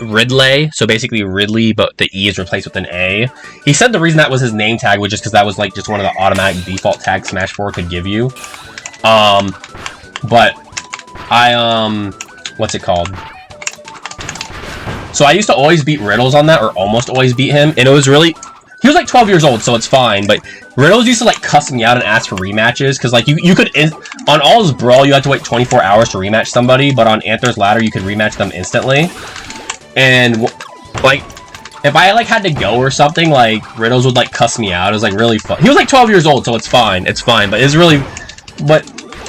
[SPEAKER 1] Ridley. So basically Ridley, but the E is replaced with an A. He said the reason that was his name tag was just because that was like just one of the automatic default tags Smash 4 could give you. But I what's it called? So I used to always beat Riddles on that, or almost always beat him, and it was really... He was like 12 years old, so it's fine, but Riddles used to like cuss me out and ask for rematches, because like you could... On All's Brawl, you had to wait 24 hours to rematch somebody, but on Anther's Ladder, you could rematch them instantly. And like, if I like had to go or something, like Riddles would like cuss me out. It was like really fun. He was like 12 years old, so it's fine, but it's really... But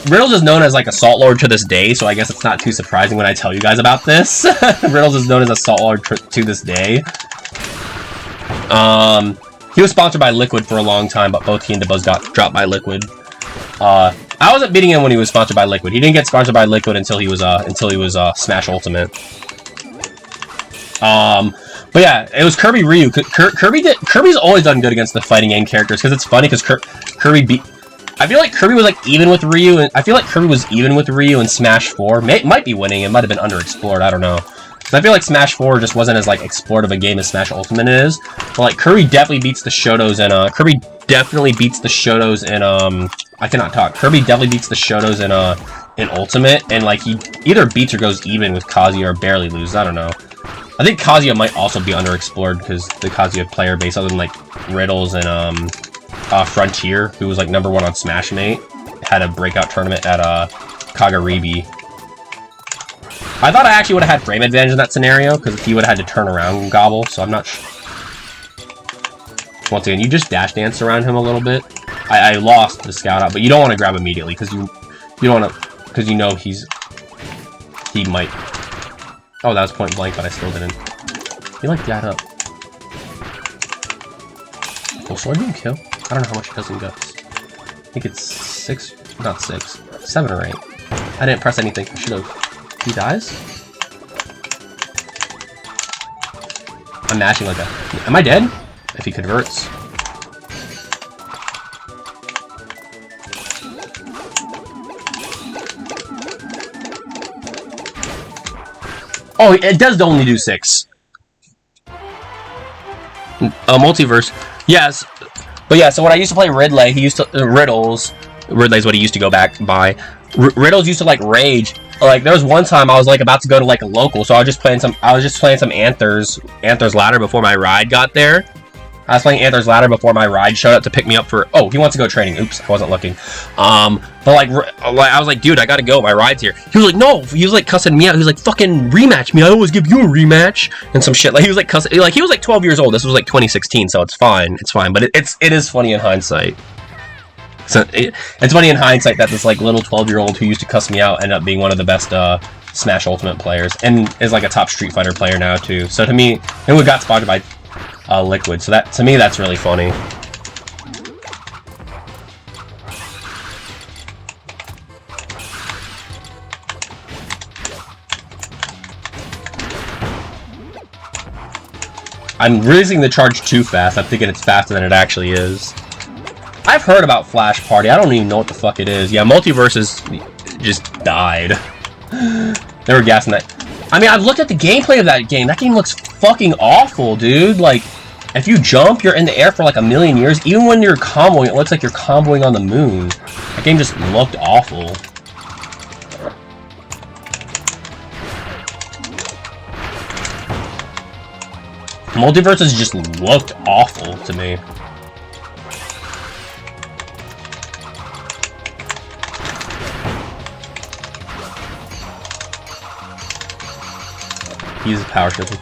[SPEAKER 1] Riddles is known as like Assault Lord to this day, so I guess it's not too surprising when I tell you guys about this. Riddles is known as Assault Lord to this day. He was sponsored by Liquid for a long time, but both he and DeBuzz got dropped by Liquid. I wasn't beating him when he was sponsored by Liquid. He didn't get sponsored by Liquid until he was Smash Ultimate. But yeah, it was Kirby Ryu. Kirby's always done good against the fighting game characters, because it's funny because Kirby beat... I feel like Kirby was like even with Ryu, and I feel like Kirby was even with Ryu in Smash 4. Might be winning. It might have been underexplored. I don't know. But I feel like Smash 4 just wasn't as like explored of a game as Smash Ultimate is. But like Kirby definitely beats the Shotos in I cannot talk. Kirby definitely beats the Shotos in Ultimate, and like he either beats or goes even with Kazuya or barely loses. I don't know. I think Kazuya might also be underexplored because the Kazuya player base, other than like Riddles and Frontier, who was like #1 on Smashmate, had a breakout tournament at Kagaribi. I thought I actually would have had frame advantage in that scenario, because he would have had to turn around and gobble, so I'm not sure. Once again, you just dash dance around him a little bit. I lost the scout out, but you don't want to grab immediately, because you don't want to, because you know he might... Oh, that was point blank, but I still didn't. He like that up. Will Sword do kill? I don't know how much he does in guts. think it's 6, not 6, 7 or 8. I didn't press anything. I should have. He dies? I'm mashing like a... Am I dead? If he converts. Oh, it does only do 6. Multiverse. Yes. But yeah, so when I used to play Ridley, he used to... Riddles. Ridley's what he used to go back by. Riddles used to, like, rage. Like, there was one time I was, like, about to go to, like, a local, so I was just playing some Anthers Ladder before my ride got there. I was playing Anthers Ladder before my ride showed up to pick me up for... Oh, he wants to go training. Oops, I wasn't looking. But, like, I was like, dude, I gotta go. My ride's here. He was like, no. He was, like, cussing me out. He was like, fucking rematch me. I always give you a rematch. And some shit. Like, he was, like, cussing... Like, he was, like, 12 years old. This was, like, 2016, so it's fine. It's fine. But it is funny in hindsight. So, it's funny in hindsight that this, like, little 12-year-old who used to cuss me out ended up being one of the best, Smash Ultimate players. And is, like, a top Street Fighter player now, too. So, to me... And we got spotted by... Liquid, so that to me that's really funny. I'm releasing the charge too fast. I'm thinking it's faster than it actually is. I've heard about Flash Party. I don't even know what the fuck it is. Yeah, Multiverses just died. They were gassing that. I mean, I've looked at the gameplay of that game. That game looks fucking awful, dude. Like, if you jump, you're in the air for like a million years. Even when you're comboing, it looks like you're comboing on the moon. That game just looked awful. Multiverses just looked awful to me. He's power shifting.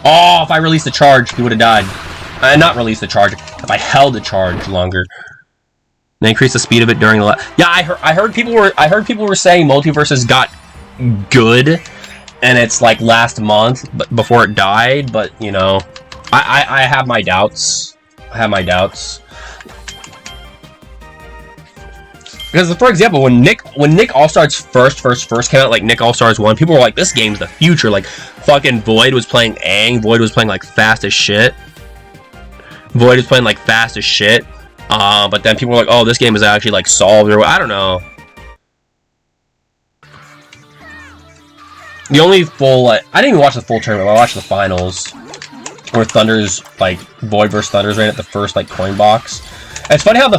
[SPEAKER 1] Oh, if I released the charge, he would have died. Not released the charge. If I held the charge longer, and increase the speed of it during the. Yeah, I heard people were saying Multiverses got good, and it's like last month, but before it died. But you know, I have my doubts. I have my doubts. Because, for example, when Nick All-Stars first came out, like Nick All-Stars 1, people were like, this game's the future. Like, fucking Void was playing Aang. Void was playing, like, fast as shit. But then people were like, oh, this game is actually, like, solved. Or I don't know. The only full, like, I didn't even watch the full tournament. I watched the finals. Where Thunder's, like, Void vs. Thunder's right at the first, like, coin box. It's funny how the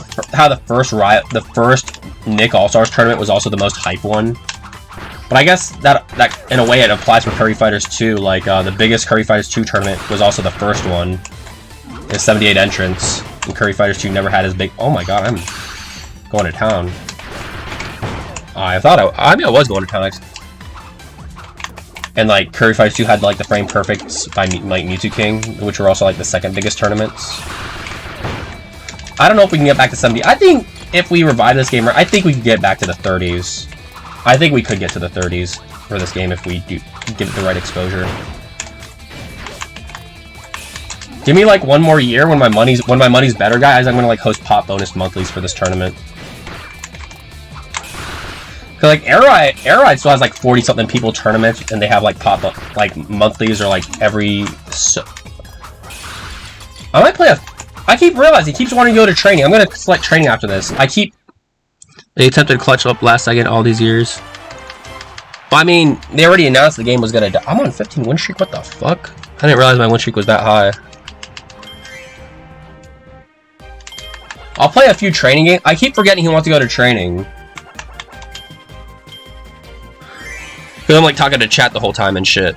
[SPEAKER 1] first Nick All-Stars tournament was also the most hype one. But I guess that in a way it applies for Kirby Fighters 2. Like the biggest Kirby Fighters 2 tournament was also the first one. There's 78 entrants, and Kirby Fighters 2 never had as big. Oh my god, I'm going to town. I was going to town. And like Kirby Fighters 2 had like the frame perfects by like Mewtwo King, which were also like the second biggest tournaments. I don't know if we can get back to 70. I think if we revive this game, I think we could get back to the 30s. I think we could get to the 30s for this game if we do give it the right exposure. Give me like one more year when my money's better, guys. I'm gonna like host pop bonus monthlies for this tournament. Cause like Air Ride still has like 40-something people tournaments, and they have like pop up like monthlies or like every. So I might play a. I keep realizing he keeps wanting to go to training. I'm gonna select training after this. They attempted to clutch up last second all these years. Well, I mean, they already announced the game was gonna die. I'm on 15 win streak. What the fuck? I didn't realize my win streak was that high. I'll play a few training games. I keep forgetting he wants to go to training. Cause I'm like talking to chat the whole time and shit.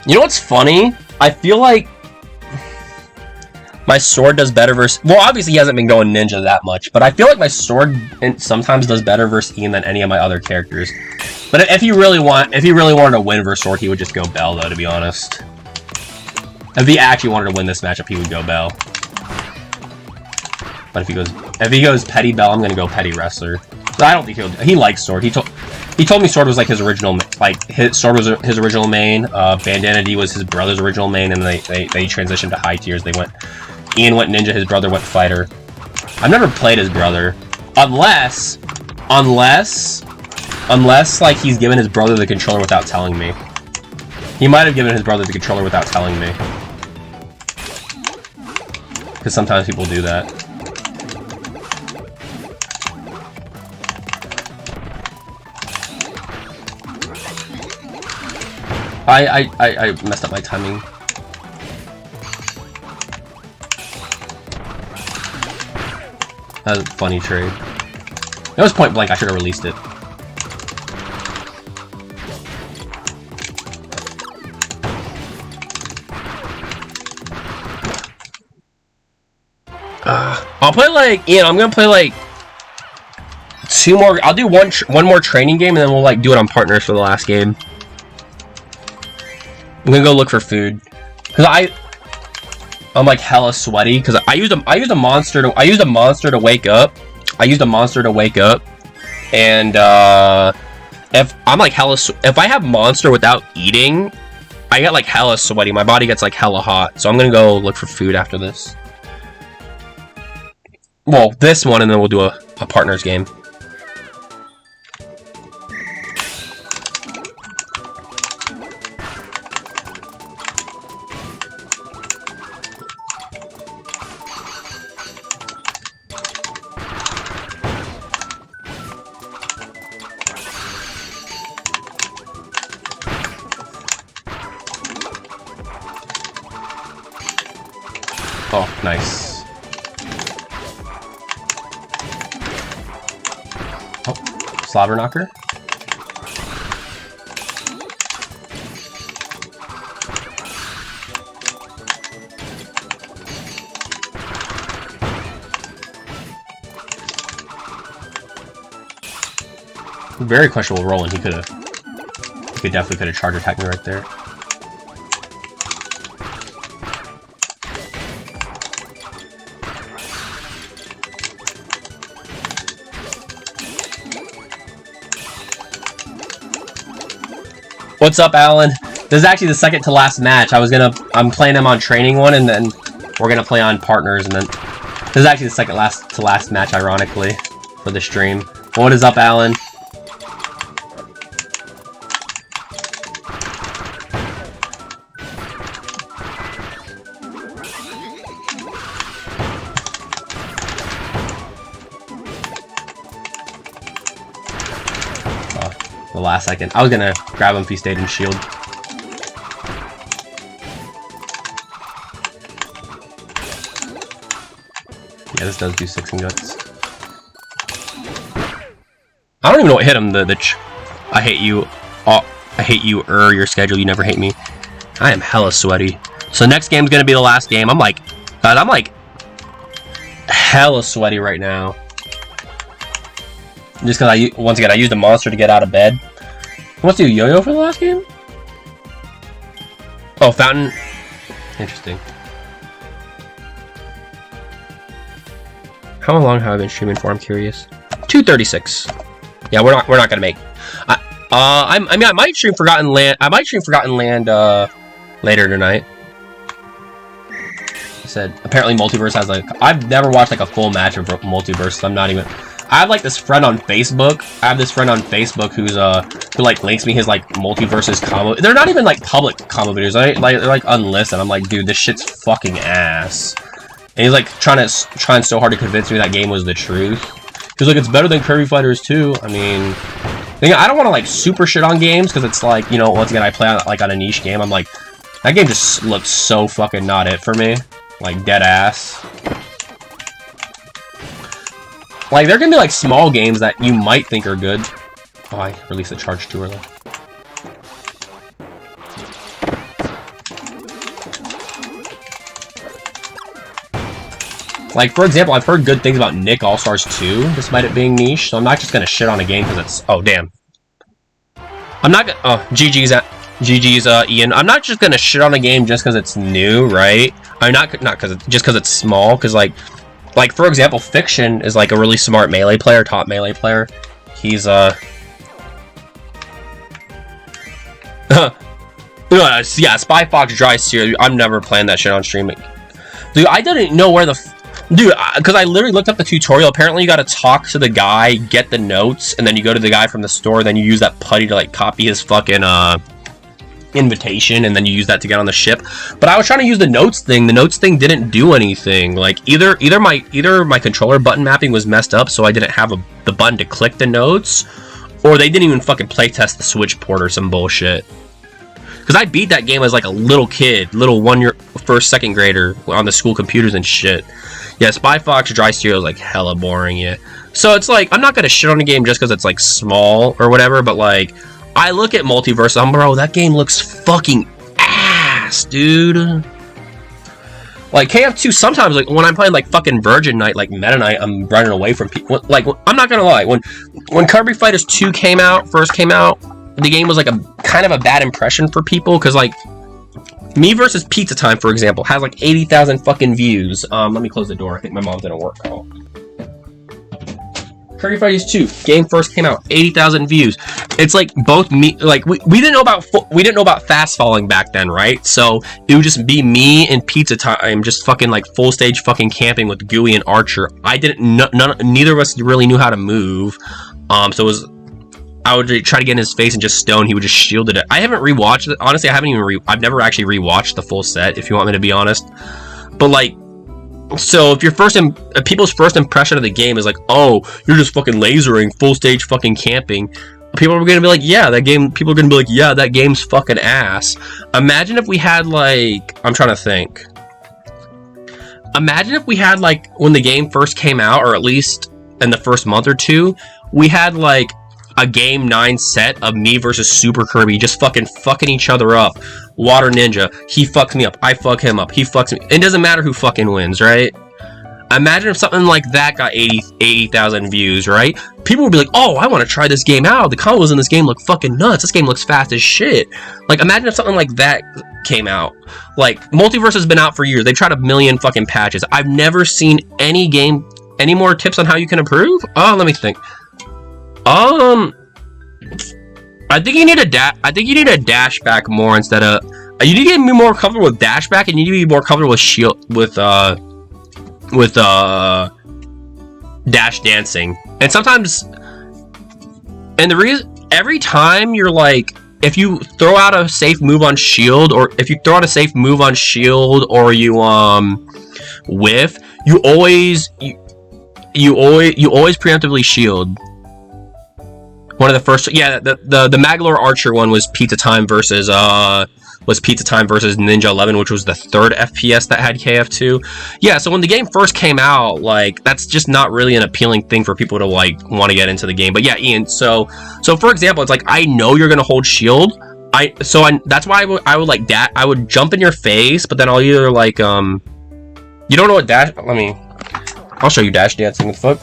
[SPEAKER 1] You know what's funny? I feel like my sword does better versus... Well, obviously he hasn't been going ninja that much, but I feel like my sword sometimes does better versus Ian than any of my other characters. But if he really wanted to win versus sword, he would just go Bell, though, to be honest. If he actually wanted to win this matchup, he would go Bell. But if he goes Petty Bell, I'm gonna go Petty Wrestler. I don't think he likes Sword. He told me Sword was like his original, Sword was his original main. Bandana D was his brother's original main, and they transitioned to high tiers. Ian went Ninja, his brother went Fighter. I've never played his brother, unless like he's given his brother the controller without telling me. He might have given his brother the controller without telling me, because sometimes people do that. I messed up my timing. That was a funny trade. That was point blank. I should have released it. I'll play like, Ian, I'm gonna play like 2 more. I'll do one more training game, and then we'll like do it on partners for the last game. I'm gonna go look for food, cause I'm like hella sweaty, cause I used a monster to wake up. And if I'm like if I have monster without eating, I get like hella sweaty. My body gets like hella hot. So I'm gonna go look for food after this. Well, this one, and then we'll do a partners game. Oh, nice. Oh, slobber knocker. Very questionable roll, and he definitely could have charge attacked me right there. What's up, Alan? This is actually the second to last match. I'm playing him on training one, and then we're gonna play on partners, and then this is actually the second to last match, ironically, for the stream. What is up, Alan? The last second. I was gonna grab him if he stayed in shield. Yeah, this does do 6 guts. I don't even know what hit him. I hate you. Oh, I hate you. Your schedule. You never hate me. I am hella sweaty. So next game's gonna be the last game. I'm like hella sweaty right now. Just because once again, I used a monster to get out of bed. Let's do yo-yo for the last game? Oh, fountain. Interesting. How long have I been streaming for? I'm curious. 2:36. Yeah, we're not gonna make. I mean, I might stream Forgotten Land. Later tonight. I said apparently Multiverse has like, I've never watched like a full match of Multiverse. So I'm not even. I have like this friend on Facebook. Who like links me his like Multiverses combo. They're not even like public combo videos. They're like unlisted. I'm like, dude, this shit's fucking ass. And he's like trying so hard to convince me that game was the truth. He's like, it's better than Kirby Fighters 2. I mean, I don't want to like super shit on games, because it's like, you know, once again, I play on like on a niche game. I'm like, that game just looks so fucking not it for me. Like dead ass. Like, there can be, like, small games that you might think are good. Oh, I released the charge too early. Like, for example, I've heard good things about Nick All-Stars 2, despite it being niche, so I'm not just gonna shit on a game because it's... Oh, damn. I'm not gonna... Oh, GG's, Ian. I'm not just gonna shit on a game just because it's new, right? I'm not just because it's small, because, like... Like, for example, Fiction is, like, a really smart melee player, top melee player. He's, yeah, Spy Fox Dry Cereal. I'm never playing that shit on stream. Dude, I didn't know where the... Dude, because I literally looked up the tutorial. Apparently, you gotta talk to the guy, get the notes, and then you go to the guy from the store, then you use that putty to, like, copy his fucking, invitation, and then you use that to get on the ship. But I was trying to use the notes thing. The notes thing didn't do anything. Like, either my controller button mapping was messed up, so I didn't have the button to click the notes, or they didn't even fucking playtest the Switch port or some bullshit. Because I beat that game as, like, a little kid, little 1-year, first, second grader on the school computers and shit. Yeah, Spy Fox Dry Cereal is, like, hella boring, yeah. So it's like, I'm not gonna shit on the game just because it's, like, small or whatever, but, like, I look at Multiverse, I'm, bro, that game looks fucking ass, dude. Like, KF2, sometimes, like, when I'm playing, like, fucking Virgin Knight, like, Meta Knight, I'm running away from people. Like, I'm not gonna lie, when Kirby Fighters 2 first came out, the game was, like, a kind of a bad impression for people, because, like, Me versus Pizza Time, for example, has, like, 80,000 fucking views. Let me close the door. I think my mom's in a work call. Kirby Fighters 2 game first came out, 80,000 views. It's like both me, like we didn't know about fast falling back then, right? So it would just be me and Pizza Time, just fucking like full stage fucking camping with Gooey and Archer. Neither of us really knew how to move. So it was, I would try to get in his face and just stone. He would just shielded it. I haven't rewatched it. Honestly, I've never actually rewatched the full set, if you want me to be honest. But like, so if people's first impression of the game is like, oh, you're just fucking lasering, full stage fucking camping, people are gonna be like, yeah, people are gonna be like, yeah, that game's fucking ass. Imagine if we had like, I'm trying to think. Imagine if we had like, when the game first came out, or at least in the first month or two, we had like a game 9 set of me versus Super Kirby just fucking each other up. Water Ninja, he fucks me up, I fuck him up, he fucks me. It doesn't matter who fucking wins, right? Imagine if something like that got 80,000 views, right? People would be like, oh, I want to try this game out. The combos in this game look fucking nuts. This game looks fast as shit. Like, imagine if something like that came out. Like, Multiverse has been out for years. They've tried a million fucking patches. I've never seen any more tips on how you can improve? Oh, let me think. I think you need a dash back more instead of. You need to get more comfortable with dash back, and you need to be more comfortable with shield with dash dancing. And sometimes, and the reason, every time you're like, if you throw out a safe move on shield, or if you throw out a safe move on shield, or you whiff, you always preemptively shield. One of the first, yeah, the Maglor Archer one was Pizza Time versus Ninja 11, which was the third FPS that had KF2. Yeah, so when the game first came out, like, that's just not really an appealing thing for people to like want to get into the game. But yeah, Ian, so for example, it's like, I know you're gonna hold shield. That's why I would like that. I would jump in your face, but then I'll either like you don't know what dash. I'll show you dash dancing with foot.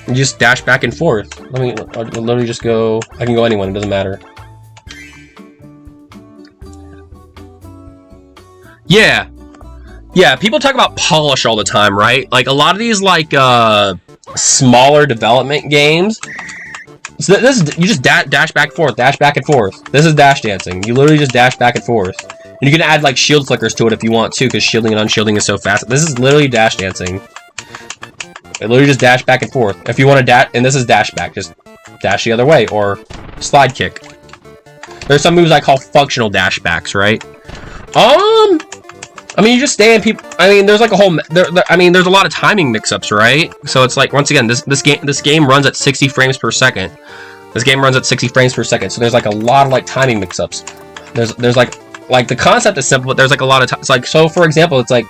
[SPEAKER 1] You just dash back and forth. Let me just go. I can go anyone. It doesn't matter. Yeah. People talk about polish all the time, right? Like a lot of these like smaller development games. So this is, you just dash back and forth, dash back and forth. This is dash dancing. You literally just dash back and forth. And you can add like shield flickers to it if you want to, because shielding and unshielding is so fast. This is literally dash dancing. It literally just dash back and forth. If you want to dash, and this is dash back, just dash the other way, or slide kick. There's some moves I call functional dash backs, right? I mean, you just stay in people. I mean, there's like a whole. There's a lot of timing mix-ups, right? So it's like, once again, this game runs at 60 frames per second. This game runs at 60 frames per second. So there's like a lot of like timing mix-ups. There's like the concept is simple, but there's like a lot of it's like, so for example, it's like,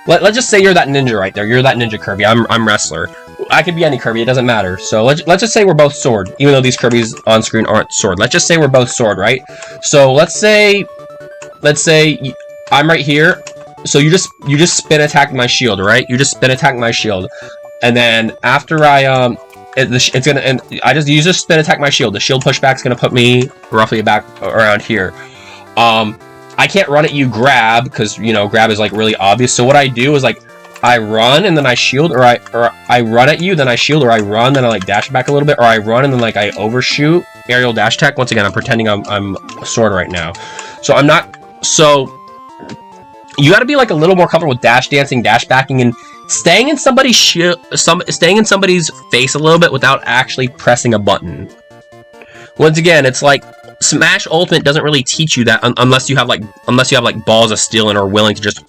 [SPEAKER 1] let's just say you're that ninja right there. You're that ninja Kirby. I'm wrestler. I could be any Kirby. It doesn't matter. So let's just say we're both sword, even though these Kirbys on screen aren't sword. Let's just say we're both sword, right? So let's say I'm right here. So you just spin attack my shield, right? You just spin attack my shield, and then after I it's gonna, and I just use this spin attack my shield. The shield pushback's gonna put me roughly back around here. I can't run at you grab, because, you know, grab is like really obvious. So what I do is like, I run and then I shield, or I run at you, then I shield, or I run, then I like dash back a little bit, or I run and then like I overshoot, aerial dash attack. Once again, I'm pretending I'm a sword right now. So I'm not, so you gotta be like a little more comfortable with dash dancing, dash backing, and staying in somebody's staying in somebody's face a little bit without actually pressing a button. Once again, it's like Smash Ultimate doesn't really teach you that unless you have like balls of steel and are willing to just,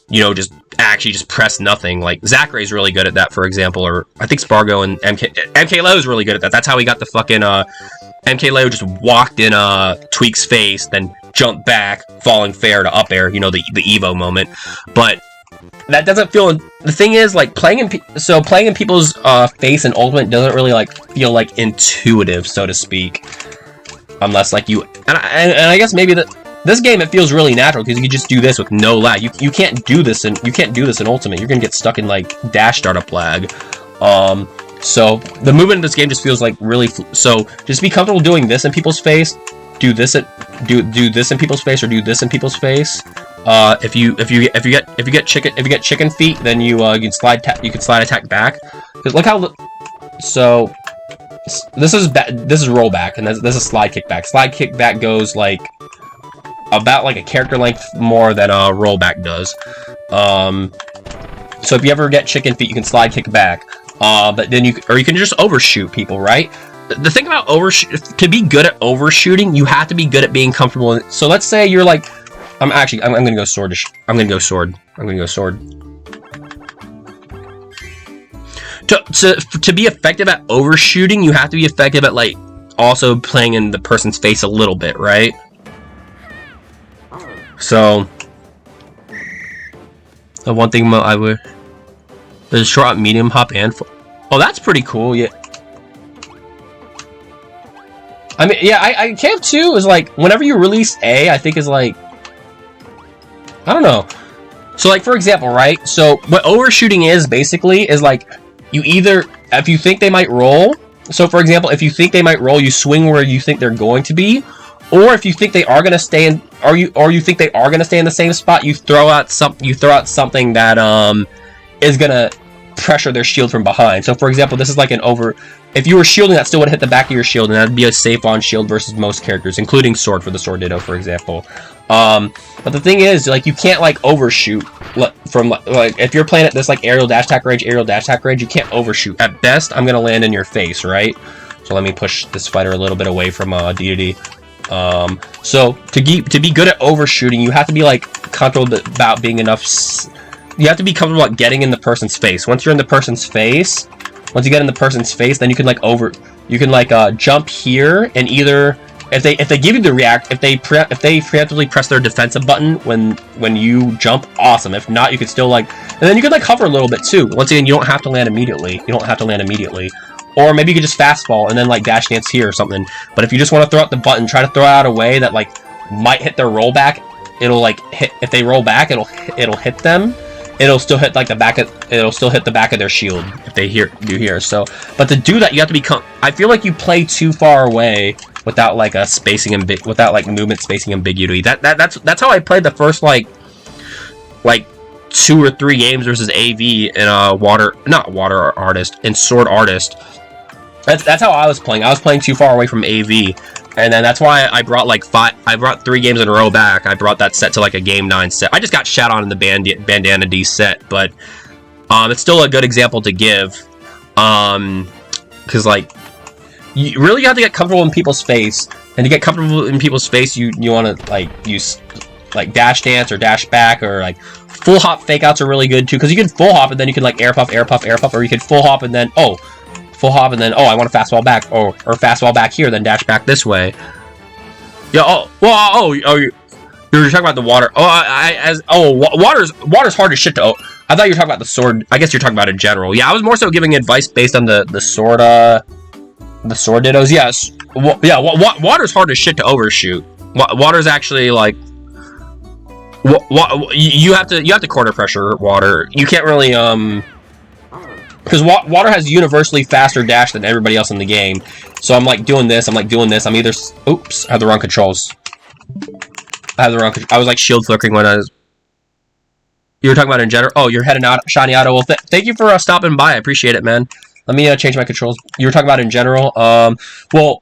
[SPEAKER 1] you know, just actually just press nothing. Like Zachary's really good at that, for example, or I think Spargo and MK Lowe's really good at that. That's how he got the fucking MK Lowe just walked in Tweak's face, then jumped back, falling fair to up air, you know, the Evo moment. But that doesn't feel, the thing is, like, playing in people's face in Ultimate doesn't really like feel like intuitive, so to speak, unless like you, and I guess maybe this game, it feels really natural because you can just do this with no lag. You can't do this in Ultimate. You're gonna get stuck in like dash startup lag. So the movement in this game just feels like really so. Just be comfortable doing this in people's face. Do this in people's face, or do this in people's face. If you get chicken feet, then you can slide attack back. Cause look how, so this is rollback, and this is slide kickback. Slide kickback goes like about like a character length more than rollback does. So if you ever get chicken feet, you can slide kick back. But then you can just overshoot people, right? The thing about to be good at overshooting, you have to be good at being comfortable. So let's say you're like, I'm gonna go sword. I'm gonna go sword. To be effective at overshooting, you have to be effective at like also playing in the person's face a little bit, right? So the one thing I would, there's short, medium, hop, and oh, that's pretty cool. Yeah. I mean, yeah, I KF2 is like, whenever you release A, I think is like, I don't know. So like, for example, right? So what overshooting is basically is like, you either, if you think they might roll, so for example, if you think they might roll, you swing where you think they're going to be, or if you think they are going to stay in, or you think they are going to stay in the same spot, you throw out something that is going to pressure their shield from behind. So for example, this is like an if you were shielding, that still would hit the back of your shield, and that'd be a safe on shield versus most characters, including sword for the sword ditto, for example. But the thing is, like, you can't like overshoot from like, if you're playing at this like aerial dash attack range, you can't overshoot. At best, I'm gonna land in your face, right? So let me push this fighter a little bit away from DDD. So to be good at overshooting, you have to be like comfortable about being enough. You have to be comfortable at getting in the person's face. Once you're in the person's face, once you get in the person's face, then you can like jump here, and either if they give you the react, if they preemptively press their defensive button when you jump, awesome. If not, you could still like, and then you could like hover a little bit too. Once again, you don't have to land immediately. Or maybe you could just fast fall and then like dash dance here or something. But if you just want to throw out the button, try to throw out a way that like might hit their rollback. It'll like hit, if they roll back, it'll hit them. It'll still hit like it'll still hit the back of their shield if they do here. So, but to do that, you have to become. I feel like you play too far away without like a spacing without like movement spacing ambiguity. That's how I played the first like 2 or 3 games versus AV in Sword Artist. That's how I was playing. I was playing too far away from AV. And then that's why I brought 3 games in a row back. I brought that set to like a game 9 set. I just got shat on in the Bandana D set, but it's still a good example to give. Because like, you really have to get comfortable in people's face, and to get comfortable in people's face, you want to like use like dash dance or dash back, or like full hop fake outs are really good too, because you can full hop and then you can like air puff, or you can full hop and then full hop and then I want to fastball back, or fastball back here, then dash back this way. Yeah. You're talking about the water. Water's hard as shit to. I thought you were talking about the sword. I guess you're talking about in general. Yeah, I was more so giving advice based on the sword dittos. Yes. Water's hard as shit to overshoot. Water's actually like. You have to corner pressure water. You can't really because water has universally faster dash than everybody else in the game. So I'm like doing this. I'm either... Oops, I have the wrong controls. I was like shield flickering when I was... You were talking about in general. Oh, you're heading out, Shiny Auto. Well, thank you for stopping by. I appreciate it, man. Let me change my controls. You were talking about in general. Well,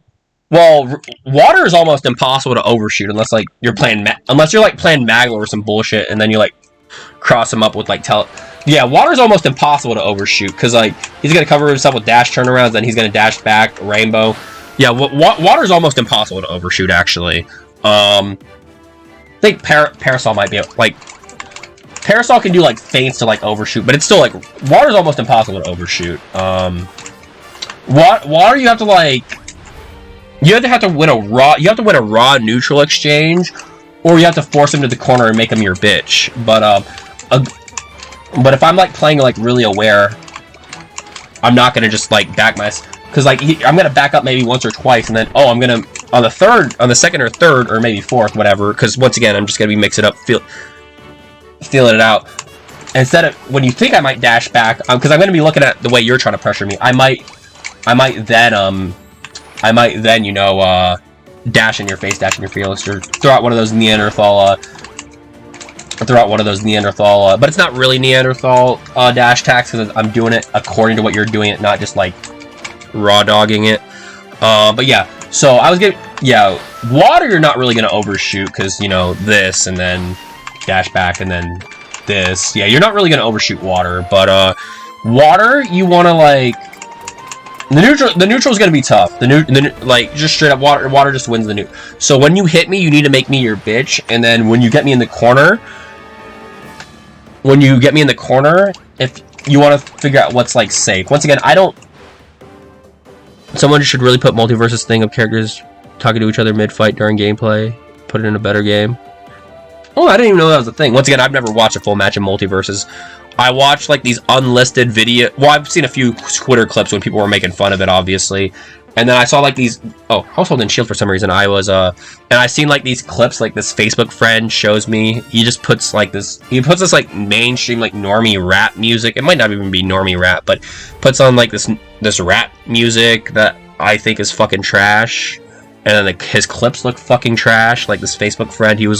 [SPEAKER 1] water is almost impossible to overshoot unless like you're playing Maglo or some bullshit, and then you like cross him up with like Yeah, water is almost impossible to overshoot because like he's gonna cover himself with dash turnarounds, then he's gonna dash back rainbow. Yeah, water is almost impossible to overshoot actually. I think Parasol might be like. Parasol can do like feints to like overshoot, but it's still like water is almost impossible to overshoot. Water you have to like win a raw neutral exchange, or you have to force him to the corner and make him your bitch. But if I'm like playing like really aware, I'm not gonna just like back because like I'm gonna back up maybe once or twice, and then I'm gonna on the second or third or maybe fourth, whatever. Because once again, I'm just gonna be mixing it up, feeling it out. Instead of when you think I might dash back, because I'm gonna be looking at the way you're trying to pressure me. I might then you know dash in your face, or throw out one of those Neanderthal. But it's not really Neanderthal dash attacks because I'm doing it according to what you're doing it, not just like raw dogging it. But yeah, so I was getting water. You're not really gonna overshoot because you know this and then dash back and then this. Yeah, you're not really gonna overshoot water, but water you want to like the neutral is gonna be tough. Like just straight up water just wins the neutral. So when you hit me, you need to make me your bitch, and then when you get me in the corner. If you want to figure out what's like safe. Once again, someone should really put multiverses thing of characters talking to each other mid-fight during gameplay. Put it in a better game. Oh, I didn't even know that was a thing. Once again, I've never watched a full match of multiverses. I watched like these unlisted video. Well, I've seen a few Twitter clips when people were making fun of it, obviously. And then I saw like these. Oh, I was holding shield for some reason. And I seen like these clips. Like this Facebook friend shows me. He just puts like this. He puts this like mainstream like normie rap music. It might not even be normie rap, but puts on like this rap music that I think is fucking trash. And then like his clips look fucking trash. Like this Facebook friend, he was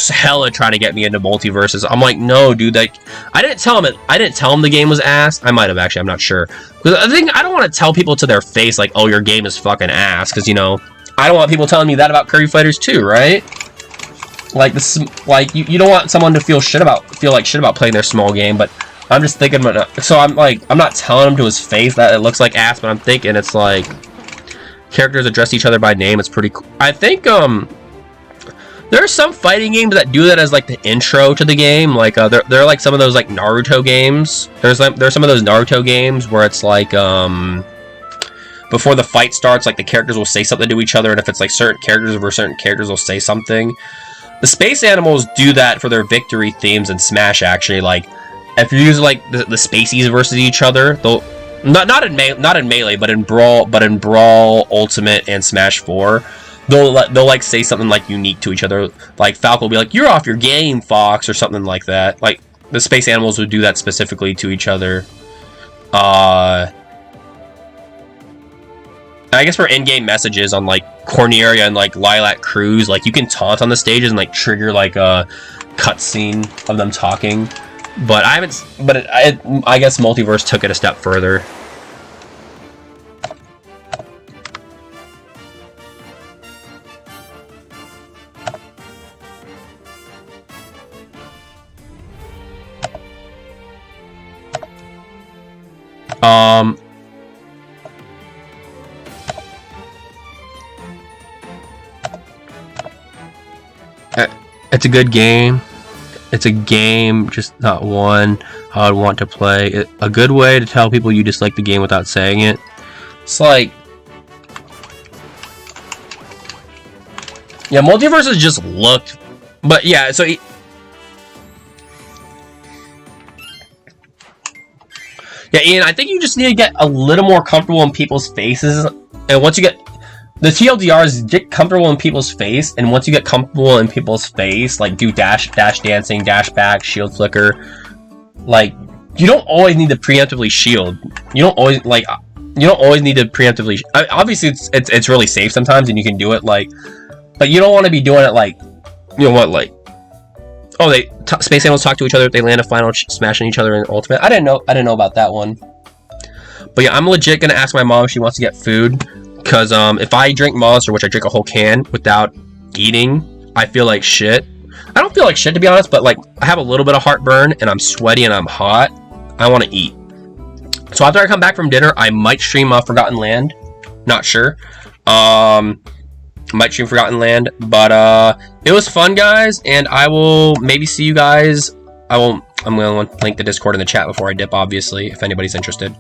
[SPEAKER 1] hella trying to get me into multiverses. I'm like, no, dude. Like, I didn't tell him the game was ass. I might have actually. I'm not sure. Because I don't want to tell people to their face like, oh, your game is fucking ass. Because you know, I don't want people telling me that about Kirby Fighters too, right? Like this, like you don't want someone to feel like shit about playing their small game. But I'm just thinking, so I'm not telling him to his face that it looks like ass, but I'm thinking it's like. Characters address each other by name. It's pretty cool. I think there are some fighting games that do that as like the intro to the game. Like there are like some of those like Naruto games. There's some of those Naruto games where it's like before the fight starts, like the characters will say something to each other, and if it's like certain characters will say something. The Space Animals do that for their victory themes in Smash. Actually, like if you use like the Spaceys versus each other, they'll. Not in Melee, but in Brawl Ultimate and Smash 4, they'll like say something like unique to each other. Like Falco will be like, "You're off your game, Fox," or something like that. Like the Space Animals would do that specifically to each other. I guess for in-game messages on like Corneria and like Lilac Cruz, like you can taunt on the stages and like trigger like a cutscene of them talking. But I guess Multiverse took it a step further. It's a good game. It's a game, just not one I would want to play. A good way to tell people you dislike the game without saying it. It's like... Yeah, Multiverses just looked... But yeah, so... Yeah, Ian, I think you just need to get a little more comfortable in people's faces. And once you get... The TLDRs get comfortable in people's face, and once you get comfortable in people's face, like do dash dancing, dash back, shield flicker, like you don't always need to preemptively shield. You don't always need to preemptively. Obviously, it's really safe sometimes, and you can do it like, but you don't want to be doing it like, you know what, like Oh, space animals talk to each other. They land a final smashing each other in ultimate. I didn't know about that one. But yeah, I'm legit gonna ask my mom if she wants to get food, because if I drink Monster, which I drink a whole can without eating, I feel like shit. I don't feel like shit, to be honest, but like I have a little bit of heartburn and I'm sweaty and I'm hot. I want to eat. So after I come back from dinner, I might stream Forgotten Land. Not sure. Might stream Forgotten Land, but it was fun, guys, and I will maybe see you guys. I'm going to link the Discord in the chat before I dip, obviously, if anybody's interested.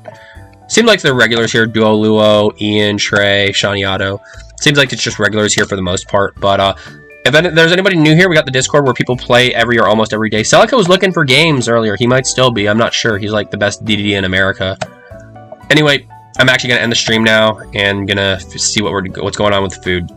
[SPEAKER 1] Seems like they're regulars here. Duo, Luo, Ian, Trey, Shaniato. Seems like it's just regulars here for the most part, but if there's anybody new here, we got the Discord where people play every or almost every day. Celica was looking for games earlier. He might still be. I'm not sure. He's like the best DDD in America. Anyway, I'm actually going to end the stream now and going to see what's going on with the food.